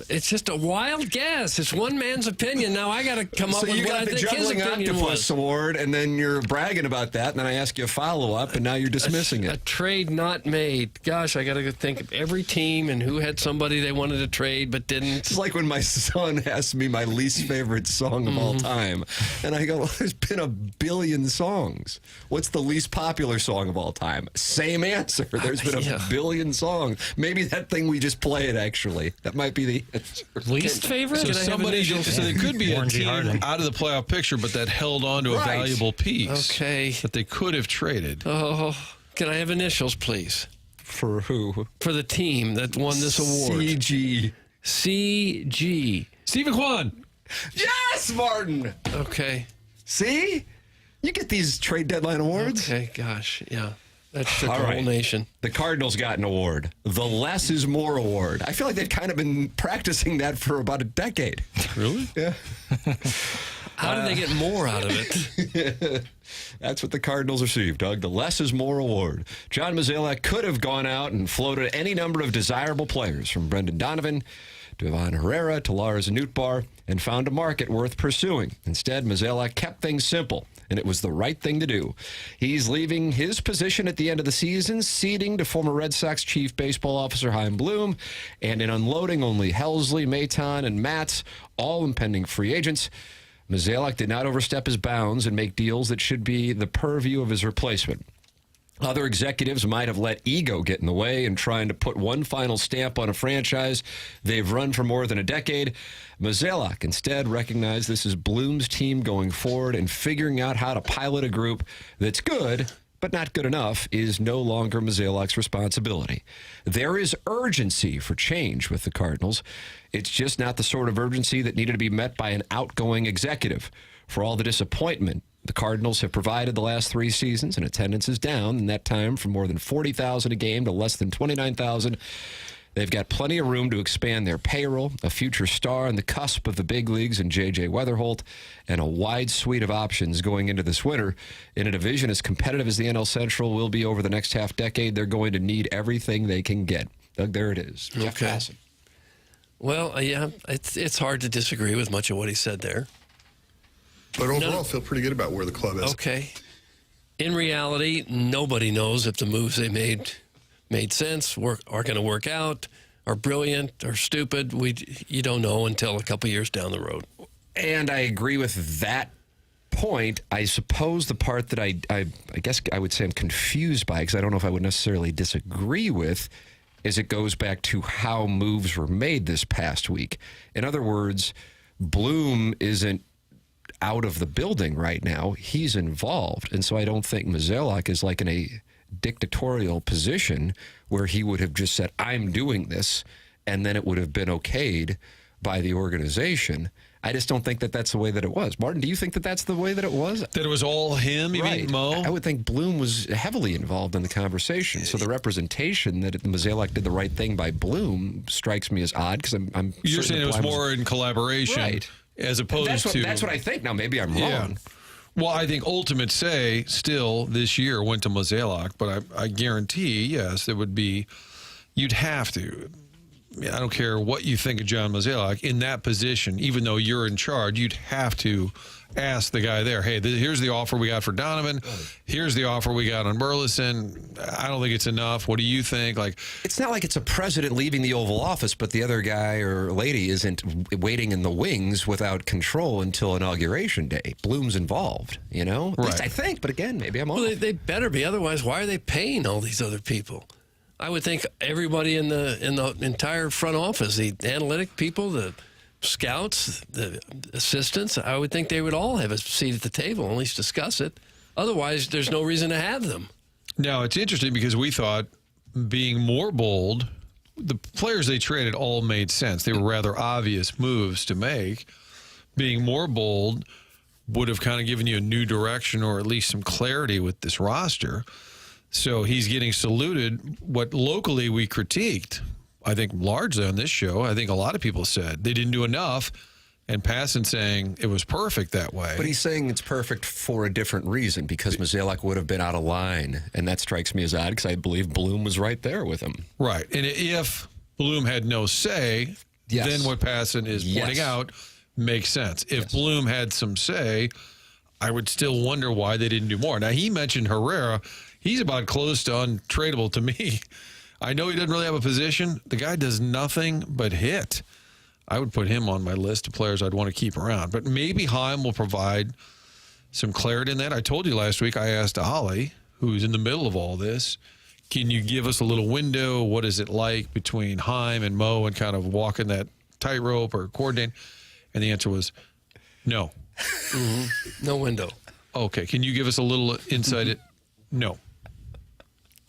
It's just a wild guess. It's one man's opinion. Now I got to come up with what I think his opinion was. So you got the Juggling Octopus Award, and then you're bragging about that, and then I ask you a follow-up, and now you're dismissing it. A trade not made. Gosh, I got to think of every team and who had somebody they wanted to trade but didn't. It's like when my son asked me my least favorite song of all time, and I go, well, there's been a billion songs. What's the least popular song of all time? Same answer. There's been a billion songs. Maybe that thing we just played, actually. That might be the answer. Least favorite? So somebody, so there could be a team out of the playoff picture, but that held on to a valuable piece. Okay. That they could have traded. Oh, can I have initials, please? For who? For the team that won this award. CG. CG. Stephen Kwan. Yes, Martin. Okay. See? You get these trade deadline awards. Okay, gosh, yeah. That shook the All right. whole nation. The Cardinals got an award, the Less is More Award. I feel like they've kind of been practicing that for about a decade. Really? Yeah. How did they get more out of it? That's what the Cardinals received, Doug. The Less is More Award. John Mozeliak could have gone out and floated any number of desirable players, from Brendan Donovan to Ivan Herrera to Lars Nootbaar, and found a market worth pursuing. Instead, Mozeliak kept things simple, and it was the right thing to do. He's leaving his position at the end of the season, ceding to former Red Sox chief baseball officer Chaim Bloom, and in unloading only Helsley, Maton, and Matz, all impending free agents. Mozeliak did not overstep his bounds and make deals that should be the purview of his replacement. Other executives might have let ego get in the way in trying to put one final stamp on a franchise they've run for more than a decade. Mozeliak instead recognized this is Bloom's team going forward, and figuring out how to pilot a group that's good but not good enough is no longer Mozeliak's responsibility. There is urgency for change with the Cardinals. It's just not the sort of urgency that needed to be met by an outgoing executive. For all the disappointment the Cardinals have provided the last 3 seasons, and attendance is down in that time from more than 40,000 a game to less than 29,000. They've got plenty of room to expand their payroll, a future star on the cusp of the big leagues in J.J. Weatherholt, and a wide suite of options going into this winter. In a division as competitive as the NL Central will be over the next half decade, they're going to need everything they can get. Doug, there it is. Jeff Passan. Well, yeah, it's hard to disagree with much of what he said there. But overall, I feel pretty good about where the club is. Okay. In reality, nobody knows if the moves they made sense, are going to work out, are brilliant, or stupid. You don't know until a couple years down the road. And I agree with that point. I suppose the part that I guess I would say I'm confused by, because I don't know if I would necessarily disagree with, is it goes back to how moves were made this past week. In other words, Bloom isn't out of the building right now. He's involved. And so I don't think Mozeliak is like in a dictatorial position where he would have just said, I'm doing this, and then it would have been okayed by the organization. I just don't think that that's the way that it was. Martin, do you think that that's the way that it was? That it was all him, you mean, Mo? I would think Bloom was heavily involved in the conversation. So the representation that Mozeliak did the right thing by Bloom strikes me as odd, because I'm You're saying it was more in collaboration, right, as opposed to... That's what I think. Now, maybe I'm wrong. Well, I think ultimate say still this year went to Mozeliak, but I guarantee, yes, it would be... You'd have to... I don't care what you think of John Mozeliak, in that position, even though you're in charge, you'd have to ask the guy there, hey, here's the offer we got for Donovan. Here's the offer we got on Burleson. I don't think it's enough. What do you think? Like, it's not like it's a president leaving the Oval Office, but the other guy or lady isn't waiting in the wings without control until inauguration day. Bloom's involved, you know? At least I think, but again, maybe I'm off. Well, they better be. Otherwise, why are they paying all these other people? I would think everybody in the entire front office, the analytic people, the scouts, the assistants, I would think they would all have a seat at the table, at least discuss it. Otherwise, there's no reason to have them. Now, it's interesting because we thought being more bold, the players they traded all made sense. They were rather obvious moves to make. Being more bold would have kind of given you a new direction, or at least some clarity with this roster. So he's getting saluted. What locally we critiqued, I think largely on this show, I think a lot of people said they didn't do enough, and Passan saying it was perfect that way. But he's saying it's perfect for a different reason, because Mozeliak would have been out of line, and that strikes me as odd, because I believe Bloom was right there with him. Right, and if Bloom had no say, then what Passan is pointing out makes sense. If Bloom had some say, I would still wonder why they didn't do more. Now, he mentioned Herrera. He's about close to untradeable to me. I know he doesn't really have a position. The guy does nothing but hit. I would put him on my list of players I'd want to keep around. But maybe Heim will provide some clarity in that. I told you last week, I asked Ollie, who's in the middle of all this, can you give us a little window? What is it like between Heim and Mo, and kind of walking that tightrope or coordinating? And the answer was no. No window. Okay. Can you give us a little insight? No.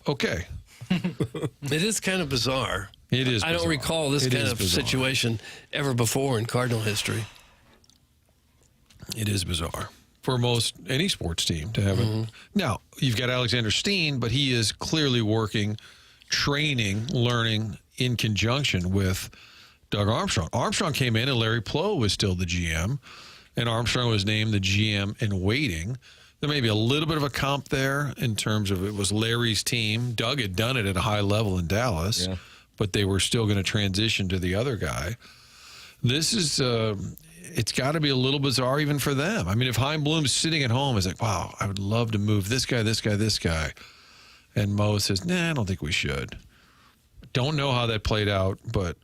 Okay. It is kind of bizarre. It is. I don't recall this kind of situation ever before in Cardinal history. It is bizarre for most any sports team to have it. Now, you've got Alexander Steen, but he is clearly working, training, learning in conjunction with Doug Armstrong. Armstrong came in and Larry Plow was still the GM, and Armstrong was named the GM in waiting. There may be a little bit of a comp there in terms of it was Larry's team. Doug had done it at a high level in Dallas, but they were still going to transition to the other guy. This is, it's got to be a little bizarre even for them. I mean, if Chaim Bloom's sitting at home, is like, wow, I would love to move this guy, this guy, this guy. And Mo says, nah, I don't think we should. Don't know how that played out, but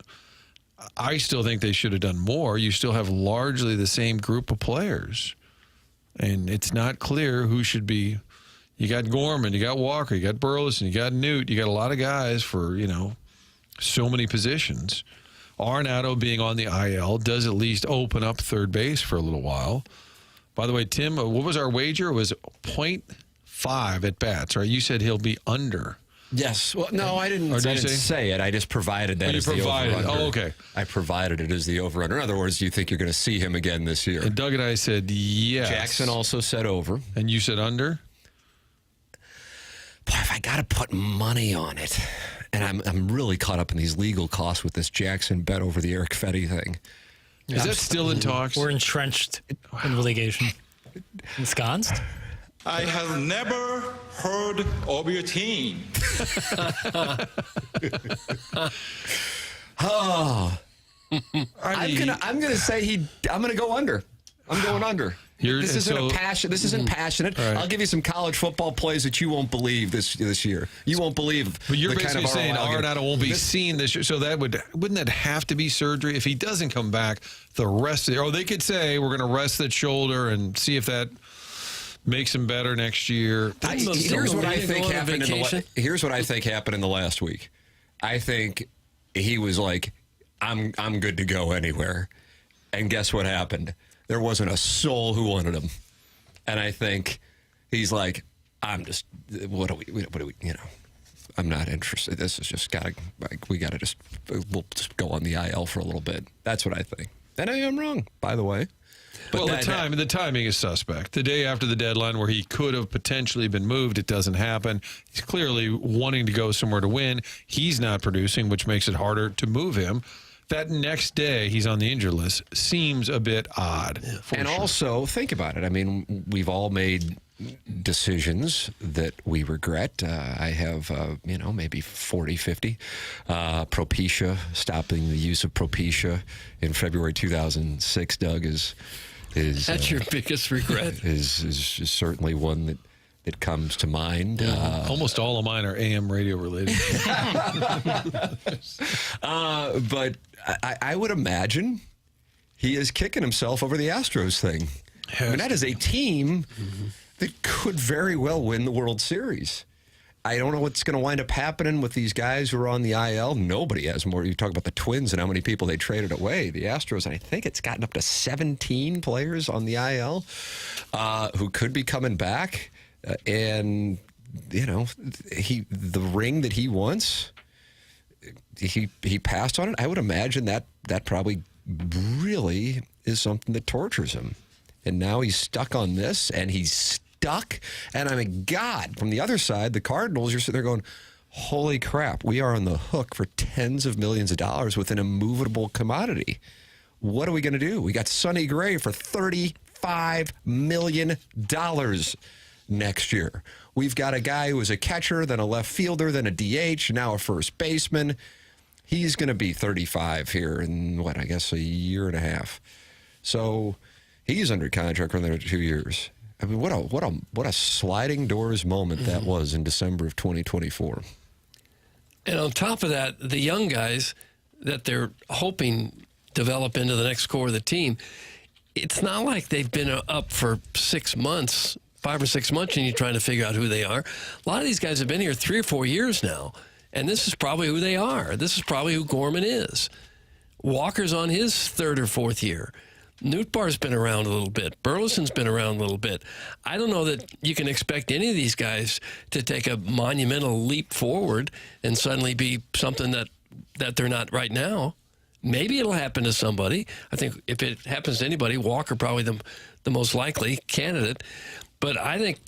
I still think they should have done more. You still have largely the same group of players. And it's not clear who should be. You got Gorman, you got Walker, you got Burleson, you got Newt. You got a lot of guys for, so many positions. Arenado being on the IL does at least open up third base for a little while. By the way, Tim, what was our wager? It was 0.5 at bats, right? You said he'll be under. Yes. Well, no, I didn't say it. I just provided that as the over-under. Oh, okay. I provided it as the over-under. In other words, do you think you're going to see him again this year? And Doug and I said yes. Jackson also said over. And you said under? Boy, if I got to put money on it, and I'm really caught up in these legal costs with this Jackson bet over the Eric Fetty thing. Is that still in talks? We're entrenched in litigation. Ensconced? I have never heard of your team. I'm gonna say I'm gonna go under. I'm going under. This isn't passionate. Right. I'll give you some college football plays that you won't believe this year. You won't believe. But you're the basically kind of saying ROI Arenado won't be seen this year. So wouldn't that have to be surgery if he doesn't come back the rest of the year? Or they could say we're going to rest that shoulder and see if that makes him better next year. Here's what I think happened. Here's what I think happened in the last week. I think he was like, I'm good to go anywhere, and guess what happened? There wasn't a soul who wanted him. And I think he's like, I'm not interested. This is just we'll just go on the IL for a little bit. That's what I think. And I am wrong, by the way. But the timing is suspect. The day after the deadline where he could have potentially been moved, it doesn't happen. He's clearly wanting to go somewhere to win. He's not producing, which makes it harder to move him. That next day he's on the injured list seems a bit odd. And also, think about it. I mean, we've all made decisions that we regret. I have, maybe 40, 50. Propecia, stopping the use of Propecia in February 2006, Doug, is that's your biggest regret? Is certainly one that comes to mind. Almost all of mine are AM radio related. But I would imagine he is kicking himself over the Astros thing. I mean, that is a team that could very well win the World Series. I don't know what's going to wind up happening with these guys who are on the IL. Nobody has more. You talk about the Twins and how many people they traded away. The Astros, and I think it's gotten up to 17 players on the IL who could be coming back. And, the ring that he wants, he passed on it. I would imagine that probably really is something that tortures him. And now he's stuck on this, and he's stuck. And I mean, God, from the other side, the Cardinals, you're sitting there going, holy crap, we are on the hook for tens of millions of dollars with an immovable commodity. What are we going to do? We got Sonny Gray for $35 million next year. We've got a guy who was a catcher, then a left fielder, then a DH, now a first baseman. He's going to be 35 here in, a year and a half. So he's under contract for another 2 years. I mean, what a sliding doors moment that was in December of 2024. And on top of that, the young guys that they're hoping develop into the next core of the team, it's not like they've been up for 6 months, 5 or 6 months, and you're trying to figure out who they are. A lot of these guys have been here 3 or 4 years now, and this is probably who they are. This is probably who Gorman is. Walker's on his 3rd or 4th year. Nootbaar's been around a little bit. Burleson's been around a little bit. I don't know that you can expect any of these guys to take a monumental leap forward and suddenly be something that they're not right now. Maybe it'll happen to somebody. I think if it happens to anybody, Walker probably the most likely candidate. But I think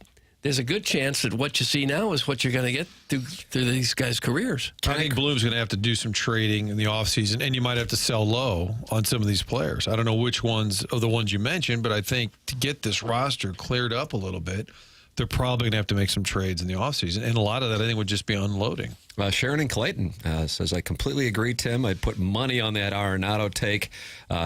there's a good chance that what you see now is what you're going to get through these guys' careers. I think Bloom's going to have to do some trading in the offseason, and you might have to sell low on some of these players. I don't know which ones of the ones you mentioned, but I think to get this roster cleared up a little bit, they're probably going to have to make some trades in the offseason. And a lot of that, I think, would just be unloading. Sharon in Clayton says, I completely agree, Tim. I'd put money on that Arenado take.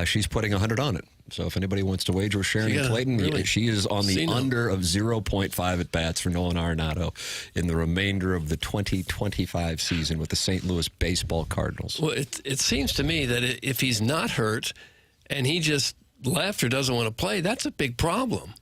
She's putting 100 on it. So if anybody wants to wager with Sharon in Clayton, she is on the under of 0.5 at bats for Nolan Arenado in the remainder of the 2025 season with the St. Louis baseball Cardinals. Well, it seems to me that if he's not hurt and he just left or doesn't want to play, that's a big problem.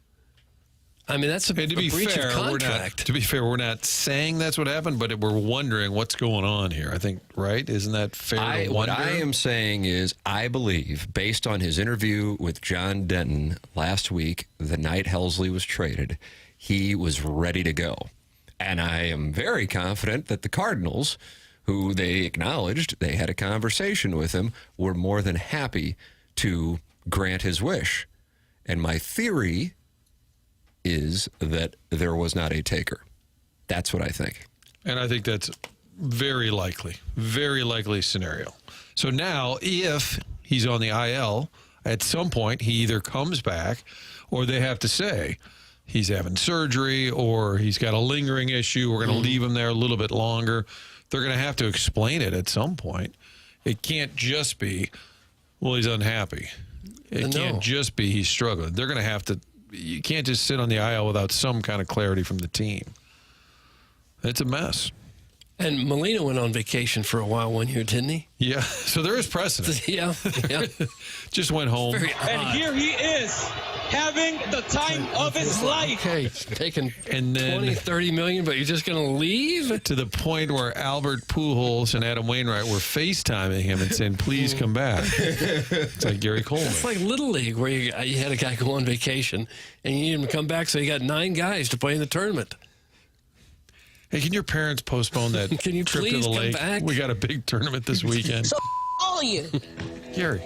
I mean, that's a breach of contract. To be fair, we're not saying that's what happened, but we're wondering what's going on here. I think, right? Isn't that fair to wonder? What I am saying is I believe, based on his interview with John Denton last week, the night Helsley was traded, he was ready to go. And I am very confident that the Cardinals, who they acknowledged they had a conversation with him, were more than happy to grant his wish. And my theory is that there was not a taker. That's what I think. And I think that's very likely scenario. So now, if he's on the IL, at some point he either comes back or they have to say he's having surgery or he's got a lingering issue. We're going to leave him there a little bit longer. They're going to have to explain it at some point. It can't just be, Well, he's unhappy. It can't just be he's struggling. They're going to have to. You can't just sit on the aisle without some kind of clarity from the team. It's a mess. And Molina went on vacation for a while one year, didn't he? Yeah, so there is precedent. Yeah. Just went home. And here he is, having the time of his life. Okay, taking and then 20, 30 million, but you're just going to leave? To the point where Albert Pujols and Adam Wainwright were FaceTiming him and saying, please come back. It's like Gary Coleman. It's like Little League, where you had a guy go on vacation, and you need him to come back, so you got 9 guys to play in the tournament. Hey, can your parents postpone that Can you trip to please the come lake? back? We got a big tournament this weekend. So all of you. Gary.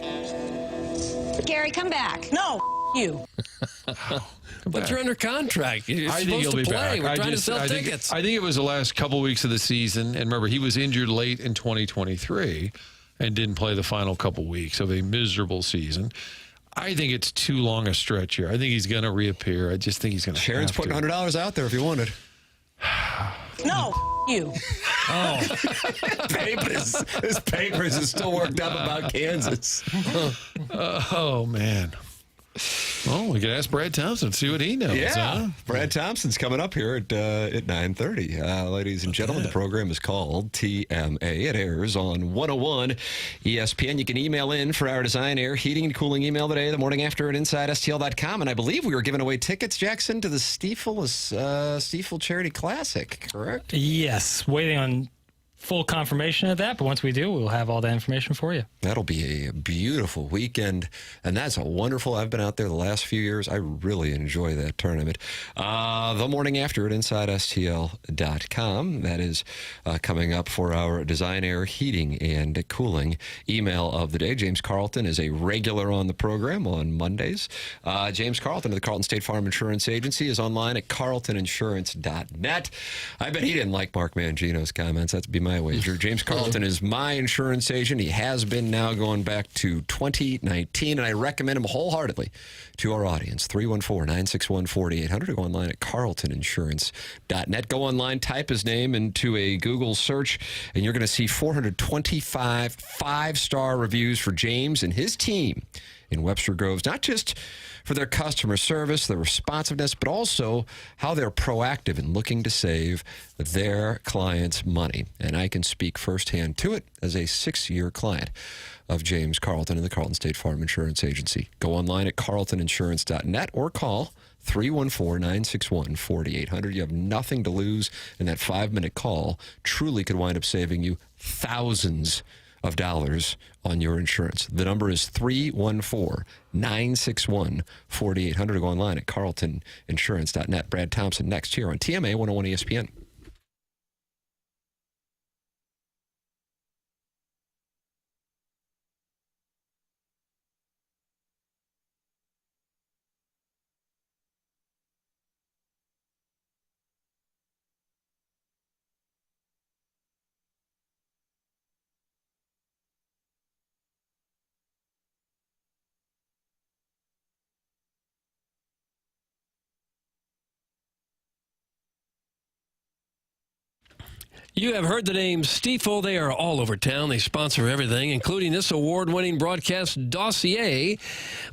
Gary, come back. No, you. But you're under contract. You're I think supposed he'll to be play. back. We're trying to sell I tickets. think it was the last couple weeks of the season. And remember, he was injured late in 2023 and didn't play the final couple weeks of a miserable season. I think it's too long a stretch here. I think he's going to reappear. I just think he's going to. Sharon's putting $100 out there if you wanted. No, you. Oh. His papers is still worked up about Kansas. Oh, man. Well, we could ask Brad Thompson, see what he knows. Yeah, huh? Brad Thompson's coming up here at 9:30. Ladies and gentlemen, the program is called TMA. It airs on 101 ESPN. You can email in for our Design, Air, Heating, and Cooling email today, the morning after at InsideSTL.com. And I believe we were giving away tickets, Jackson, to the Stiefel Charity Classic, correct? Yes, waiting on full confirmation of that, but once we do, we'll have all that information for you. That'll be a beautiful weekend, and that's a wonderful. I've been out there the last few years. I really enjoy that tournament. The morning after at InsideSTL.com. That is coming up for our Design, Air, Heating, and Cooling email of the day. James Carlton is a regular on the program on Mondays. James Carlton of the Carlton State Farm Insurance Agency is online at carltoninsurance.net. I bet he didn't like Mark Mangino's comments. That's be my wager. James Carlton is my insurance agent. He has been now going back to 2019, and I recommend him wholeheartedly to our audience. 314-961-4800. Go online at carltoninsurance.net. Go online, type his name into a Google search, and you're going to see 425 five-star reviews for James and his team in Webster Groves, not just for their customer service, their responsiveness, but also how they're proactive in looking to save their clients money. And I can speak firsthand to it as a 6-year client of James Carlton and the Carlton State Farm Insurance Agency. Go online at carltoninsurance.net or call 314-961-4800. You have nothing to lose, and that 5-minute call truly could wind up saving you thousands of dollars on your insurance. The number is 314-961-4800. Go online at carltoninsurance.net. Brad Thompson next here on TMA 101 ESPN. You have heard the name Stiefel. They are all over town. They sponsor everything, including this award-winning broadcast dossier.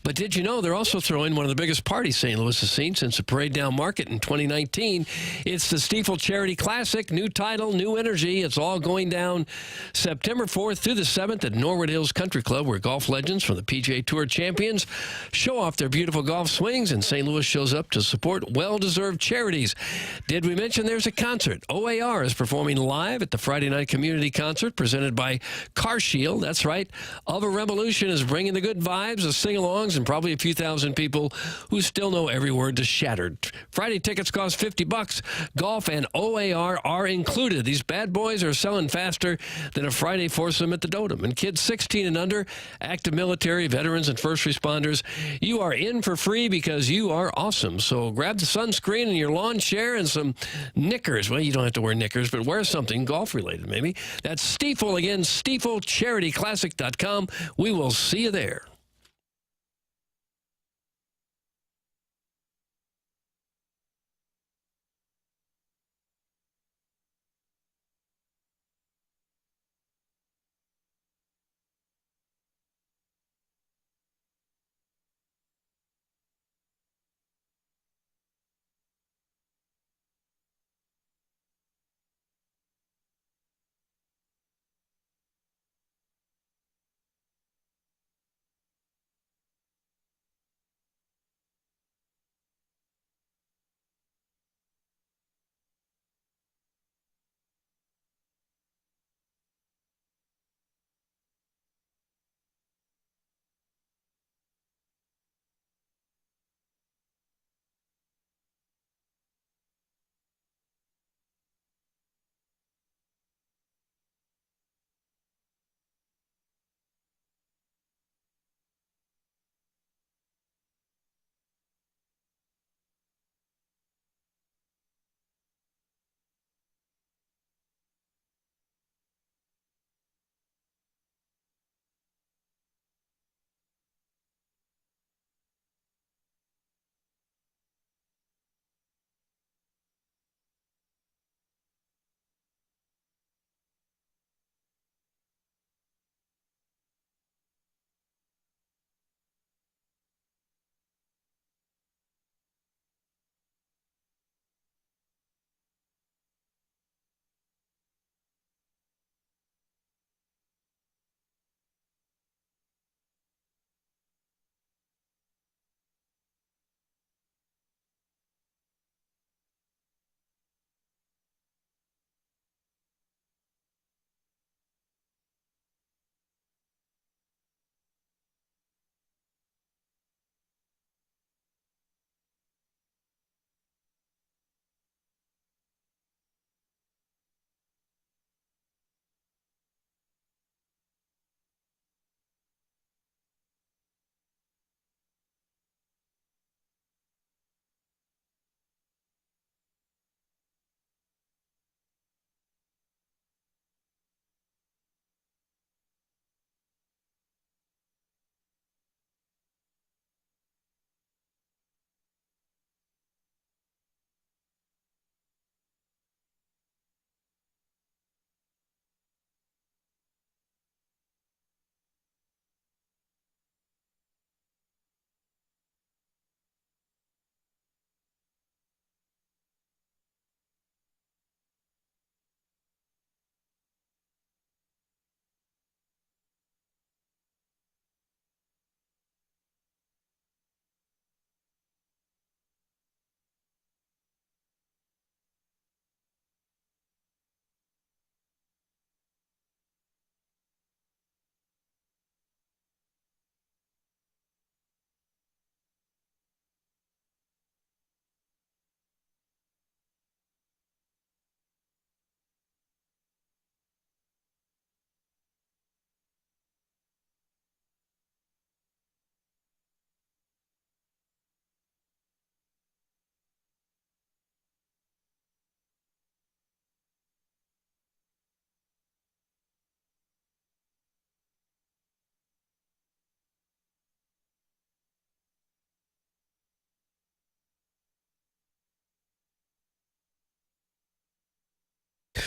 But did you know they're also throwing one of the biggest parties St. Louis has seen since the Parade Down Market in 2019? It's the Stiefel Charity Classic. New title, new energy. It's all going down September 4th through the 7th at Norwood Hills Country Club, where golf legends from the PGA Tour champions show off their beautiful golf swings, and St. Louis shows up to support well-deserved charities. Did we mention there's a concert? OAR is performing live at the Friday night community concert presented by Car Shield. That's right. Of a Revolution is bringing the good vibes, the sing-alongs, and probably a few thousand people who still know every word to Shattered. Friday tickets cost $50. Golf and OAR are included. These bad boys are selling faster than a Friday foursome at the Dotem. And kids 16 and under, active military, veterans, and first responders, you are in for free because you are awesome. So grab the sunscreen and your lawn chair and some knickers. Well, you don't have to wear knickers, but wear something golf-related, maybe. That's Stiefel again, StiefelCharityClassic.com. We will see you there.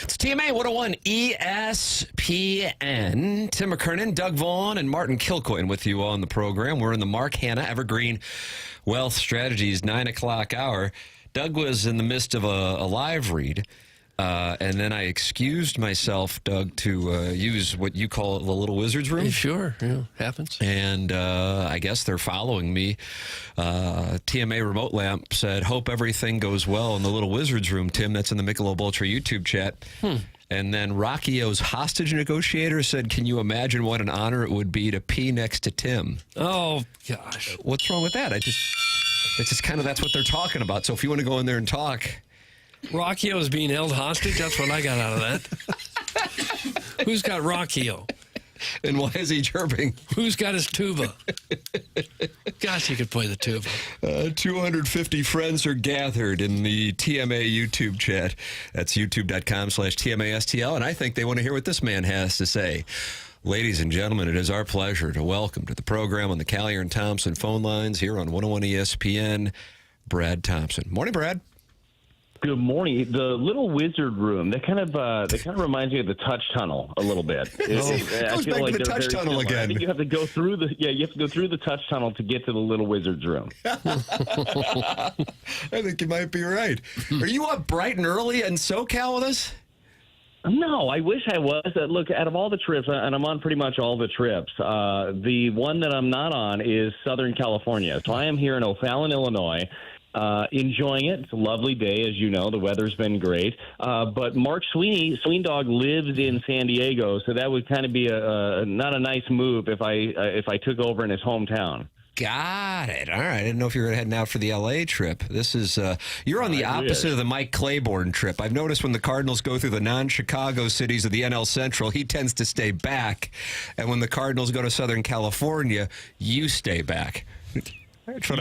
It's TMA 101 ESPN. Tim McKernan, Doug Vaughn, and Martin Kilcoyne with you on the program. We're in the Mark Hanna Evergreen Wealth Strategies 9 o'clock hour. Doug was in the midst of a live read, and then I excused myself, Doug, to use what you call the Little Wizard's Room. Sure, happens. And I guess they're following me. TMA Remote Lamp said, hope everything goes well in the Little Wizard's Room, Tim. That's in the Michelob Ultra YouTube chat. And then Rockio's hostage negotiator said, can you imagine what an honor it would be to pee next to Tim? Oh, gosh. What's wrong with that? It's just kind of, that's what they're talking about. So if you want to go in there and talk. Rockio is being held hostage? That's what I got out of that. Who's got Rockio? And why is he chirping? Who's got his tuba? Gosh, he could play the tuba. 250 friends are gathered in the TMA YouTube chat. That's youtube.com/TMASTL. And I think they want to hear what this man has to say. Ladies and gentlemen, it is our pleasure to welcome to the program on the Callier and Thompson phone lines here on 101 ESPN, Brad Thompson. Morning, Brad. Good morning. The Little Wizard Room, that kind of reminds me of the Touch Tunnel a little bit. Goes back to the Touch Tunnel again. I think you have to go through the Touch Tunnel to get to the Little Wizard's Room. I think you might be right. Are you up bright and early in SoCal with us? No, I wish I was. Look, out of all the trips, and I'm on pretty much all the trips, the one that I'm not on is Southern California. So I am here in O'Fallon, Illinois. Enjoying it. It's a lovely day, as you know. The weather's been great. But Mark Sweeney Dog lives in San Diego, so that would kind of be not a nice move if I took over in his hometown. Got it. All right. I didn't know if you were heading out for the L.A. trip. This is you're on the opposite of the Mike Claiborne trip. I've noticed when the Cardinals go through the non-Chicago cities of the NL Central, he tends to stay back. And when the Cardinals go to Southern California, you stay back.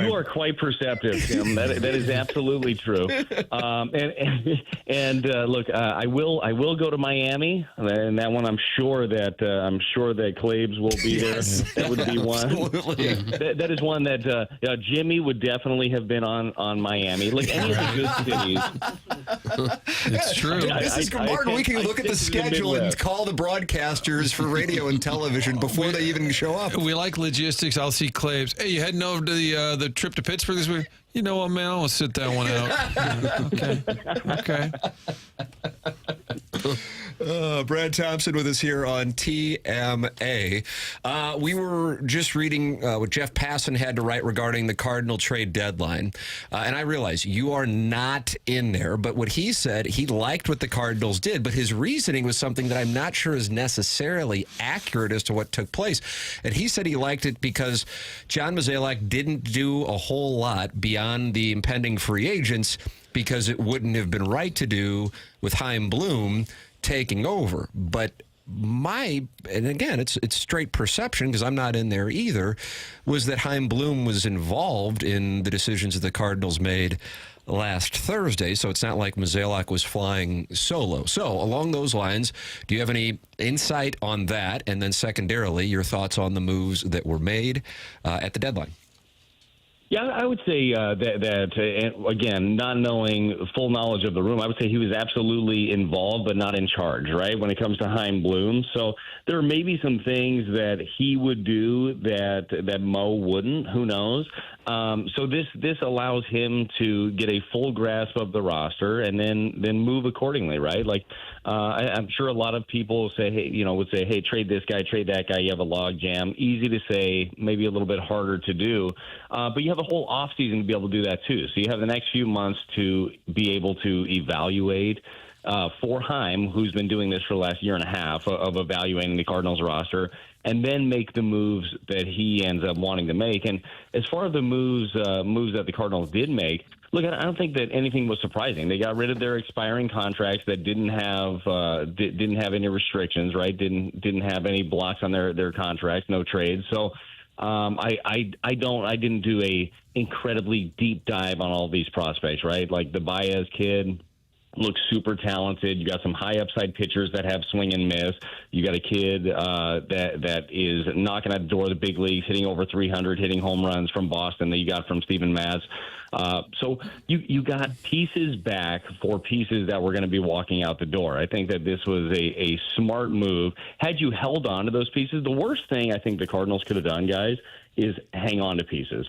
You are quite perceptive, Tim. That is absolutely true. Look, I will go to Miami, and that one I'm sure that Claibs will be there. That would be one. That is one that Jimmy would definitely have been on Miami. Like any of the good cities. It's true. This is Martin. We can look at the schedule and call the broadcasters for radio and television before they even show up. We like logistics. I'll see Claibs. Hey, you heading over to the trip to Pittsburgh this week? You know what, man? I'll sit that one out. Okay. Brad Thompson with us here on TMA. We were just reading what Jeff Passan had to write regarding the Cardinal trade deadline. And I realize you are not in there, but what he said, he liked what the Cardinals did, but his reasoning was something that I'm not sure is necessarily accurate as to what took place. And he said he liked it because John Mozeliak didn't do a whole lot beyond the impending free agents because it wouldn't have been right to do with Chaim Bloom taking over. But and again, it's straight perception because I'm not in there either, was that Chaim Bloom was involved in the decisions that the Cardinals made last Thursday, so it's not like Mozeliak was flying solo. So along those lines, do you have any insight on that? And then secondarily, your thoughts on the moves that were made at the deadline? Yeah, I would say that again, not knowing full knowledge of the room, I would say he was absolutely involved but not in charge, right, when it comes to Chaim Bloom. So there may be some things that he would do that Mo wouldn't. Who knows? So this allows him to get a full grasp of the roster and then move accordingly, right? Like I'm sure a lot of people would say, hey, trade this guy, trade that guy. You have a log jam. Easy to say, maybe a little bit harder to do. But you have a whole offseason to be able to do that too. So you have the next few months to be able to evaluate for Chaim, who's been doing this for the last year and a half of evaluating the Cardinals roster, and then make the moves that he ends up wanting to make. And as far as the moves that the Cardinals did make, look, I don't think that anything was surprising. They got rid of their expiring contracts that didn't have any restrictions, right? Didn't have any blocks on their contracts, no trades. So I didn't do a incredibly deep dive on all these prospects, right? Like the Baez kid looks super talented. You got some high upside pitchers that have swing and miss. You got a kid that is knocking at the door of the big leagues, hitting over 300, hitting home runs from Boston that you got from Steven Matz. So you got pieces back for pieces that were going to be walking out the door. I think that this was a smart move. Had you held on to those pieces, the worst thing I think the Cardinals could have done, guys, is hang on to pieces.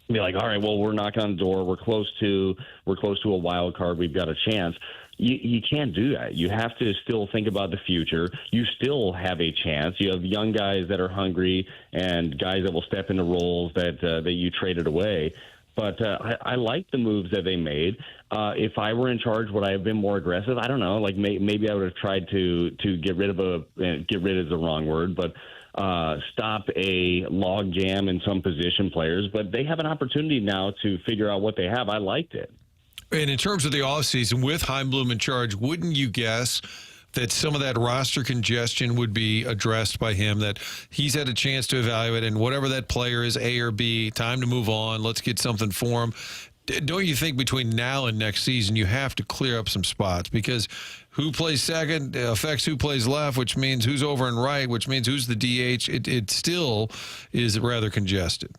Be like, all right, well, we're knocking on the door. We're close to a wild card. We've got a chance. You can't do that. You have to still think about the future. You still have a chance. You have young guys that are hungry and guys that will step into roles that you traded away. But I like the moves that they made. If I were in charge, would I have been more aggressive? I don't know. Like maybe I would have tried to get rid is the wrong word, but stop a log jam in some position players. But they have an opportunity now to figure out what they have. I liked it. And in terms of the offseason, with Heimblum in charge, wouldn't you guess that some of that roster congestion would be addressed by him, that he's had a chance to evaluate, and whatever that player is, A or B, time to move on, let's get something for him? Don't you think between now and next season you have to clear up some spots? Because who plays second affects who plays left, which means who's over and right, which means who's the DH. It still is rather congested.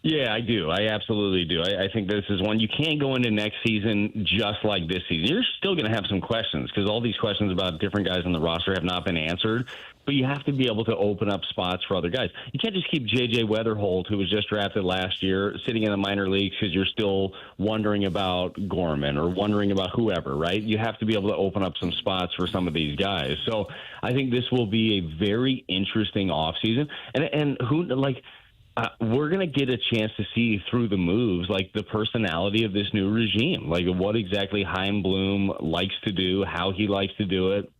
Yeah, I do. I absolutely do. I think this is one you can't go into next season just like this season. You're still going to have some questions because all these questions about different guys on the roster have not been answered. But you have to be able to open up spots for other guys. You can't just keep J.J. Weatherholt, who was just drafted last year, sitting in the minor leagues because you're still wondering about Gorman or wondering about whoever, right? You have to be able to open up some spots for some of these guys. So I think this will be a very interesting offseason. And who, like, we're going to get a chance to see through the moves, like the personality of this new regime, like what exactly Chaim Bloom likes to do, how he likes to do it,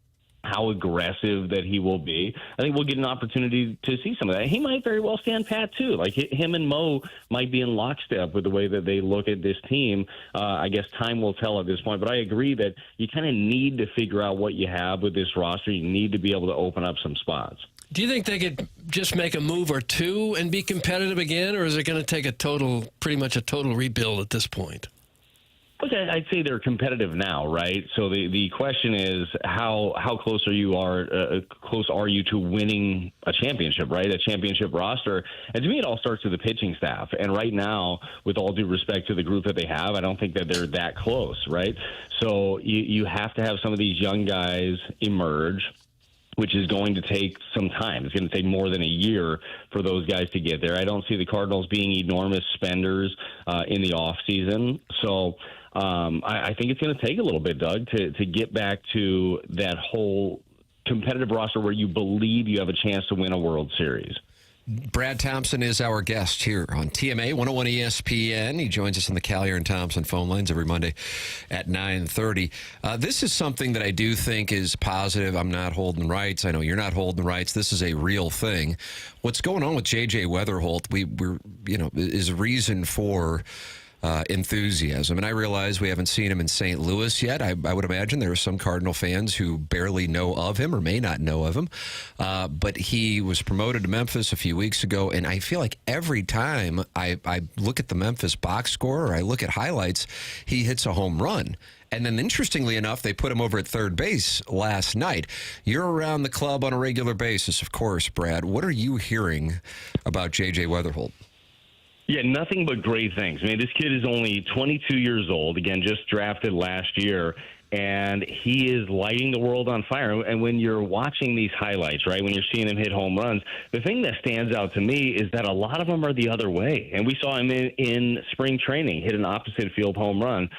how aggressive that he will be. I think we'll get an opportunity to see some of that. He might very well stand pat, too. Like him and Mo might be in lockstep with the way that they look at this team. I guess time will tell at this point. But I agree that you kind of need to figure out what you have with this roster. You need to be able to open up some spots. Do you think they could just make a move or two and be competitive again, or is it going to take pretty much a total rebuild at this point? Look, I'd say they're competitive now, right? So the question is how close are you to winning a championship, right? A championship roster. And to me, it all starts with the pitching staff. And right now, with all due respect to the group that they have, I don't think that they're that close, right? So you have to have some of these young guys emerge, which is going to take some time. It's going to take more than a year for those guys to get there. I don't see the Cardinals being enormous spenders in the offseason. So I think it's going to take a little bit, Doug, to get back to that whole competitive roster where you believe you have a chance to win a World Series. Brad Thompson is our guest here on TMA 101 ESPN. He joins us on the Callier and Thompson phone lines every Monday at 9:30. This is something that I do think is positive. I'm not holding rights. I know you're not holding rights. This is a real thing. What's going on with J.J. Weatherholt is a reason for enthusiasm. And I realize we haven't seen him in St. Louis yet. I would imagine there are some Cardinal fans who barely know of him or may not know of him. But he was promoted to Memphis a few weeks ago, and I feel like every time I look at the Memphis box score or I look at highlights, he hits a home run. And then, interestingly enough, they put him over at third base last night. You're around the club on a regular basis, of course, Brad. What are you hearing about J.J. Weatherholt? Yeah, nothing but great things. I mean, this kid is only 22 years old, again, just drafted last year, and he is lighting the world on fire. And when you're watching these highlights, right, when you're seeing him hit home runs, the thing that stands out to me is that a lot of them are the other way. And we saw him in spring training hit an opposite field home run.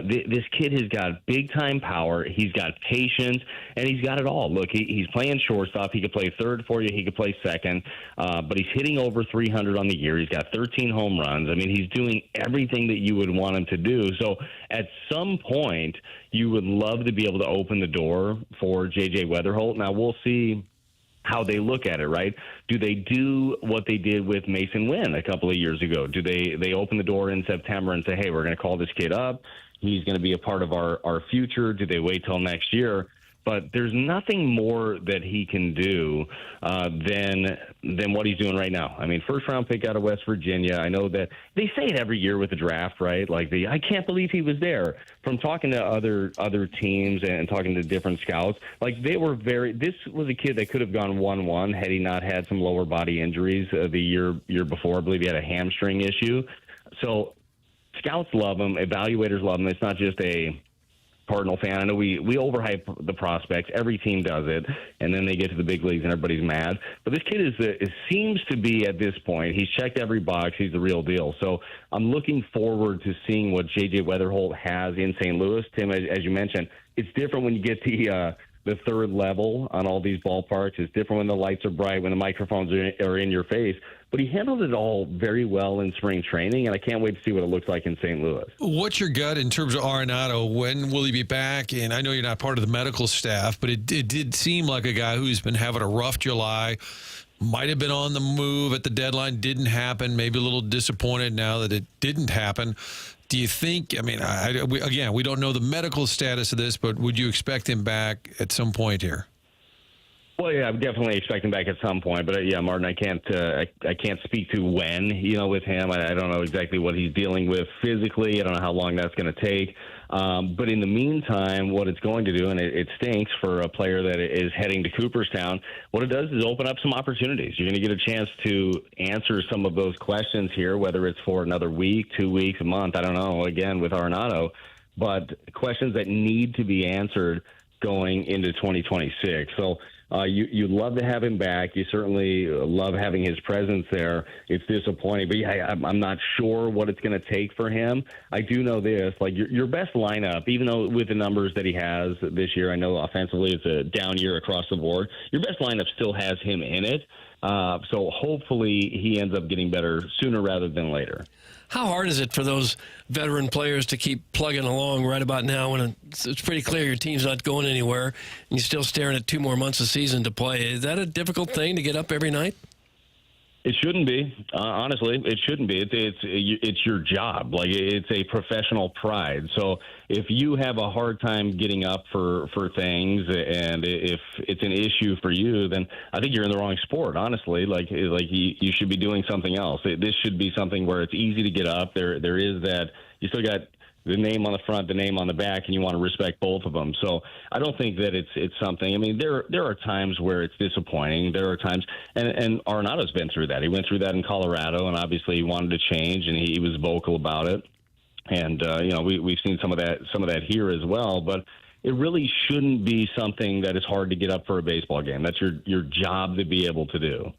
This kid has got big-time power. He's got patience, and he's got it all. Look, he's playing shortstop. He could play third for you. He could play second. But he's hitting over 300 on the year. He's got 13 home runs. I mean, he's doing everything that you would want him to do. So at some point, you would love to be able to open the door for J.J. Weatherholt. Now, we'll see how they look at it, right? Do they do what they did with Mason Wynn a couple of years ago? Do they open the door in September and say, hey, we're going to call this kid up. He's going to be a part of our future. Do they wait till next year? But there's nothing more that he can do than what he's doing right now. I mean, first-round pick out of West Virginia. I know that they say it every year with the draft, right? Like, I can't believe he was there. From talking to other teams and talking to different scouts, like, they were this was a kid that could have gone 1-1 had he not had some lower body injuries the year before. I believe he had a hamstring issue. So scouts love him, evaluators love him. It's not just a Cardinal fan. I know we overhype the prospects. Every team does it, and then they get to the big leagues and everybody's mad. But this kid seems to be, at this point, he's checked every box. He's the real deal. So I'm looking forward to seeing what J.J. Weatherholt has in St. Louis. Tim, as you mentioned, it's different when you get the third level on all these ballparks. It's different when the lights are bright, when the microphones are in your face. But he handled it all very well in spring training, and I can't wait to see what it looks like in St. Louis. What's your gut in terms of Arenado? When will he be back? And I know you're not part of the medical staff, but it did seem like a guy who's been having a rough July. Might have been on the move at the deadline, didn't happen. Maybe a little disappointed now that it didn't happen. Do you think, I mean, we don't know the medical status of this, but would you expect him back at some point here? Well, yeah, I'm definitely expecting back at some point, but yeah, Martin, I can't speak to when. With him, I don't know exactly what he's dealing with physically. I don't know how long that's going to take. But in the meantime, what it's going to do, and it stinks for a player that is heading to Cooperstown, what it does is open up some opportunities. You're going to get a chance to answer some of those questions here, whether it's for another week, 2 weeks, a month. I don't know. Again, with Arenado, but questions that need to be answered going into 2026. So. You'd love to have him back. You certainly love having his presence there. It's disappointing, but yeah, I'm not sure what it's going to take for him. I do know this, like your best lineup, even though with the numbers that he has this year, I know offensively it's a down year across the board. Your best lineup still has him in it. So hopefully he ends up getting better sooner rather than later. How hard is it for those veteran players to keep plugging along right about now when it's pretty clear your team's not going anywhere and you're still staring at 2 more months of season to play? Is that a difficult thing to get up every night? It shouldn't be. Honestly, it shouldn't be. It's your job. Like, it's a professional pride. So if you have a hard time getting up for things, and if it's an issue for you, then I think you're in the wrong sport. Honestly, like you should be doing something else. This should be something where it's easy to get up. There is that. You still got the name on the front, the name on the back, and you want to respect both of them. So I don't think that it's something. I mean, there are times where it's disappointing. There are times, and Arenado's been through that. He went through that in Colorado, and obviously he wanted to change, and he was vocal about it. And we've seen some of that here as well. But it really shouldn't be something that is hard to get up for a baseball game. That's your job to be able to do.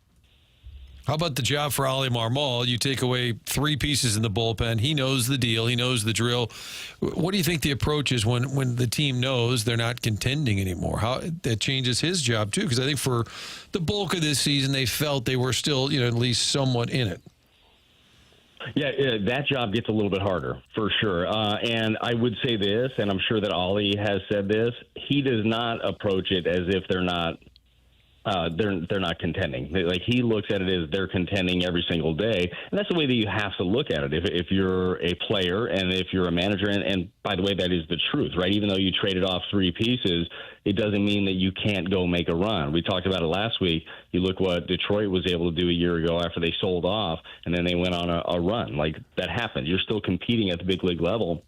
How about the job for Ali Marmol? You take away 3 pieces in the bullpen. He knows the deal. He knows the drill. What do you think the approach is when the team knows they're not contending anymore? How that changes his job, too? Because I think for the bulk of this season, they felt they were still, at least somewhat in it. Yeah, that job gets a little bit harder, for sure. And I would say this, and I'm sure that Ollie has said this, he does not approach it as if they're not contending. Like, he looks at it as they're contending every single day, and that's the way that you have to look at it. If you're a player and if you're a manager, and by the way, that is the truth, right? Even though you traded off 3 pieces, it doesn't mean that you can't go make a run. We talked about it last week. You look what Detroit was able to do a year ago after they sold off, and then they went on a run. Like, that happened. You're still competing at the big league level,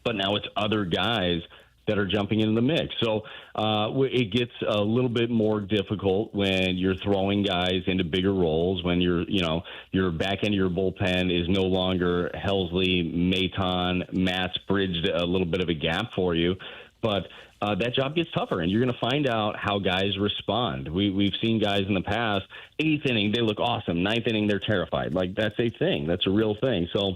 but now it's other guys that are jumping into the mix. So it gets a little bit more difficult when you're throwing guys into bigger roles, when your back end of your bullpen is no longer Helsley, Maton, Matz bridged a little bit of a gap for you. But that job gets tougher, and you're going to find out how guys respond. We've seen guys in the past, 8th inning, they look awesome. 9th inning, they're terrified. Like, that's a thing. That's a real thing. So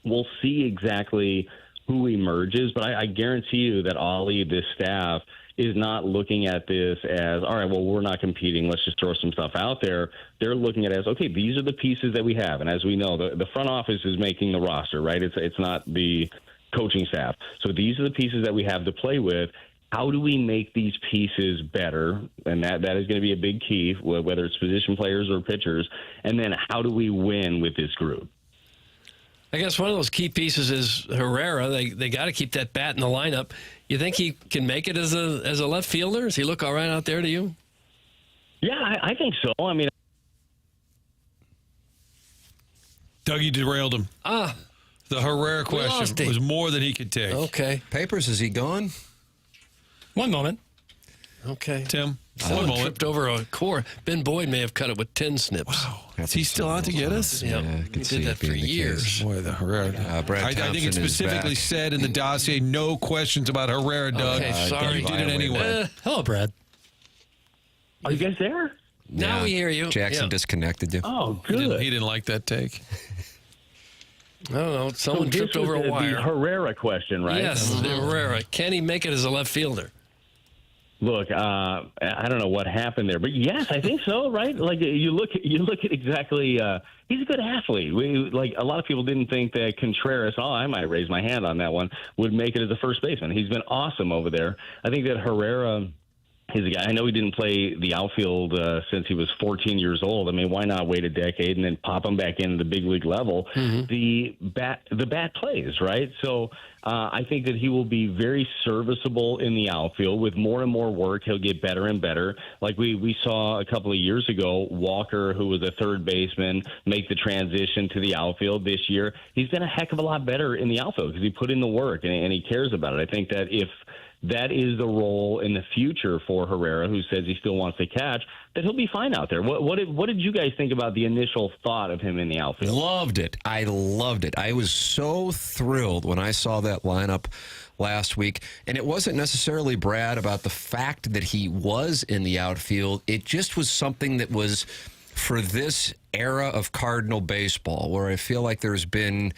we'll see exactly who emerges, but I guarantee you that Ollie, this staff, is not looking at this as, all right, well, we're not competing, let's just throw some stuff out there. They're looking at it as, okay, these are the pieces that we have. And as we know, the front office is making the roster, right? It's not the coaching staff. So these are the pieces that we have to play with. How do we make these pieces better? And that is going to be a big key, whether it's position players or pitchers. And then how do we win with this group? I guess one of those key pieces is Herrera. They got to keep that bat in the lineup. You think he can make it as a left fielder? Does he look all right out there to you? Yeah, I think so. I mean, Dougie derailed him. The Herrera question was more than he could take. Okay. Papers, is he gone? One moment. Okay. Tim, Someone one moment. tripped over a core. Ben Boyd may have cut it with 10 snips. Wow. Is he still out to get us? Yeah, I he could see did that it for being the years. case. Boy, the Herrera. Brad I think Thompson it is specifically back. said in the dossier, no questions about Herrera, Doug. Okay, sorry. You did it anyway. Hello, Brad. Are you guys there? Now Yeah. we hear you. Jackson Yeah. disconnected you. Oh, He good. didn't like that take. I don't know. Someone this tripped was over a the wire. Herrera question, right? Yes, the Herrera. Can he make it as a left fielder? Look, I don't know what happened there, but yes, I think so. Right? Like you look at exactly. He's a good athlete. Like a lot of people didn't think that Contreras. Oh, I might raise my hand on that one. Would make it as a first baseman. He's been awesome over there. I think that Herrera. He's a guy. I know he didn't play the outfield since he was 14 years old. I mean, why not wait a decade and then pop him back into the big league level? Mm-hmm. The bat plays, right? So I think that he will be very serviceable in the outfield. With more and more work, he'll get better and better. Like we saw a couple of years ago, Walker, who was a third baseman, make the transition to the outfield this year. He's been a heck of a lot better in the outfield because he put in the work and he cares about it. I think that if that is the role in the future for Herrera, who says he still wants to catch, that he'll be fine out there. What did you guys think about the initial thought of him in the outfield? Loved it. I loved it. I was so thrilled when I saw that lineup last week. And it wasn't necessarily, Brad, about the fact that he was in the outfield. It just was something that was for this era of Cardinal baseball, where I feel like there's been,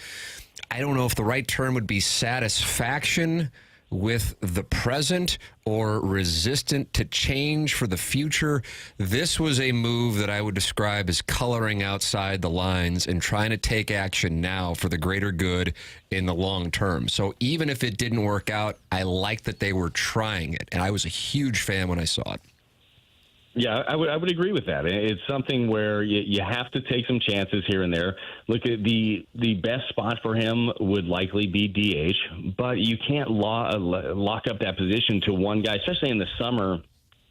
I don't know if the right term would be satisfaction with the present or resistant to change for the future. This was a move that I would describe as coloring outside the lines and trying to take action now for the greater good in the long term. So even if it didn't work out, I like that they were trying it, and I was a huge fan when I saw it. Yeah, I would agree with that. It's something where you have to take some chances here and there. Look, at the best spot for him would likely be DH, but you can't lock up that position to one guy, especially in the summer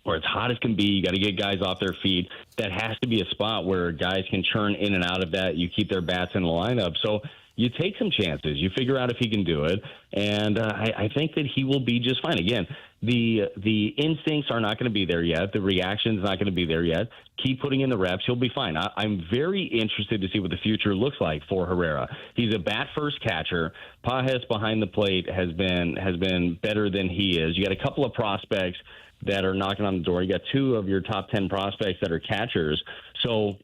where it's hot as can be. You got to get guys off their feet. That has to be a spot where guys can churn in and out of that. You keep their bats in the lineup. So you take some chances. You figure out if he can do it, and I think that he will be just fine. Again, the instincts are not going to be there yet. The reaction's not going to be there yet. Keep putting in the reps. He'll be fine. I'm very interested to see what the future looks like for Herrera. He's a bat-first catcher. Pages behind the plate has been better than he is. You got a couple of prospects that are knocking on the door. You got 2 of your top 10 prospects that are catchers. So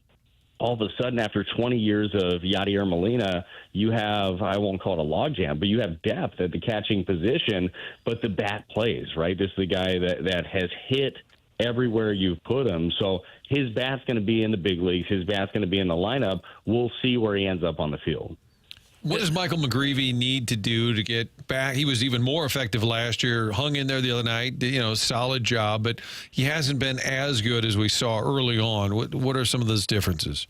all of a sudden, after 20 years of Yadier Molina, you have, I won't call it a logjam, but you have depth at the catching position, but the bat plays, right? This is the guy that has hit everywhere you've put him. So his bat's going to be in the big leagues. His bat's going to be in the lineup. We'll see where he ends up on the field. What does Michael McGreevy need to do to get back? He was even more effective last year, hung in there the other night, solid job, but he hasn't been as good as we saw early on. What are some of those differences?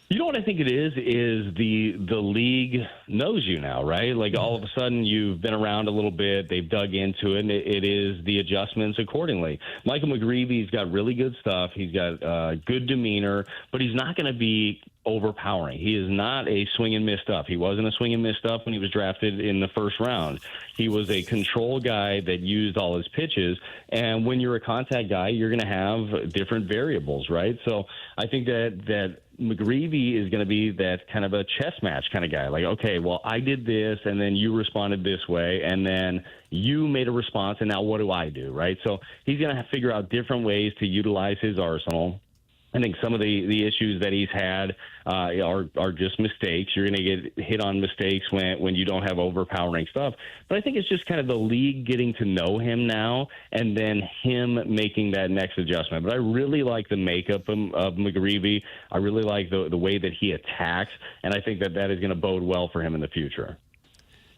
You know what I think it is the league knows you now, right? Like all of a sudden you've been around a little bit, they've dug into it, and it is the adjustments accordingly. Michael McGreevy's got really good stuff. He's got good demeanor, but he's not going to be overpowering. He is not a swing and miss stuff. He wasn't a swing and miss stuff when he was drafted in the first round. He was a control guy that used all his pitches. And when you're a contact guy, you're going to have different variables, right? So I think that McGreevy is going to be that kind of a chess match kind of guy. Like, okay, well, I did this, and then you responded this way, and then you made a response, and now what do I do, right? So he's going to have to figure out different ways to utilize his arsenal. I think some of the issues that he's had are just mistakes. You're going to get hit on mistakes when you don't have overpowering stuff. But I think it's just kind of the league getting to know him now and then him making that next adjustment. But I really like the makeup of McGreevy. I really like the way that he attacks, and I think that is going to bode well for him in the future.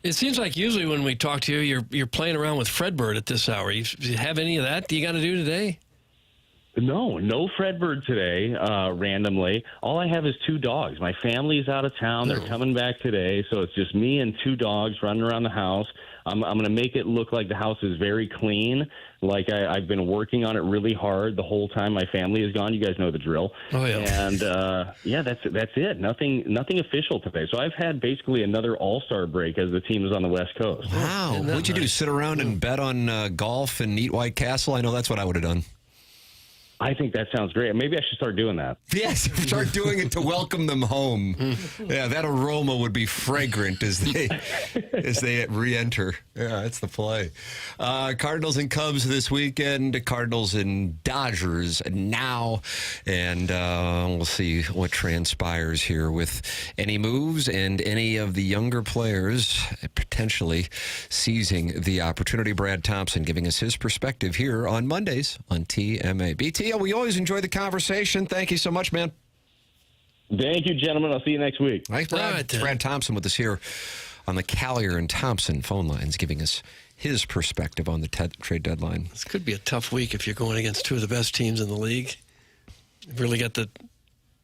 It seems like usually when we talk to you, you're playing around with Fredbird at this hour. You have any of that? Do you got to do today? No Fredbird today, randomly. All I have is 2 dogs. My family's out of town. They're coming back today, so it's just me and 2 dogs running around the house. I'm going to make it look like the house is very clean. Like I've been working on it really hard the whole time my family is gone. You guys know the drill. Oh, yeah. And that's it. Nothing official today. So I've had basically another all-star break as the team is on the West Coast. Wow. What'd you do? Sit around and bet on golf and eat White Castle? I know that's what I would have done. I think that sounds great. Maybe I should start doing that. Yes, start doing it to welcome them home. Yeah, that aroma would be fragrant as they re-enter. Yeah, that's the play. Cardinals and Cubs this weekend. Cardinals and Dodgers now. And we'll see what transpires here with any moves and any of the younger players potentially seizing the opportunity. Brad Thompson giving us his perspective here on Mondays on TMA. BT, we always enjoy the conversation. Thank you so much, man. Thank you, gentlemen. I'll see you next week. Thanks, Brad. Right, Brad Thompson with us here on the Callier and Thompson phone lines, giving us his perspective on the trade deadline. This could be a tough week if you're going against two of the best teams in the league. You've really got the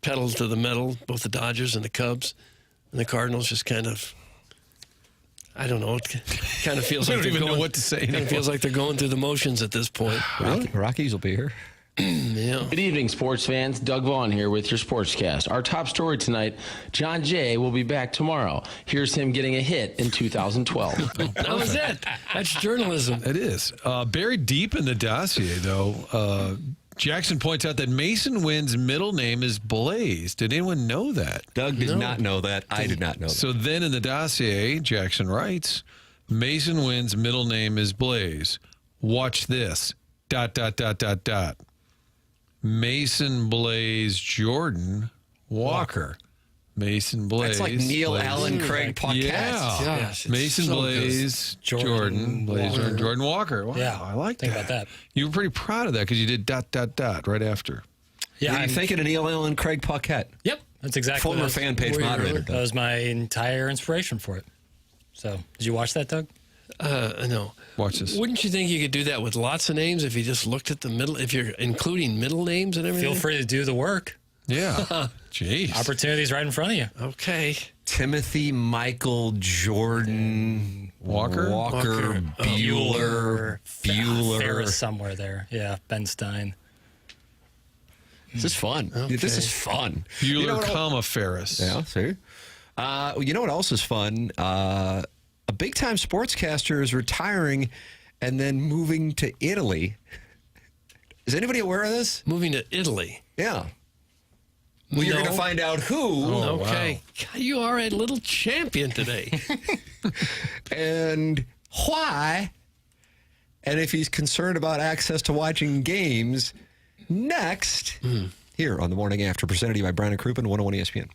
pedal to the metal, both the Dodgers and the Cubs. And the Cardinals just kind of, I don't know, it kind of feels I like don't even know what to say It anymore. feels like they're going through the motions at this point. Rockies will be here. Yeah. Good evening, sports fans. Doug Vaughn here with your Sportscast. Our top story tonight, John Jay will be back tomorrow. Here's him getting a hit in 2012. That was it. That's journalism. It is. Buried deep in the dossier, though, Jackson points out that Mason Wynn's middle name is Blaze. Did anyone know that? Doug did not know that. I did not know that. So then in the dossier, Jackson writes, Mason Wynn's middle name is Blaze. Watch this. ... Mason Blaze Jordan Walker. Mason Blaze. That's like Neil Blaze. Allen Craig podcast. Yeah. Mason Blaze Jordan Blaze Jordan Walker. Wow, Yeah, I like think that. about that. You were pretty proud of that because you did ... right after. Yeah, Were you thinking of Neil Allen Craig Paquette? Yep, that's exactly Former what fan page moderator. That was my entire inspiration for it. So, did you watch that, Doug? No. Watch this. Wouldn't you think you could do that with lots of names if you just looked at the middle, if you're including middle names and everything? Feel free to do the work. Yeah. Jeez. Opportunities right in front of you. Okay. Timothy Michael Jordan Walker? Bueller. Ferris somewhere there. Yeah, Ben Stein. This is fun. Okay. This is fun. Bueller, Ferris. Yeah, see? You know what else is fun? A big-time sportscaster is retiring and then moving to Italy. Is anybody aware of this? Moving to Italy. Yeah. Well, you're going to find out who. Okay. God, you are a little champion today. And why. And if he's concerned about access to watching games, next, here on The Morning After, presented to you by Brown & Crouppen, 101 ESPN.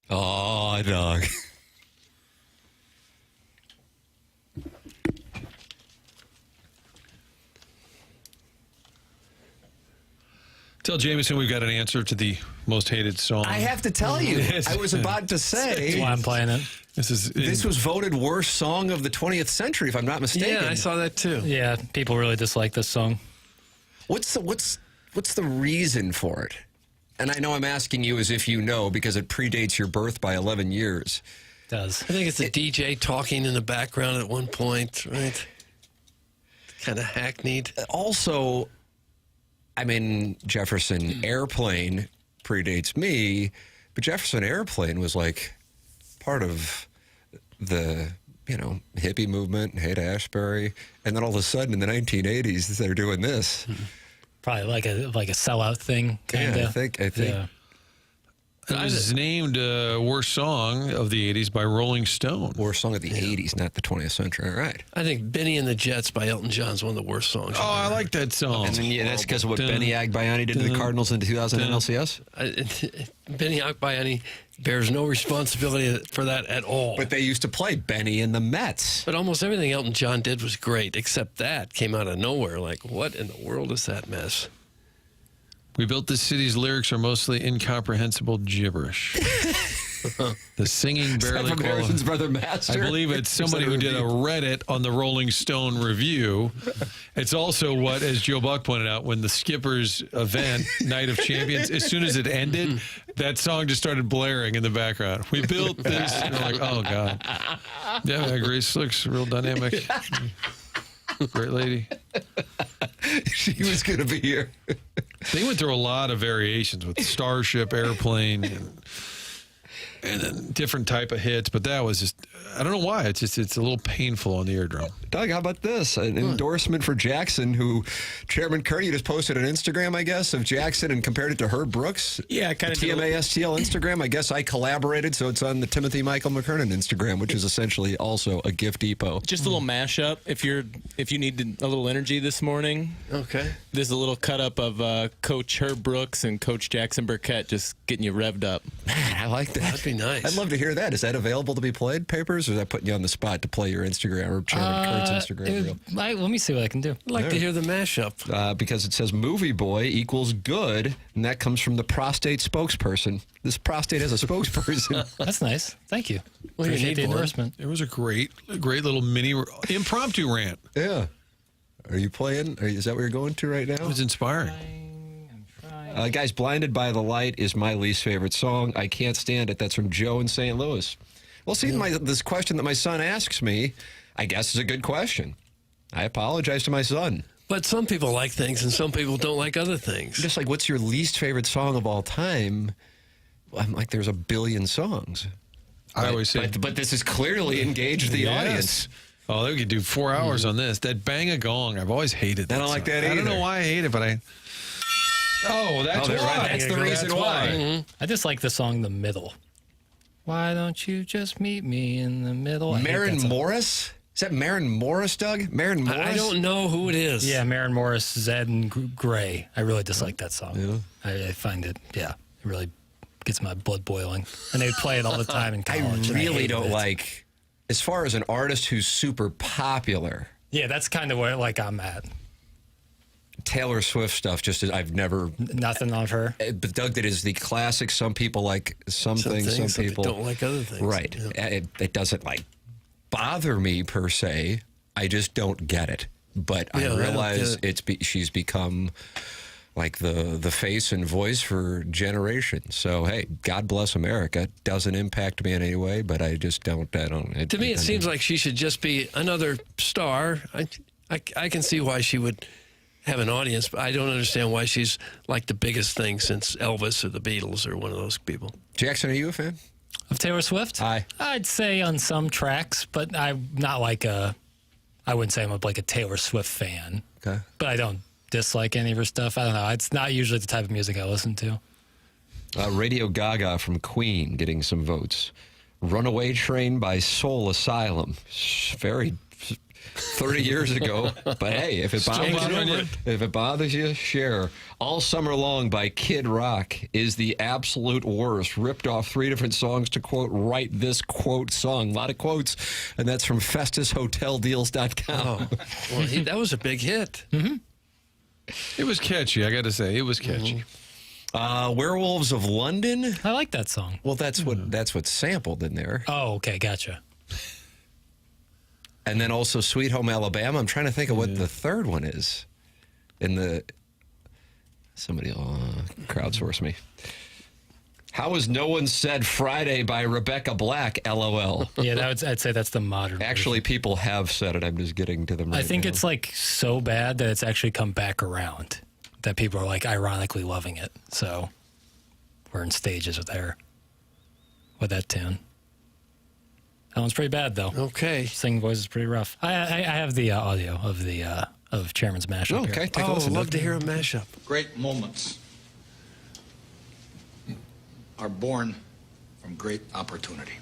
Oh, dog. Tell Jameson we've got an answer to the most hated song. I have to tell you, I was about to say. That's why I'm playing it. This was voted worst song of the 20th century, if I'm not mistaken. Yeah, I saw that too. Yeah, people really dislike this song. What's the reason for it? And I know I'm asking you as if you know because it predates your birth by 11 years. It does. I think it's a DJ talking in the background at one point, right? Kind of hackneyed. Also, I mean, Jefferson Airplane predates me, but Jefferson Airplane was like part of the, hippie movement, Haight Ashbury. And then all of a sudden in the 1980s, they're doing this. Probably like a sellout thing, kind of. Yeah, I think. Yeah. It was named worst song of the 80s by Rolling Stone. Worst song of the 80s, not the 20th century. All right. I think Benny and the Jets by Elton John is one of the worst songs. Oh, I like that song. And then, that's because of what Benny Agbayani did to the Cardinals in 2000 NLCS? Benny Agbayani bears no responsibility for that at all. But they used to play Benny in the Mets. But almost everything Elton John did was great, except that came out of nowhere. Like, what in the world is that mess? We built this city's lyrics are mostly incomprehensible gibberish. The singing barely from Harrison's brother Master. I believe it's somebody who did a Reddit on the Rolling Stone review. It's also what, as Joe Buck pointed out, when the Skippers event, Night of Champions, as soon as it ended, that song just started blaring in the background. We built this. And we're like, oh, God. Yeah, Grace looks real dynamic. Great lady. She was going to be here. They went through a lot of variations with Starship, Airplane, and then different type of hits. But that was just, I don't know why. It's a little painful on the eardrum. Doug, how about this? An endorsement for Jackson, who Chairman Curry just posted on Instagram, I guess, of Jackson and compared it to Herb Brooks. Yeah, kind of. TMA STL Instagram. I guess I collaborated, so it's on the Timothy Michael McKernan Instagram, which is essentially also a gift depot. Just a little mashup if you need a little energy this morning. Okay. There's a little cut up of Coach Herb Brooks and Coach Jackson Burkett just getting you revved up. Man, I like that. That'd be nice. I'd love to hear that. Is that available to be played, Papers, or is that putting you on the spot to play your Instagram or Chairman Kurt's Instagram reel? Let me see what I can do. I'd like to hear the mashup. Because it says movie boy equals good, and that comes from the prostate spokesperson. This prostate has a spokesperson. That's nice. Thank you. Well, Appreciate the endorsement. It was a great little mini impromptu rant. Yeah. Are you playing? Is that what you're going to right now? It was inspiring. Guys, Blinded by the Light is my least favorite song. I can't stand it. That's from Joe in St. Louis. Well, see, this question that my son asks me, I guess is a good question. I apologize to my son. But some people like things and some people don't like other things. Just like, what's your least favorite song of all time? I'm like, there's a billion songs. I always say. But this has clearly engaged the audience. Oh, they could do 4 hours on this. That Bang a Gong, I've always hated that. I don't like that either. I don't know why I hate it, but I... Oh, that's why. Right. That's the reason why. Mm-hmm. I just like the song The Middle. Why don't you just meet me in the middle? Maren Morris? Is that Maren Morris, Doug? Maren Morris? I don't know who it is. Yeah, Maren Morris, Zed, and Gray. I really dislike that song. Yeah. I find it, it really gets my blood boiling. And they play it all the time in college. I really don't like, as far as an artist who's super popular. Yeah, that's kind of where I'm at. Taylor Swift stuff, I've never... Nothing on her. But Doug, that is the classic. Some people like some things, some people don't like other things. Right. Yeah. It doesn't bother me per se. I just don't get it. But I realize she's become like the face and voice for generations. So hey, God bless America. Doesn't impact me in any way, but I just don't. To me, it seems like she should just be another star. I can see why she would have an audience, but I don't understand why she's like the biggest thing since Elvis or the Beatles or one of those people. Jackson, are you a fan of Taylor Swift? Hi. I'd say on some tracks, but I'm not I wouldn't say I'm a Taylor Swift fan. Okay. But I don't dislike any of her stuff. I don't know. It's not usually the type of music I listen to. Radio Gaga from Queen getting some votes. Runaway Train by Soul Asylum. Very, 30 years ago. But hey, if it bothers you, share. All Summer Long by Kid Rock is the absolute worst. Ripped off 3 different songs to quote, write this quote song. A lot of quotes, and that's from FestusHotelDeals.com. Oh, well, that was a big hit. Mm-hmm. It was catchy, I got to say. It was catchy. Werewolves of London. I like that song. Well, that's what's sampled in there. Oh, okay, gotcha. And then also Sweet Home Alabama. I'm trying to think of what the third one is. Somebody will crowdsource me. How is No One Said Friday by Rebecca Black? LOL. Yeah, I'd say that's the modern Actually, version. people have said it. I'm just getting to them right I think now. it's like so bad that it's actually come back around. That people are like ironically loving it. So we're in stages with that tune. That one's pretty bad though. Okay. Singing voice is pretty rough. I have the audio of Chairman's mashup. Okay, here. take a listen. I'd love to hear a mashup. Great moments are born from great opportunity.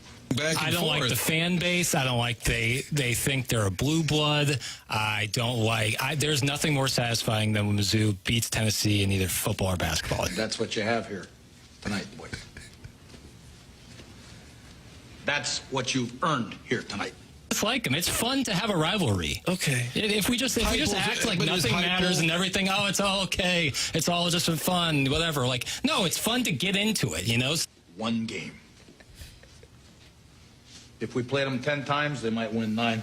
I don't like the fan base. I don't like they think they're a blue blood. I don't like. There's nothing more satisfying than when Mizzou beats Tennessee in either football or basketball. That's what you have here tonight, boys. That's what you've earned here tonight. It's like them. It's fun to have a rivalry. Okay. If we just act like nothing matters and everything, oh, it's all okay. It's all just fun, whatever. Like, no, it's fun to get into it, you know? One game. If we played them 10 times, they might win 9.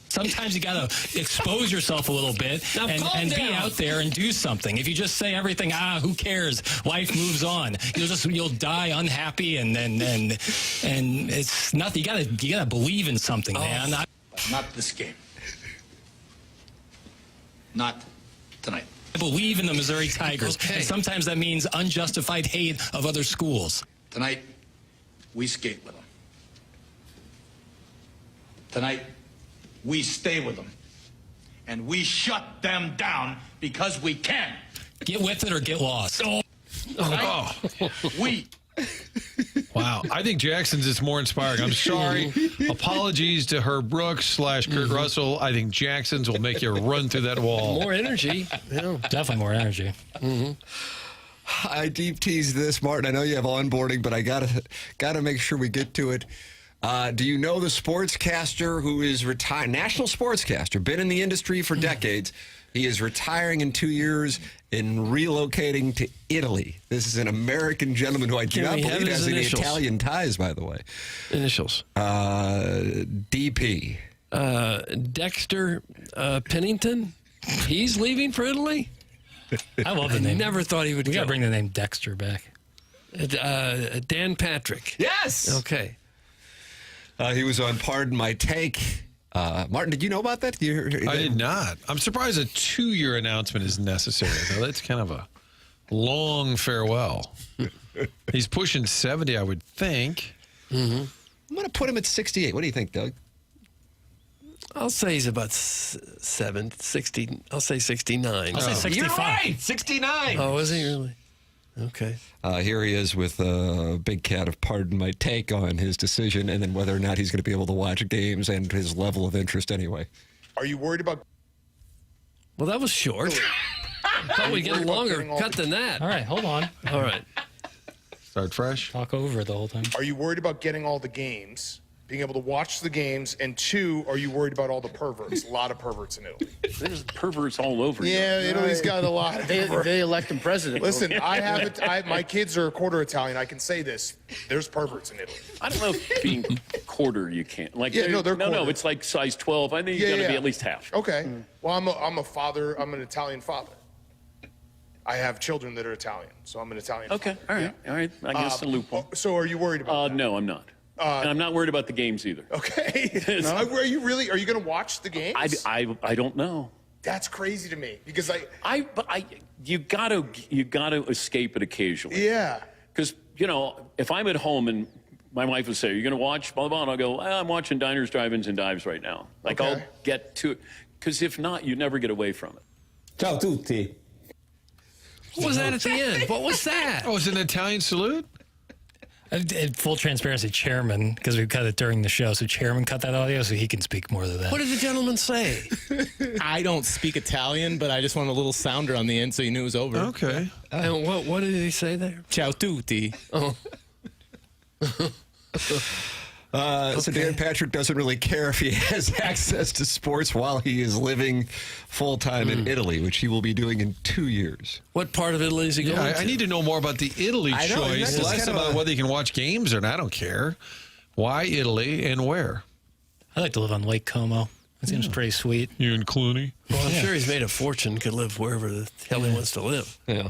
Sometimes you got to expose yourself a little bit and be out there and do something. If you just say everything, who cares? Life moves on. You'll die unhappy and it's nothing. You gotta believe in something, man. Not this game. Not tonight. I believe in the Missouri Tigers. Okay. And sometimes that means unjustified hate of other schools. Tonight, we skate with them. Tonight, we stay with them. And we shut them down because we can. Get with it or get lost. Right? We. Wow. I think Jackson's is more inspiring. I'm sorry. Apologies to Herb Brooks / Kurt Russell. I think Jackson's will make you run through that wall. More energy. Yeah. Definitely more energy. Mm-hmm. I deep teased this, Martin. I know you have onboarding, but I gotta make sure we get to it. Do you know the sportscaster who is retired? National sportscaster, been in the industry for decades. He is retiring in 2 years and relocating to Italy. This is an American gentleman who I do not believe has any Italian ties, by the way. Initials. DP. Dexter Pennington. He's leaving for Italy? I love the name. Never thought he would We go. got to bring the name Dexter back. Dan Patrick. Yes! Okay. He was on Pardon My Take. Martin, did you know about that? I did not. I'm surprised a 2-year announcement is necessary. Now, that's kind of a long farewell. He's pushing 70, I would think. Mm-hmm. I'm going to put him at 68. What do you think, Doug? I'll say he's about 60. I'll say 69. I'll say 65. You're right, 69. Oh, is he really? Okay. Here he is with Big Cat of Pardon My Take on his decision and then whether or not he's going to be able to watch games and his level of interest anyway. Are you worried about... Well, that was short. I thought we'd get a longer cut than that. All right, hold on. All right. Start fresh. Talk over it the whole time. Are you worried about getting all the games, being able to watch the games, and 2, are you worried about all the perverts? A lot of perverts in Italy. There's perverts all over. Yeah, Italy's got a lot. They elect them president. Listen, my kids are a quarter Italian. I can say this. There's perverts in Italy. I don't know if being quarter you can't. Like, Yeah, no, they're no, quarter. it's like size 12. I think you got to be at least half. Okay. Well, I'm a father. I'm an Italian father. I have children that are Italian, so I'm an Italian Okay, father. all right, all right. I guess a loophole. So are you worried about that? No, I'm not. And I'm not worried about the games either. Okay. Are you really? Are you going to watch the games? I don't know. That's crazy to me because you gotta escape it occasionally. Yeah. Because if I'm at home and my wife would say, "Are you going to watch blah blah?" and I'll go, "I'm watching Diners, Drive-ins, and Dives right now." Like I'll get to it because if not, you never get away from it. Ciao tutti. What was that at the end? What was that? Oh, it's an Italian salute? Full transparency, Chairman, because we cut it during the show, so Chairman cut that audio so he can speak more to that. What did the gentleman say? I don't speak Italian, but I just want a little sounder on the end so you knew it was over. Okay. And what did he say there? Ciao tutti. Oh. So Dan Patrick doesn't really care if he has access to sports while he is living full-time in Italy, which he will be doing in 2 years. What part of Italy is he going to? I need to know more about the Italy I know, choice, that's less kind of about a- whether you can watch games or not. I don't care. Why Italy and where? I'd like to live on Lake Como. It seems pretty sweet. You and Clooney? Well, I'm sure he's made a fortune, could live wherever the hell he wants to live. Yeah.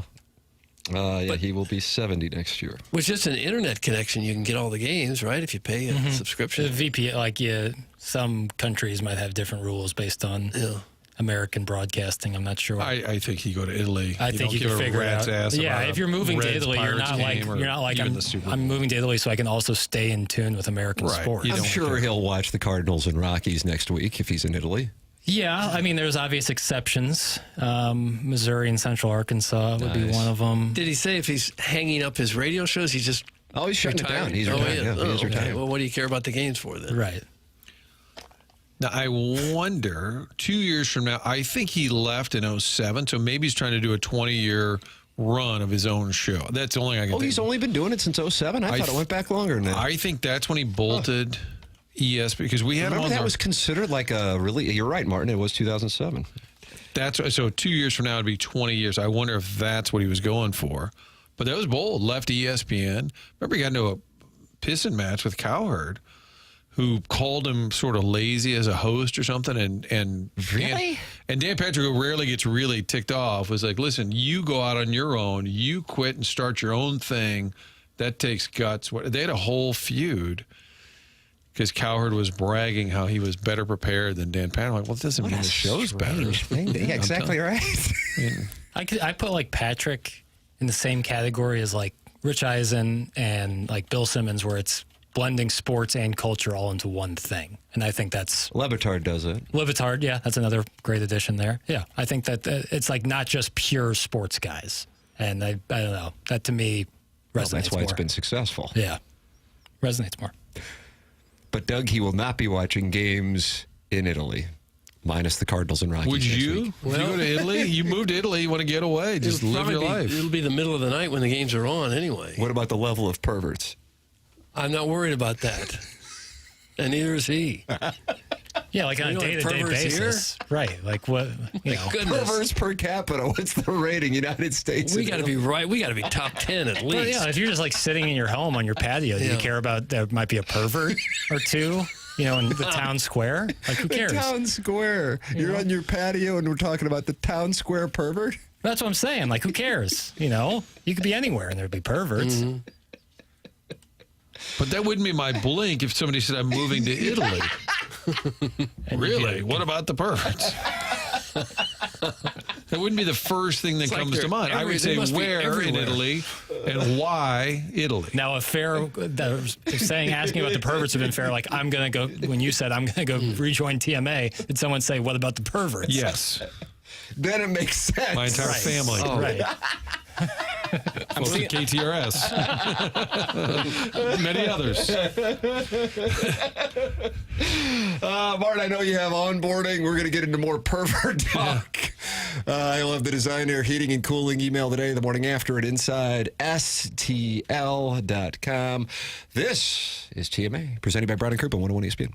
He will be 70 next year. With just an internet connection, you can get all the games, right? If you pay a subscription. The VPN, some countries might have different rules based on American broadcasting. I'm not sure. I think you go to Italy. I think you don't can give a figure it rat's out. ass Yeah, about if you're moving to Reds Italy, you're Pirates not like game or I'm, the Super Bowl. I'm moving to Italy so I can also stay in tune with American Right. sports. You I'm sure he'll watch the Cardinals and Rockies next week if he's in Italy. Yeah, I mean, there's obvious exceptions. Missouri and Central Arkansas would be one of them. Did he say if he's hanging up his radio shows, he's just he's shutting it down. He's retiring? retiring. Yeah, he is okay. retiring. Well, what do you care about the games for then? Right. Now, I wonder, 2 years from now, I think he left in 07, so maybe he's trying to do a 20-year run of his own show. That's the only thing I can think. He's only been doing it since 07? I thought it went back longer than that. I think that's when he bolted ESPN, because we had Remember that was considered like a really, you're right, Martin, it was 2007. So 2 years from now, it'd be 20 years. I wonder if that's what he was going for. But that was bold. Left ESPN. Remember he got into a pissing match with Cowherd, who called him sort of lazy as a host or something. And Really? Dan Patrick, who rarely gets really ticked off, was like, listen, you go out on your own. You quit and start your own thing. That takes guts. They had a whole feud because Cowherd was bragging how he was better prepared than Dan Patrick. I'm like, well, it doesn't mean the show's better. Yeah, exactly right. I put like Patrick in the same category as like Rich Eisen and like Bill Simmons, where it's blending sports and culture all into one thing. And I think that's... Levitard does it. Levitard, yeah, that's another great addition there. Yeah, I think that it's like not just pure sports guys. And I don't know. That to me resonates That's why more. it's been successful. Yeah, resonates more. But Doug, he will not be watching games in Italy, minus the Cardinals and Rockies. Would next you? week. If you go to Italy, you move to Italy, you want to get away, just It'll live your probably life. It'll be the middle of the night when the games are on anyway. What about the level of perverts? I'm not worried about that. And neither is he. Yeah, like on You a don't have day-to-day perverts basis. Right, like what, you know. Goodness. Perverts per capita. What's the rating? United States. We and got to be right. We got to be top 10 at Well, least. yeah, if you're just like sitting in your home on your patio, do you Yeah. care about there might be a pervert or two, you know, in the town square? Like, who cares? The town square. You're on your patio and we're talking about the town square pervert? That's what I'm saying. Like, who cares? You know, you could be anywhere and there'd be perverts. But that wouldn't be my blink if somebody said, I'm moving to Italy. Really? What about the perverts? That wouldn't be the first thing that It's like comes to they're mind. I would they say must be where in everywhere. Italy and why Italy. Now, asking about the perverts would have been fair. Like, I'm going to go, when you said I'm going to go rejoin TMA, did someone say, what about the perverts? Yes. Then it makes sense. My entire Right. family. Oh. Right. Most of KTRS. Many others. Martin, I know you have onboarding. We're going to get into more pervert talk. I'll have the Design Air Heating and Cooling email today, the morning after at InsideSTL.com. This is TMA, presented by Brown and Krupp on 101 ESPN.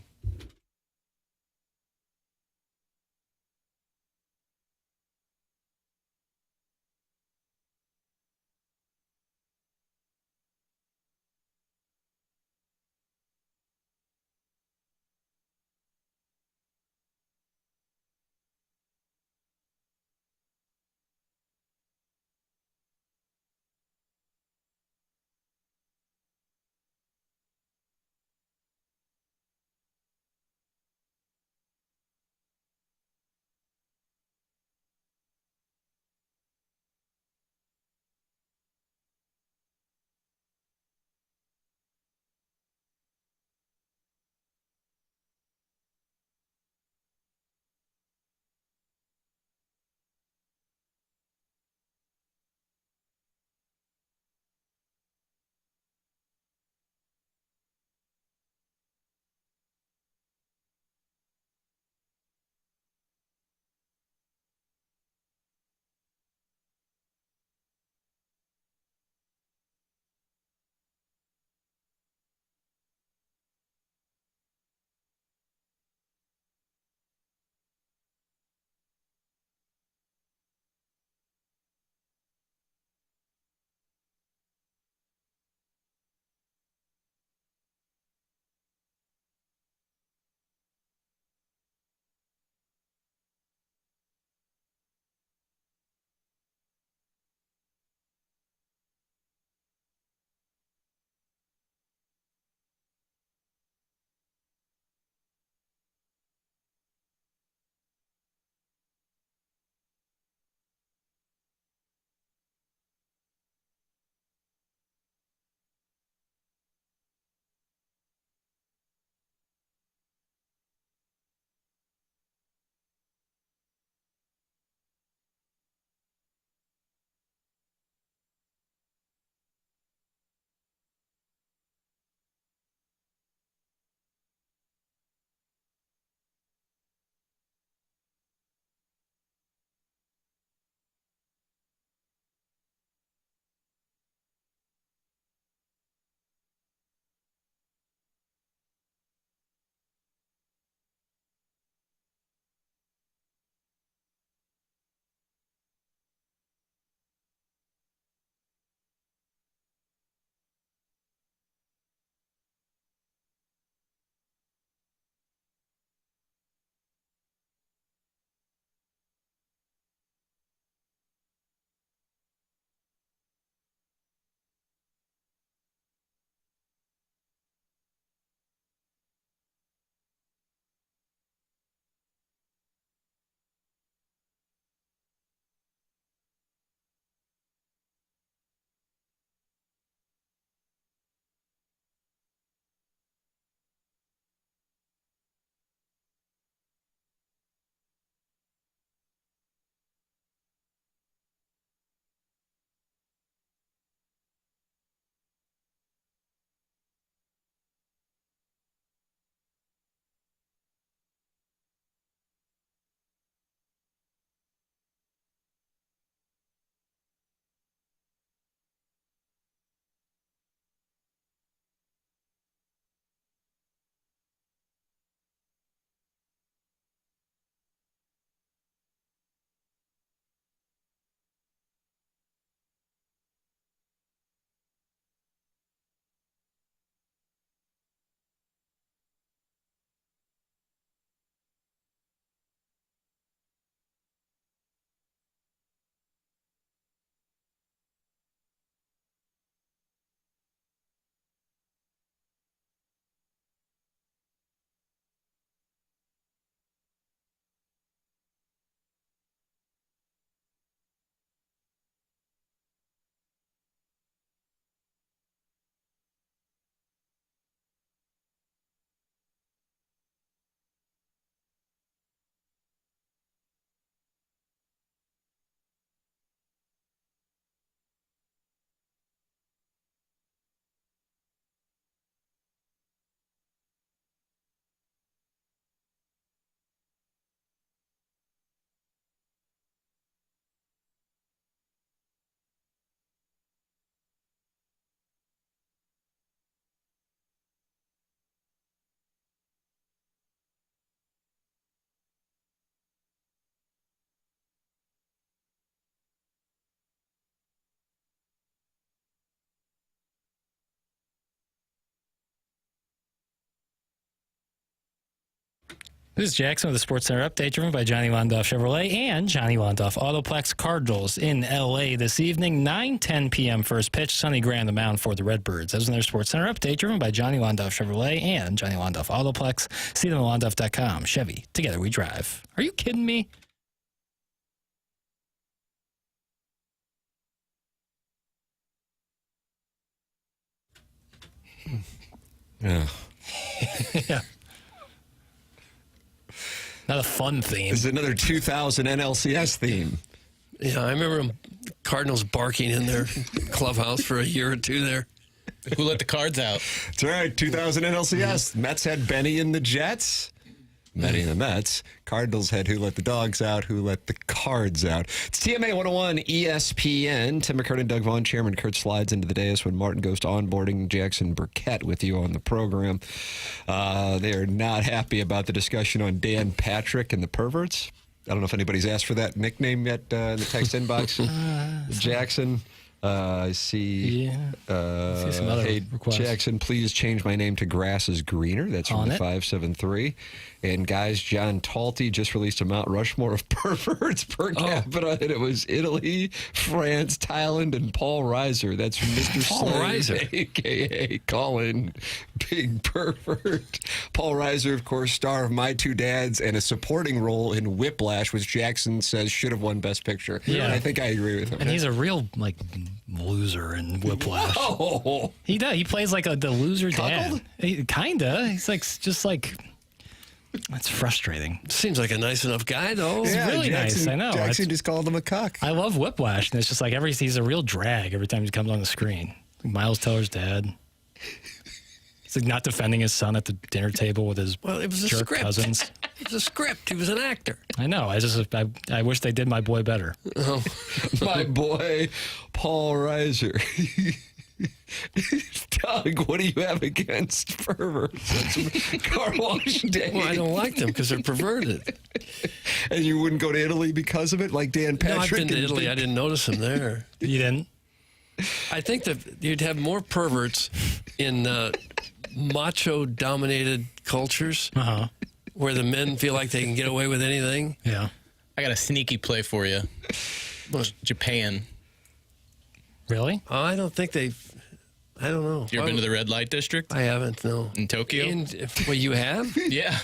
This is Jackson with the Sports Center update, driven by Johnny Londoff Chevrolet and Johnny Londoff Autoplex. Cardinals in L.A. this evening, 9:10 p.m. first pitch. Sonny Gray on the mound for the Redbirds. That was their Sports Center update, driven by Johnny Londoff Chevrolet and Johnny Londoff Autoplex. See them at Londoff.com. Chevy, together we drive. Are you kidding me? Yeah. Yeah. Not a fun theme. This is another 2000 NLCS theme. Yeah, I remember Cardinals barking in their clubhouse for a year or two there. Who let the cards out? That's right, 2000 NLCS. Mets had Benny and the Jets. Benny and the Mets. Cardinals had who let the dogs out, who let the cards out. It's TMA 101 ESPN. Tim McKernan, Doug Vaughn, Chairman Kurt slides into the dais when Martin goes to onboarding. Jackson Burkett with you on the program. They are not happy about the discussion on Dan Patrick and the perverts. I don't know if anybody's asked for that nickname yet in the text inbox. Jackson. I see. See some other hey, requests. Jackson, please change my name to Grass is Greener. That's from the 573. And guys, John Talty just released a Mount Rushmore of perverts per capita, and it was Italy, France, Thailand, and Paul Reiser. That's from Mr. Paul Reiser, a.k.a. Colin, big pervert. Paul Reiser, of course, star of My Two Dads and a supporting role in Whiplash, which Jackson says should have won Best Picture. Yeah. And I think I agree with him. And he's a real, loser in Whiplash. Whoa. He does. He plays like the loser dad. Kinda. He's just like... That's frustrating. Seems like a nice enough guy, though. He's really nice. I know. Jackson just called him a cuck. I love Whiplash, and it's just like he's a real drag every time he comes on the screen. Like Miles Teller's dad. He's like not defending his son at the dinner table with his it was a jerk script. cousins. It was a script. He was an actor. I know. I wish they did my boy better. Oh, my boy, Paul Reiser. Doug, what do you have against perverts? That's car wash day. Well, I don't like them because they're perverted. And you wouldn't go to Italy because of it, like Dan Patrick? No, I've been to Italy. I didn't notice them there. You didn't? I think that you'd have more perverts in macho-dominated cultures where the men feel like they can get away with anything. Yeah. I got a sneaky play for you. Japan. Really? I don't think I don't know. You ever been to the red light district? I haven't, no. In Tokyo? Well, you have? Yeah.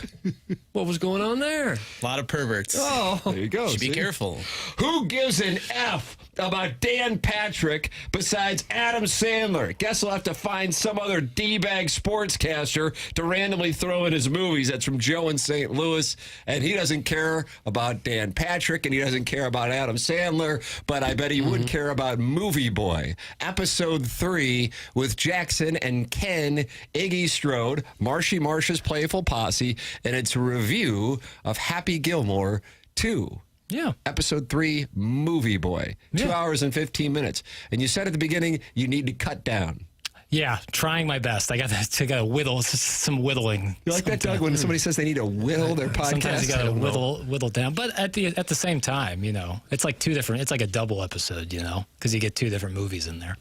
What was going on there? A lot of perverts. Oh, there you go. Should be careful. Who gives an F about Dan Patrick besides Adam Sandler? Guess I'll have to find some other D-bag sportscaster to randomly throw in his movies. That's from Joe in St. Louis. And he doesn't care about Dan Patrick, and he doesn't care about Adam Sandler, but I bet he would care about Movie Boy. Episode 3 with Jackson and Ken, Iggy Strode, Marshy Marsh's Playful Posse, and it's a review of Happy Gilmore 2. Yeah. Episode 3, Movie Boy. 2 hours and 15 minutes. And you said at the beginning you need to cut down. Yeah, trying my best. I got to whittle, some whittling. You like that, Doug, when somebody says they need to whittle their podcast? Sometimes you got to whittle down. But at the same time, it's like it's like a double episode, because you get 2 different movies in there.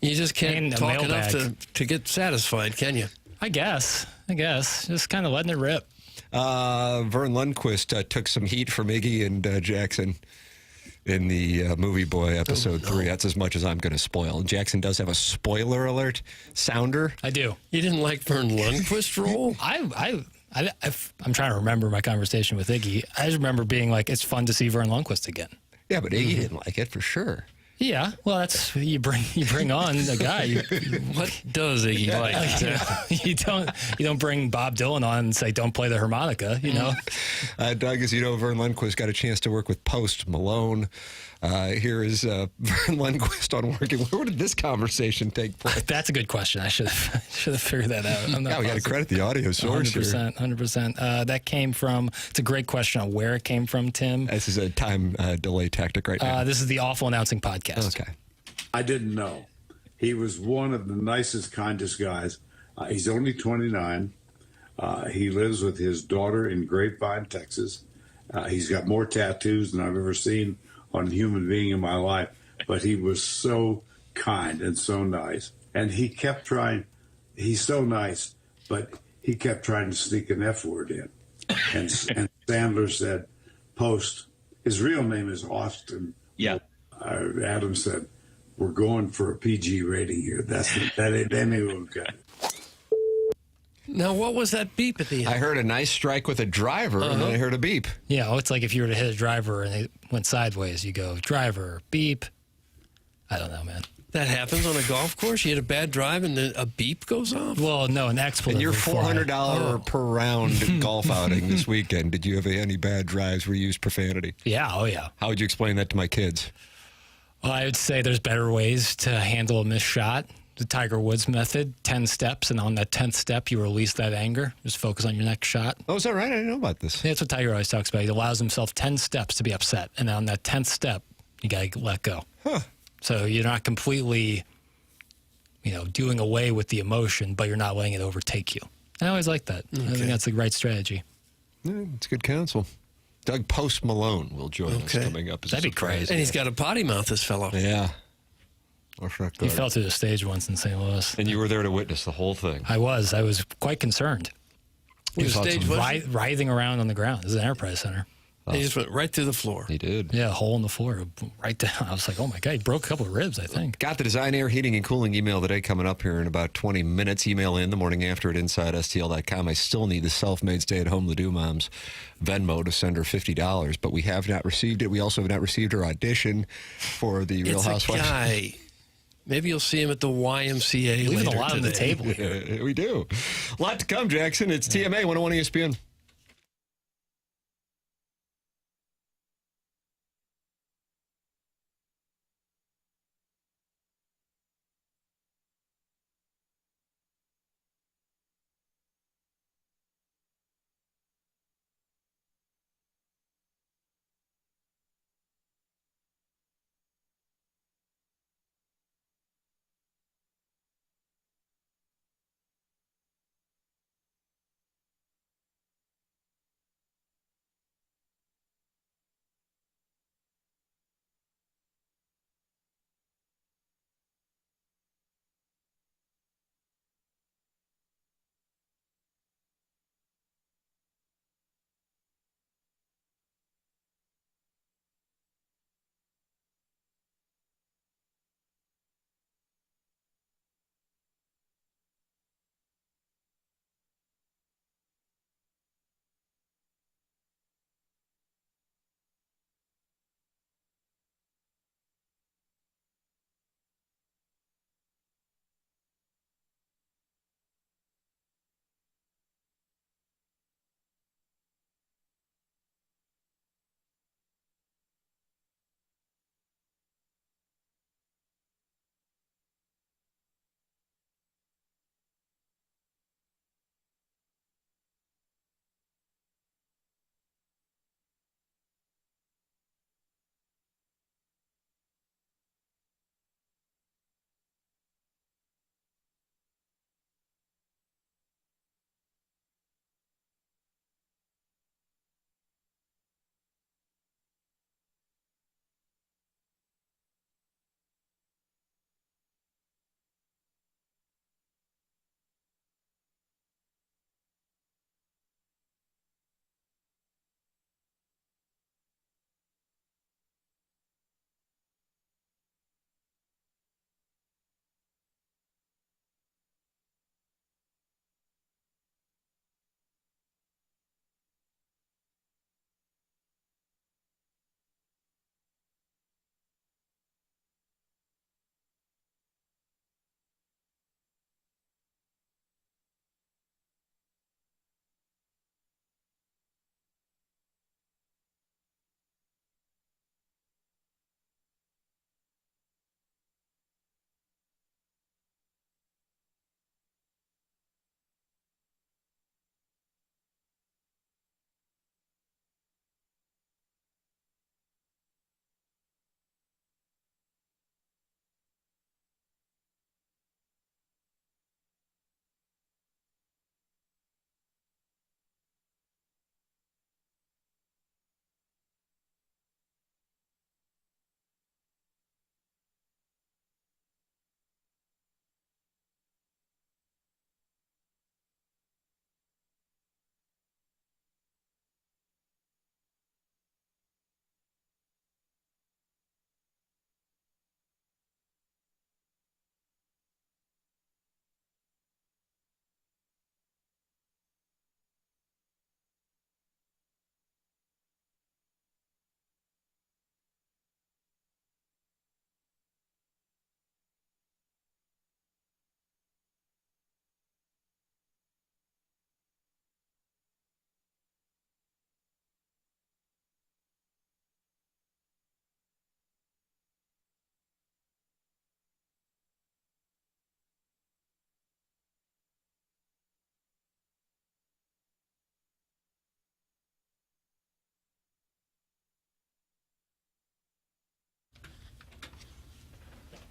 You just can't And a talk enough mailbag. to get satisfied, can you? I guess. Just kind of letting it rip. Vern Lundquist took some heat from Iggy and Jackson in the Movie Boy episode 3. That's as much as I'm going to spoil. Jackson does have a spoiler alert sounder. I do. You didn't like Vern Lundquist's role? I'm trying to remember my conversation with Iggy. I just remember being like, it's fun to see Vern Lundquist again. Yeah, but Iggy didn't like it for sure. Yeah, well, that's you bring on a guy. What does Iggy like? You don't bring Bob Dylan on and say don't play the harmonica. Doug, as you know, Vern Lundquist got a chance to work with Post Malone. Here is Vern Lundquist on working. Where did this conversation take place? That's a good question. I should have figured that out. We got to credit the audio source 100%. That came from. It's a great question on where it came from, Tim. This is a time delay tactic right now. This is the Awful Announcing Podcast. Okay. I didn't know. He was one of the nicest, kindest guys. He's only 29. He lives with his daughter in Grapevine, Texas. He's got more tattoos than I've ever seen on a human being in my life. But he was so kind and so nice. And he kept trying. He's so nice, but he kept trying to sneak an F word in. And Sandler said, "Post." His real name is Austin. Yeah. Adam said, "We're going for a PG rating here. That ain't okay." Now, what was that beep at the end? I heard a nice strike with a driver, and then I heard a beep. Yeah, well, it's like if you were to hit a driver and it went sideways, you go, driver, beep. I don't know, man. That happens on a golf course? You hit a bad drive and then a beep goes off? Well, no, an expletive. And your would $400 per round golf outing this weekend, did you have any bad drives where you used profanity? Yeah, oh yeah. How would you explain that to my kids? Well, I would say there's better ways to handle a missed shot. The Tiger Woods method, 10 steps, and on that 10th step, you release that anger. Just focus on your next shot. Oh, is that right? I didn't know about this. Yeah, that's what Tiger always talks about. He allows himself 10 steps to be upset, and on that 10th step, you got to let go. Huh. So you're not completely, doing away with the emotion, but you're not letting it overtake you. I always like that. Okay. I think that's the right strategy. Yeah, it's good counsel. Doug Post Malone will join us coming up. That'd be crazy. And he's got a potty mouth, this fellow. Yeah. He fell through the stage once in St. Louis. And you were there to witness the whole thing. I was quite concerned. He was writhing around on the ground. This is an Enterprise Center. He just went right through the floor. He did. Yeah, a hole in the floor, right down. I was like, oh my God, he broke a couple of ribs, I think. Got the Design Air Heating and Cooling email today coming up here in about 20 minutes. Email in the morning after at InsideSTL.com. I still need the self-made stay-at-home Ladue Mom's Venmo to send her $50, but we have not received it. We also have not received her audition for the Real Housewives. Guy. Maybe you'll see him at the YMCA Leaving later a lot today. on the table here. We do. A lot to come, Jackson. It's TMA 101 ESPN.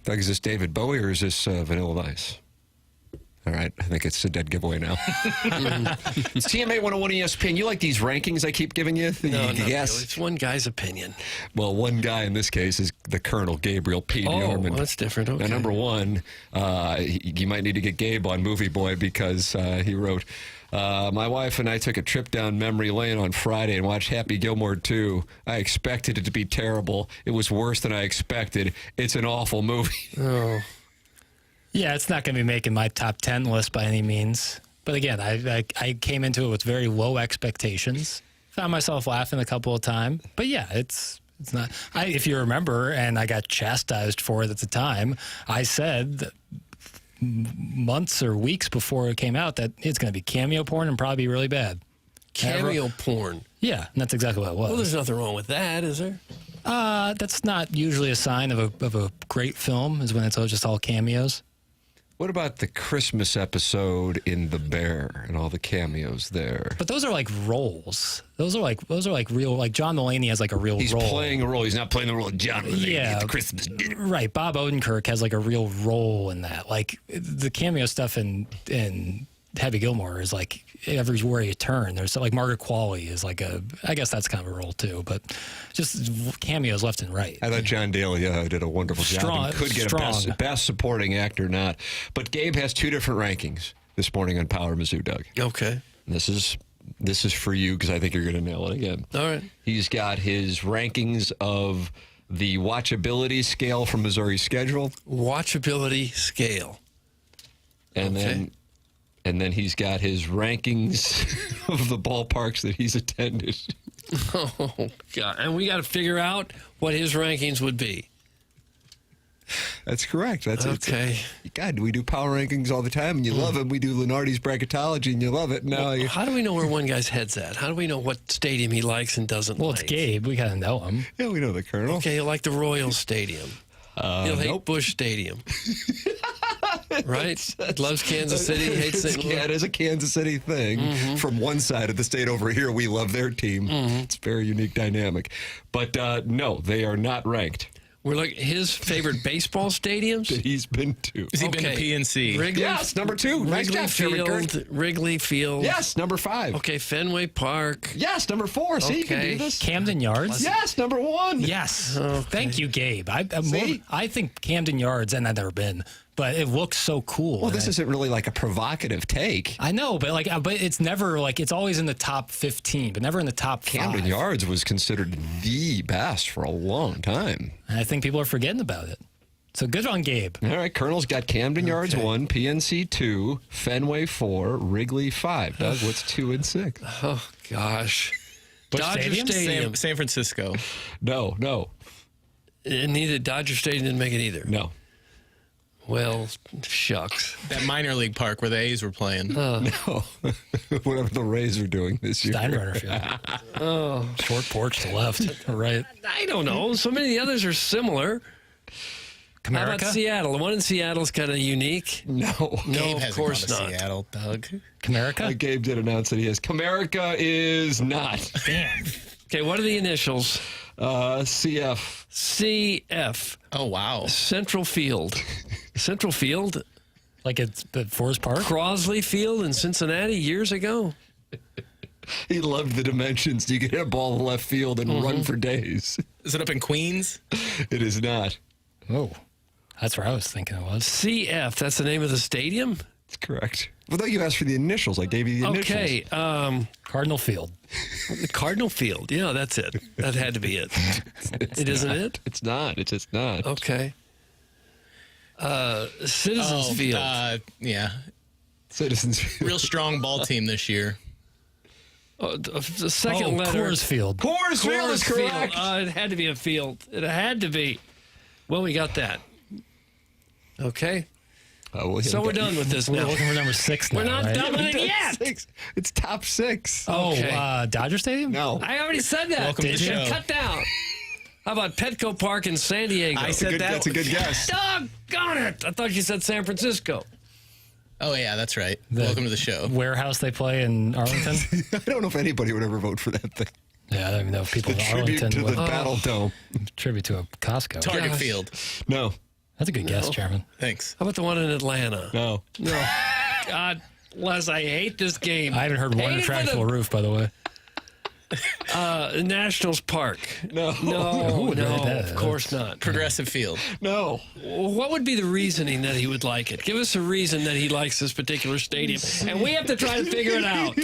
Doug, is this David Bowie or is this Vanilla Ice? All right, I think it's a dead giveaway now. It's TMA 101 ESPN. You like these rankings I keep giving you? No, not really. It's one guy's opinion. Well, one guy in this case is the Colonel, Gabriel P. DeArmond. Well, that's different. Okay. Now, number one, you might need to get Gabe on Movie Boy because he wrote, my wife and I took a trip down memory lane on Friday and watched Happy Gilmore 2. I expected it to be terrible. It was worse than I expected. It's an awful movie. Oh. Yeah, it's not going to be making my top 10 list by any means. But again, I came into it with very low expectations. Found myself laughing a couple of times. But yeah, it's not. If you remember, and I got chastised for it at the time, I said months or weeks before it came out that it's going to be cameo porn and probably be really bad. Cameo porn? Yeah, and that's exactly what it was. Well, there's nothing wrong with that, is there? That's not usually a sign of a great film, is when it's just all cameos. What about the Christmas episode in The Bear and all the cameos there? But those are like roles. Those are like real. Like John Mulaney has like a real role. He's playing a role. He's not playing the role of John Mulaney Yeah, at the Christmas dinner. Right. Bob Odenkirk has like a real role in that. Like the cameo stuff in Happy Gilmore is like everywhere you turn. There's like Margaret Qualley is like I guess that's kind of a role too, but just cameos left and right. I thought John Daly did a wonderful job. And could get a best supporting actor, not. But Gabe has two different rankings this morning on Power Mizzou, Doug. Okay. And this is for you because I think you're going to nail it again. All right. He's got his rankings of the watchability scale from Missouri's schedule. Watchability scale. And then he's got his rankings of the ballparks that he's attended. Oh, God. And we got to figure out what his rankings would be. That's correct. That's okay. God, we do power rankings all the time, and you love it. We do Lenardi's bracketology, and you love it. Now, how do we know where one guy's head's at? How do we know what stadium he likes and doesn't like? Well, it's Gabe. We got to know him. Yeah, we know the Colonel. Okay, he'll like the Royal Stadium. He'll hate Busch Stadium. Right? Loves Kansas City, hates St. Louis. Yeah, it is a Kansas City thing. From one side of the state over here, we love their team. It's a very unique dynamic. But no, they are not ranked. We're like his favorite baseball stadiums that he's been to. Has he been to PNC? Wrigley, yes, number 2. Nice Wrigley job, Field. Wrigley Field. Yes, number 5. Okay, Fenway Park. Yes, number 4. See, you can do this. Camden Yards. Yes, number 1. Yes. Okay. Thank you, Gabe. I think Camden Yards, and I've never been, but it looks so cool. Well, this isn't really like a provocative take. I know, but it's never it's always in the top 15, but never in the top 5. Camden Yards was considered the best for a long time. And I think people are forgetting about it. So good on Gabe. All right, Colonel's got Camden Yards 1, PNC 2, Fenway 4, Wrigley 5. Doug, what's 2 and 6? Oh, gosh. Dodger Stadium. San Francisco. No. Neither Dodger Stadium didn't make it either. No. Well, shucks. That minor league park where the A's were playing. No. Whatever the Rays are doing this year. Steinbrenner Field. Short porch to left. Right. I don't know. So many of the others are similar. Comerica? How about Seattle? The one in Seattle is kind of unique. No, of course not. Seattle, Doug. Comerica? Gabe did announce that he is. Comerica is not. Damn. Okay, what are the initials? CF. CF. Oh, wow. Central Field. Central Field? Like it's the Forest Park? Crosley Field in Cincinnati years ago. He loved the dimensions. You could hit a ball in left field and run for days. Is it up in Queens? It is not. Oh, that's where I was thinking it was. CF, that's the name of the stadium? That's correct. Well, though you asked for the initials, I gave you the initials. Okay. Cardinal Field. The Cardinal Field. Yeah, that's it. That had to be it. It isn't it? It's not. It's just not. Okay. Citizens Field. Yeah. Citizens Field. Real strong ball team this year. The second letter. Coors Field. Coors Field is correct. It had to be a field. It had to be. Well, we got that. Okay. So we're done with this now. We're looking for number 6 now. We're not right? done with it yet. It's top 6. Oh, Dodger Stadium? No. I already said that. Welcome to the show. Cut down. How about Petco Park in San Diego? I said that. That's a good guess. Doggone it. I thought you said San Francisco. Oh, yeah, that's right. Welcome to the show. Warehouse they play in Arlington? I don't know if anybody would ever vote for that thing. Yeah, I don't even know if people The in tribute Arlington to would. the Battle Dome. Tribute to a Costco. Target Field. No. That's a good guess, Chairman. Thanks. How about the one in Atlanta? No. No. God, Les, I hate this game. I haven't heard one retractable roof, by the way. Nationals Park. No. No, of course not. Progressive Field. No. What would be the reasoning that he would like it? Give us a reason that he likes this particular stadium. And we have to try to figure it out.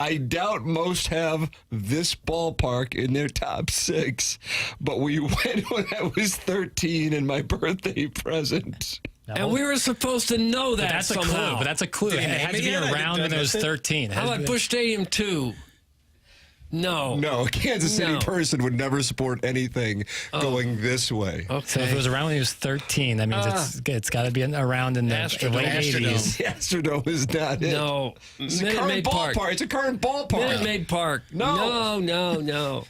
I doubt most have this ballpark in their top 6, but we went when I was 13 in my birthday present. And we were supposed to know that that's somehow. a clue. But that's a clue. It had to be around when it was 13. How about Busch Stadium 2? No. No, a Kansas City person would never support anything going this way. Okay. So if it was around when he was 13, that means it's got to be around in the late 80s. The Astrodome is not it. No. It's a Minute current Maid ballpark. Park. It's a current ballpark. Minute Maid Park. No.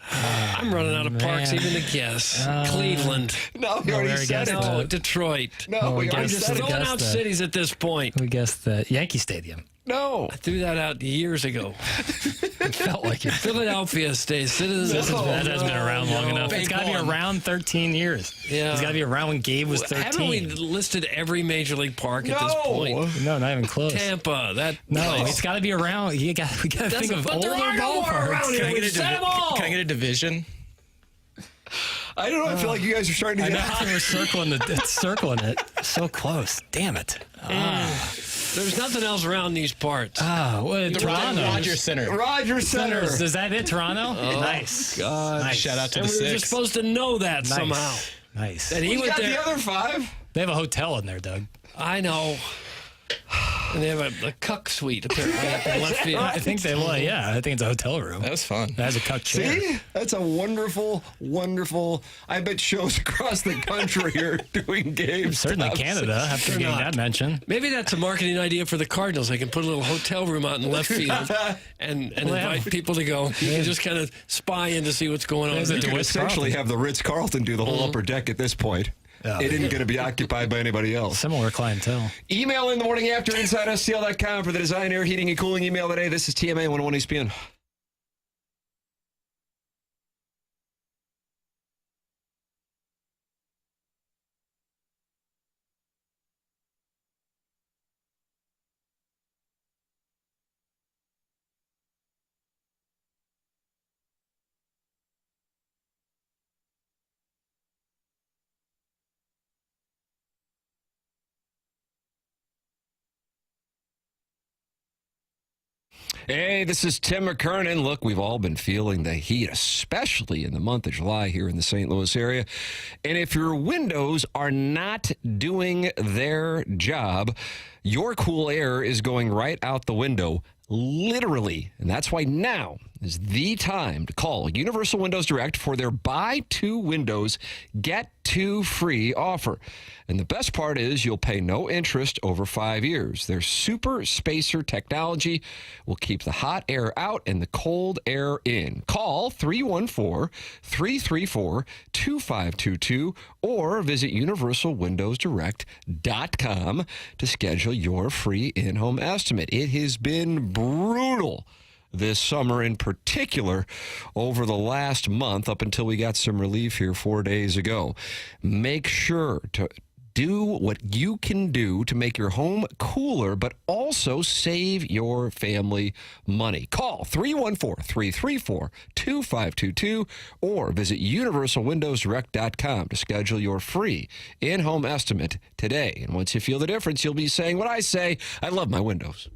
I'm running out of parks even to guess. Cleveland. No, we already said it. No, Detroit. No, we I'm already just said it. throwing out cities at this point. We guessed that Yankee Stadium. No. I threw that out years ago. It felt like it. Philadelphia State Citizens. That hasn't been around long enough. It's got to be around 13 years. Yeah. It's got to be around when Gabe was 13. Haven't we listed every major league park at this point? No, not even close. Tampa. It's got to be around. We got to think of older ballparks. Can I get a division? I don't know. I feel like you guys are starting to get hot. We're circling it. So close. Damn it. There's nothing else around these parts. Toronto. Rogers Center. Rogers Center. Is that it, Toronto? Nice. God. Nice. Shout out to and the we were 6. just supposed to know that somehow. Nice. That he went got there. the other 5. They have a hotel in there, Doug. I know. And they have a cuck suite apparently up in left field. I think they will. Yeah, I think it's a hotel room. That was fun. That has a cuck chair. See? That's a wonderful, wonderful, I bet shows across the country are doing games. Certainly Canada, after getting that mention. Maybe that's a marketing idea for the Cardinals. They can put a little hotel room out in left field and invite people to go. You can just kind of spy in to see what's going on. You could essentially have the Ritz-Carlton do the whole upper deck at this point. It isn't going to be occupied by anybody else. Similar clientele. Email in the morning after InsideSTL.com for the design, air, heating, and cooling email today. This is TMA 101 ESPN. Hey, this is Tim McKernan. Look, we've all been feeling the heat, especially in the month of July here in the St. Louis area. And if your windows are not doing their job, your cool air is going right out the window, literally. And that's why now is the time to call Universal Windows Direct for their buy 2 windows, get 2 free offer. And the best part is you'll pay no interest over 5 years. Their super spacer technology will keep the hot air out and the cold air in. Call 314-334-2522 or visit universalwindowsdirect.com to schedule your free in-home estimate. It has been brutal this summer, in particular over the last month up until we got some relief here 4 days ago. Make sure to do what you can do to make your home cooler, but also save your family money. Call 314-334-2522 or visit universalwindowsdirect.com to schedule your free in-home estimate today. And once you feel the difference, you'll be saying what I say: I love my windows.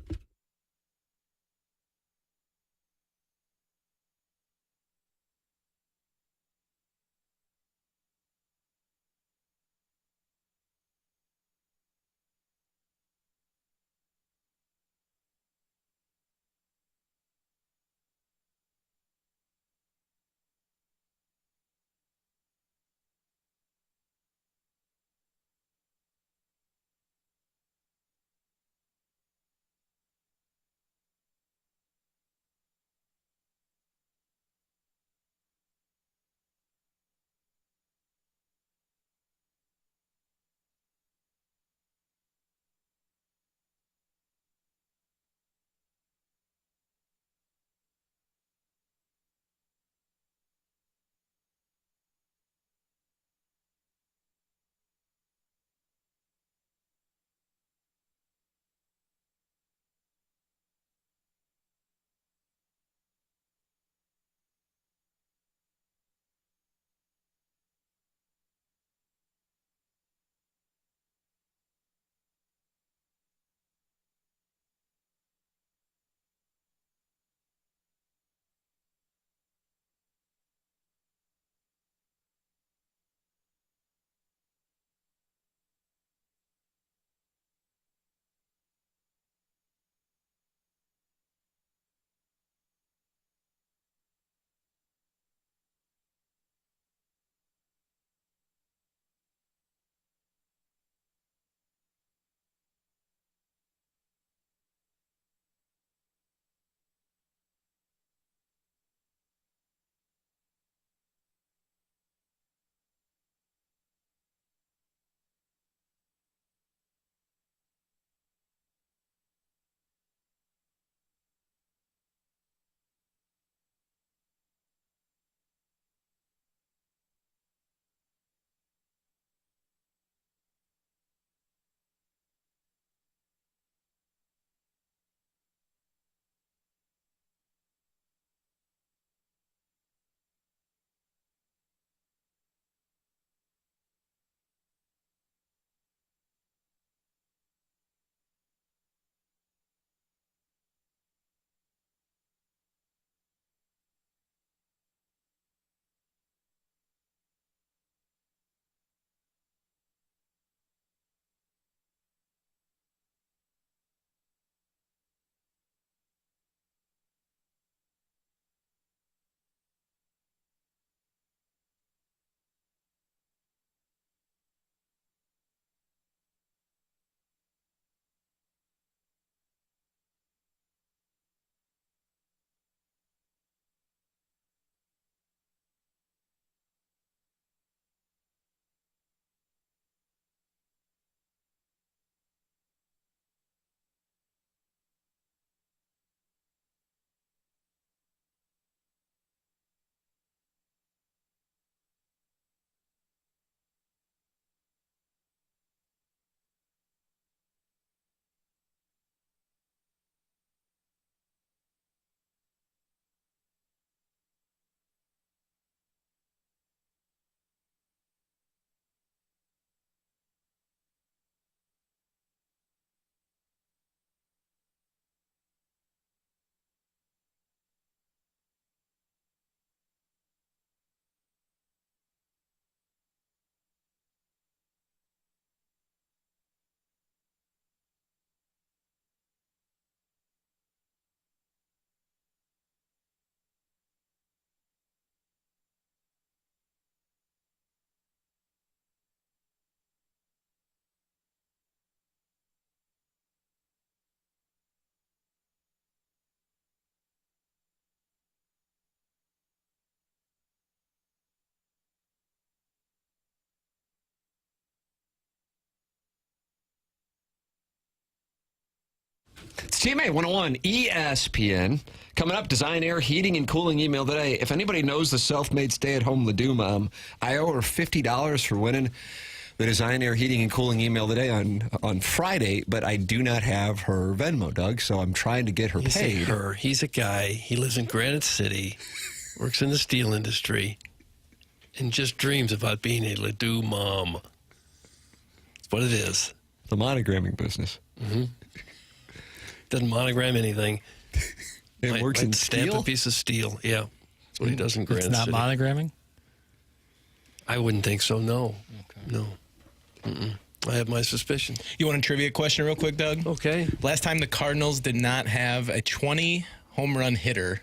TMA 101 ESPN. Coming up, Design Air Heating and Cooling email today. If anybody knows the self-made stay-at-home Ledoux mom, I owe her $50 for winning the Design Air Heating and Cooling email today on Friday, but I do not have her Venmo, Doug, so I'm trying to get her paid. He's a guy. He lives in Granite City, works in the steel industry, and just dreams about being a Ledoux mom. That's what it is. The monogramming business. Mm-hmm. Doesn't monogram anything. It works in stamp steel? a piece of steel. Yeah. That's what he does in Granite It's not City. monogramming? I wouldn't think so, no. Okay. No. Mm-mm. I have my suspicion. You want a trivia question real quick, Doug? Okay. Last time the Cardinals did not have a 20 home run hitter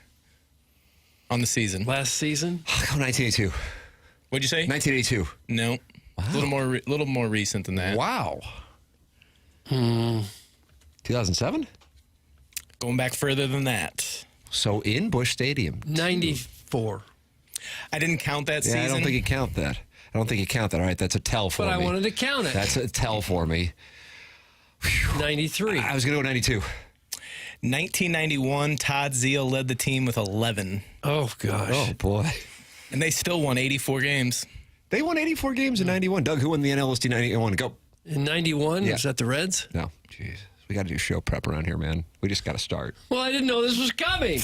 on the season. Last season? 1982. What'd you say? 1982. No. Wow. A little more recent than that. Wow. 2007? Going back further than that. So in Busch Stadium. 94. I didn't count that season. I don't think you count that. All right, that's a tell for me. But I wanted to count it. That's a tell for me. 93. I was going to go 92. 1991, Todd Zeal led the team with 11. Oh, gosh. Oh, boy. And they still won 84 games. They won 84 games in 91. Doug, who won the NLSD 91? Go. In 91? Yeah. Was that the Reds? No. Jeez. We got to do show prep around here, man. We just got to start. Well, I didn't know this was coming.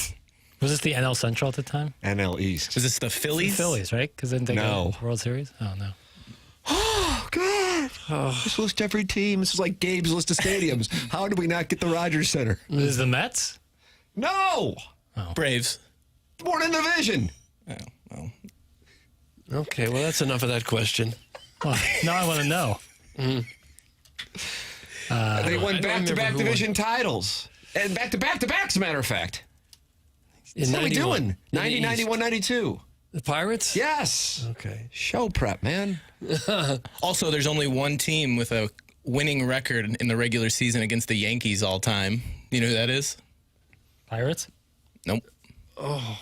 Was this the NL Central at the time? NL East. Was this the Phillies? The Phillies, right? Because didn't they No. go to the World Series? Oh, no. Oh, God. This list every team. This is like Gabe's list of stadiums. How did we not get the Rogers Center? Is the Mets? No. Oh. Braves. Born in the division. Oh, well. Okay, well, that's enough of that question. Well, now I want to know. They won back-to-back who division titles. And back-to-back-to-back, as a matter of fact. In What are we 91. doing? 90, In the 91, 92. The Pirates? Yes. Okay. Show prep, man. Also, there's only one team with a winning record in the regular season against the Yankees all time. You know who that is? Pirates? Nope. Oh.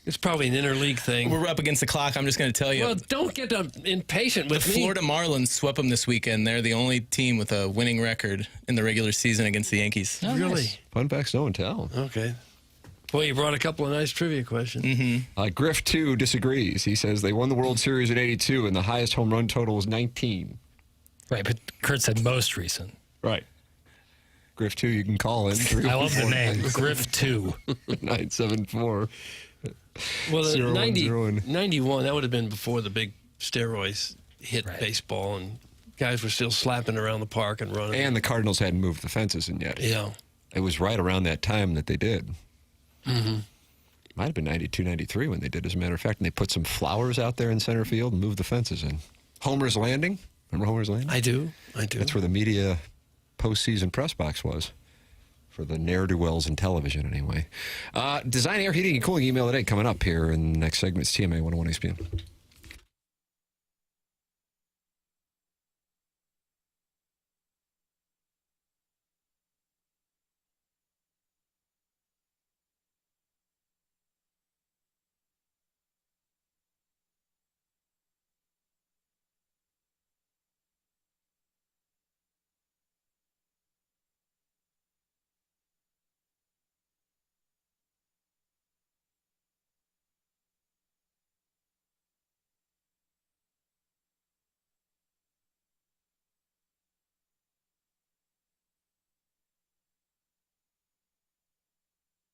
It's probably an interleague thing. We're up against the clock. I'm just going to tell you. Well, don't get impatient with the me. Florida Marlins swept them this weekend. They're the only team with a winning record in the regular season against the Yankees. Oh, really? Nice. Fun facts, no one tell. Okay. Well, you brought a couple of nice trivia questions. Mm-hmm. Griff 2 disagrees. He says they won the World Series in 82, and the highest home run total was 19. Right, but Kurt said most recent. Right. Griff 2, you can call in. I love the name, Griff 2. 974. Well, the 010. 91, that would have been before the big steroids hit baseball, and guys were still slapping around the park and running. And the Cardinals hadn't moved the fences in yet. Yeah. It was right around that time that they did. Mm-hmm. Might have been 92, 93 when they did, as a matter of fact. And they put some flowers out there in center field and moved the fences in. Homer's Landing. Remember Homer's Landing? I do. That's where the media postseason press box was. For the ne'er-do-wells in television, anyway. Design Air Heating and Cooling email today coming up here in the next segment. It's TMA 101 ESPN.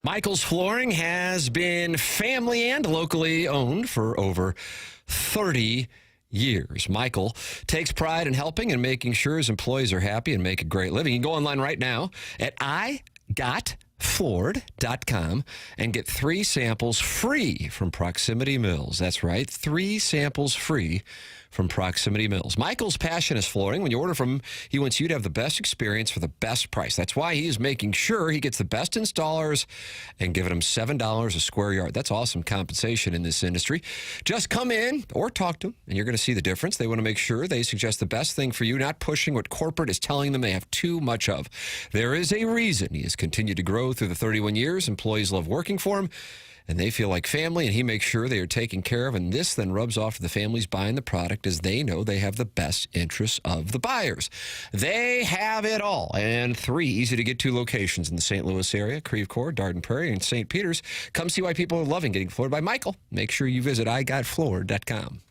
Michael's Flooring has been family and locally owned for over 30 years. Michael takes pride in helping and making sure his employees are happy and make a great living. You can go online right now at igotfloored.com and get 3 samples free from Proximity Mills. That's right, 3 samples free from Proximity Mills. Michael's passion is flooring. When you order from him, he wants you to have the best experience for the best price. That's why he is making sure he gets the best installers and giving them $7 a square yard. That's awesome compensation in this industry. Just come in or talk to them, and you're going to see the difference. They want to make sure they suggest the best thing for you, not pushing what corporate is telling them they have too much of. There is a reason he has continued to grow through the 31 years. Employees love working for him. and they feel like family, and he makes sure they are taken care of, and this then rubs off to the families buying the product as they know they have the best interests of the buyers. They have it all, and 3 easy-to-get-to locations in the St. Louis area, Creve Coeur, Dardenne Prairie, and St. Peters. Come see why people are loving getting floored by Michael. Make sure you visit igotfloored.com.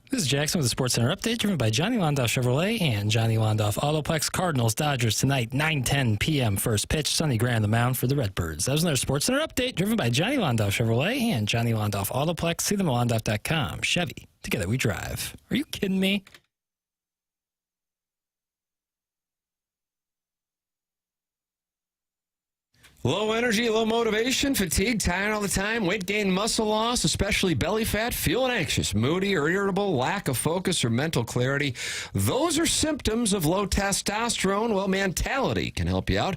This is Jackson with the Sports Center update, driven by Johnny Londoff Chevrolet and Johnny Londoff Autoplex. Cardinals, Dodgers tonight, 9:10 p.m. first pitch. Sonny Gray on the mound for the Redbirds. That was another Sports Center update, driven by Johnny Londoff Chevrolet and Johnny Londoff Autoplex. See them at Londoff.com. Chevy, together we drive. Are you kidding me? Low energy, low motivation, fatigue, tired all the time, weight gain, muscle loss, especially belly fat, feeling anxious, moody or irritable, lack of focus or mental clarity. Those are symptoms of low testosterone. Well, Mentality can help you out.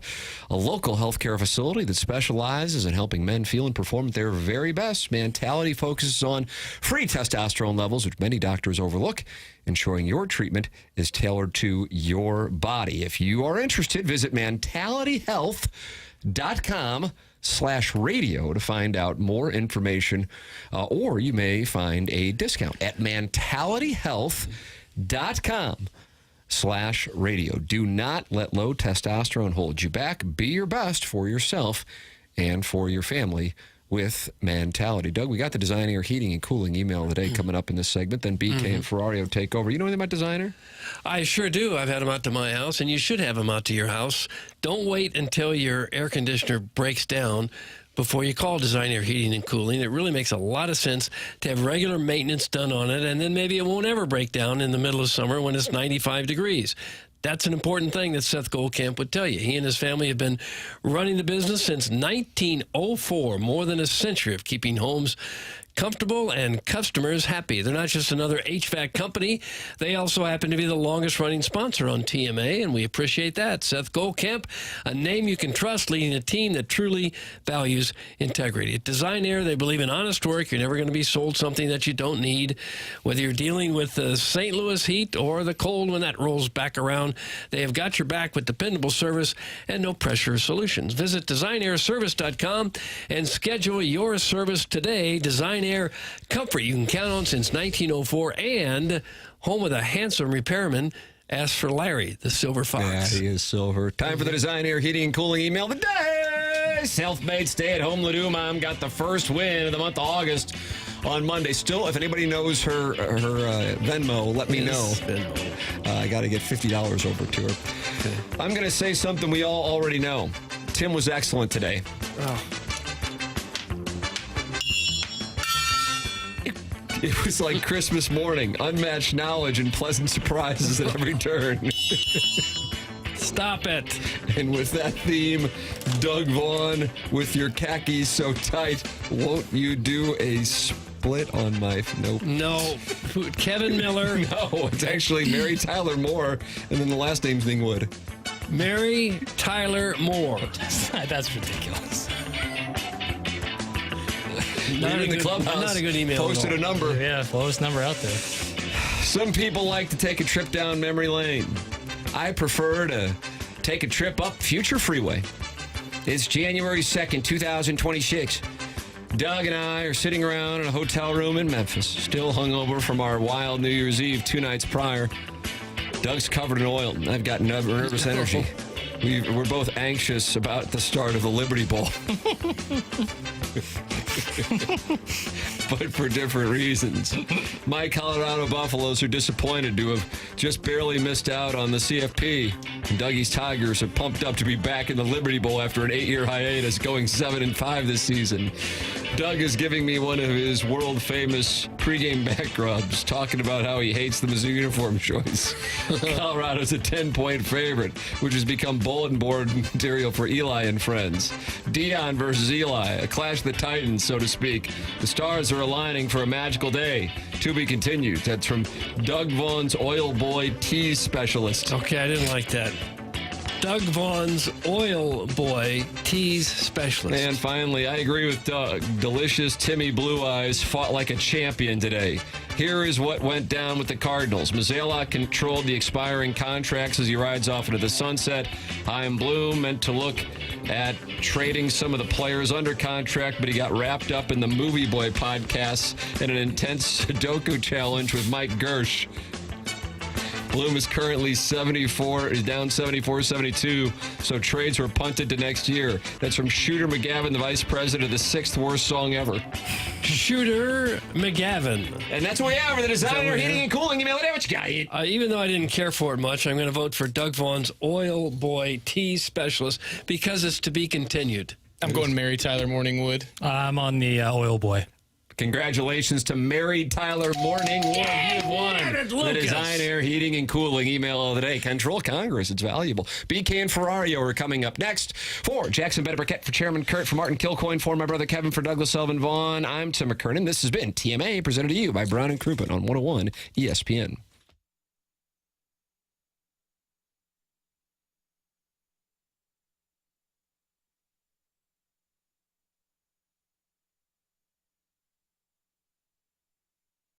A local healthcare facility that specializes in helping men feel and perform at their very best. Mentality focuses on free testosterone levels, which many doctors overlook, ensuring your treatment is tailored to your body. If you are interested, visit mentalityhealth.com/radio to find out more information, or you may find a discount at mentalityhealth.com/radio. Do not let low testosterone hold you back. Be your best for yourself and for your family with Mentality. Doug, we got the Design Air Heating and Cooling email of the day coming up in this segment. Then BK and Ferrario take over. You know anything about Design Air? I sure do. I've had them out to my house, and you should have them out to your house. Don't wait until your air conditioner breaks down before you call Design Air Heating and Cooling. It really makes a lot of sense to have regular maintenance done on it, and then maybe it won't ever break down in the middle of summer when it's 95 degrees. That's an important thing that Seth Goldcamp would tell you. He and his family have been running the business since 1904, more than a century of keeping homes comfortable and customers happy. They're not just another HVAC company. They also happen to be the longest-running sponsor on TMA, and we appreciate that. Seth Goldcamp, a name you can trust, leading a team that truly values integrity. At Design Air, they believe in honest work. You're never going to be sold something that you don't need. Whether you're dealing with the St. Louis heat or the cold when that rolls back around, they have got your back with dependable service and no-pressure solutions. Visit DesignAirService.com and schedule your service today. Design Air, comfort you can count on since 1904, and home with a handsome repairman. Ask for Larry, the Silver Fox. Yeah, he is silver. Time for the Design Air Heating and Cooling email of the day. Self-made stay-at-home Ladue mom got the first win of the month of August on Monday. Still, if anybody knows her Venmo, let me know. I got to get $50 over to her. Okay. I'm going to say something we all already know. Tim was excellent today. Oh. It was like Christmas morning, unmatched knowledge and pleasant surprises at every turn. Stop it. And with that theme, Doug Vaughn, with your khakis so tight, won't you do a split on my... Nope. No. Kevin Miller. No, it's actually Mary Tyler Moore, and then the last name's Ningwood. Mary Tyler Moore. That's ridiculous. Not in the clubhouse. Not a good email. Posted a number. Yeah, lowest number out there. Some people like to take a trip down memory lane. I prefer to take a trip up Future Freeway. It's January 2nd, 2026. Doug and I are sitting around in a hotel room in Memphis, still hungover from our wild New Year's Eve 2 nights prior. Doug's covered in oil. I've got nervous energy. We're both anxious about the start of the Liberty Bowl. But for different reasons. My Colorado Buffaloes are disappointed to have just barely missed out on the CFP. And Dougie's Tigers are pumped up to be back in the Liberty Bowl after an 8-year hiatus, going 7-5 this season. Doug is giving me one of his world-famous pregame back rubs, talking about how he hates the Mizzou uniform choice. Colorado's a 10-point favorite, which has become bulletin board material for Eli and friends. Dion versus Eli, a clash of the Titans, so to speak. The stars are aligning for a magical day. To be continued. That's from Doug Vaughn's Oil Boy Tease Specialist. Okay, I didn't like that. Doug Vaughn's Oil Boy Tease Specialist. And finally, I agree with Doug. Delicious Timmy Blue Eyes fought like a champion today. Here is what went down with the Cardinals. Mozeliak controlled the expiring contracts as he rides off into the sunset. Chaim Bloom meant to look at trading some of the players under contract, but he got wrapped up in the Movie Boy podcasts and an intense Sudoku challenge with Mike Gersh. Bloom is currently is down 74-72, so trades were punted to next year. That's from Shooter McGavin, the vice president of the 6th worst song ever. Shooter McGavin. And that's what we have for the Design Air Heating and Cooling. Email it, what you got? Even though I didn't care for it much, I'm going to vote for Doug Vaughn's Oil Boy Tease Specialist because it's to be continued. I'm going Mary Tyler Morningwood. I'm on the Oil Boy. Congratulations to married Tyler Morning. You've won the Design Air Heating and Cooling email of the day. Control Congress. It's valuable. BK and Ferrario are coming up next. For Jackson Burkett, for Chairman Kurt, for Martin Kilcoyne, for my brother Kevin, for Douglas Sullivan Vaughn, I'm Tim McKernan. This has been TMA, presented to you by Brown and Crouppen on 101 ESPN.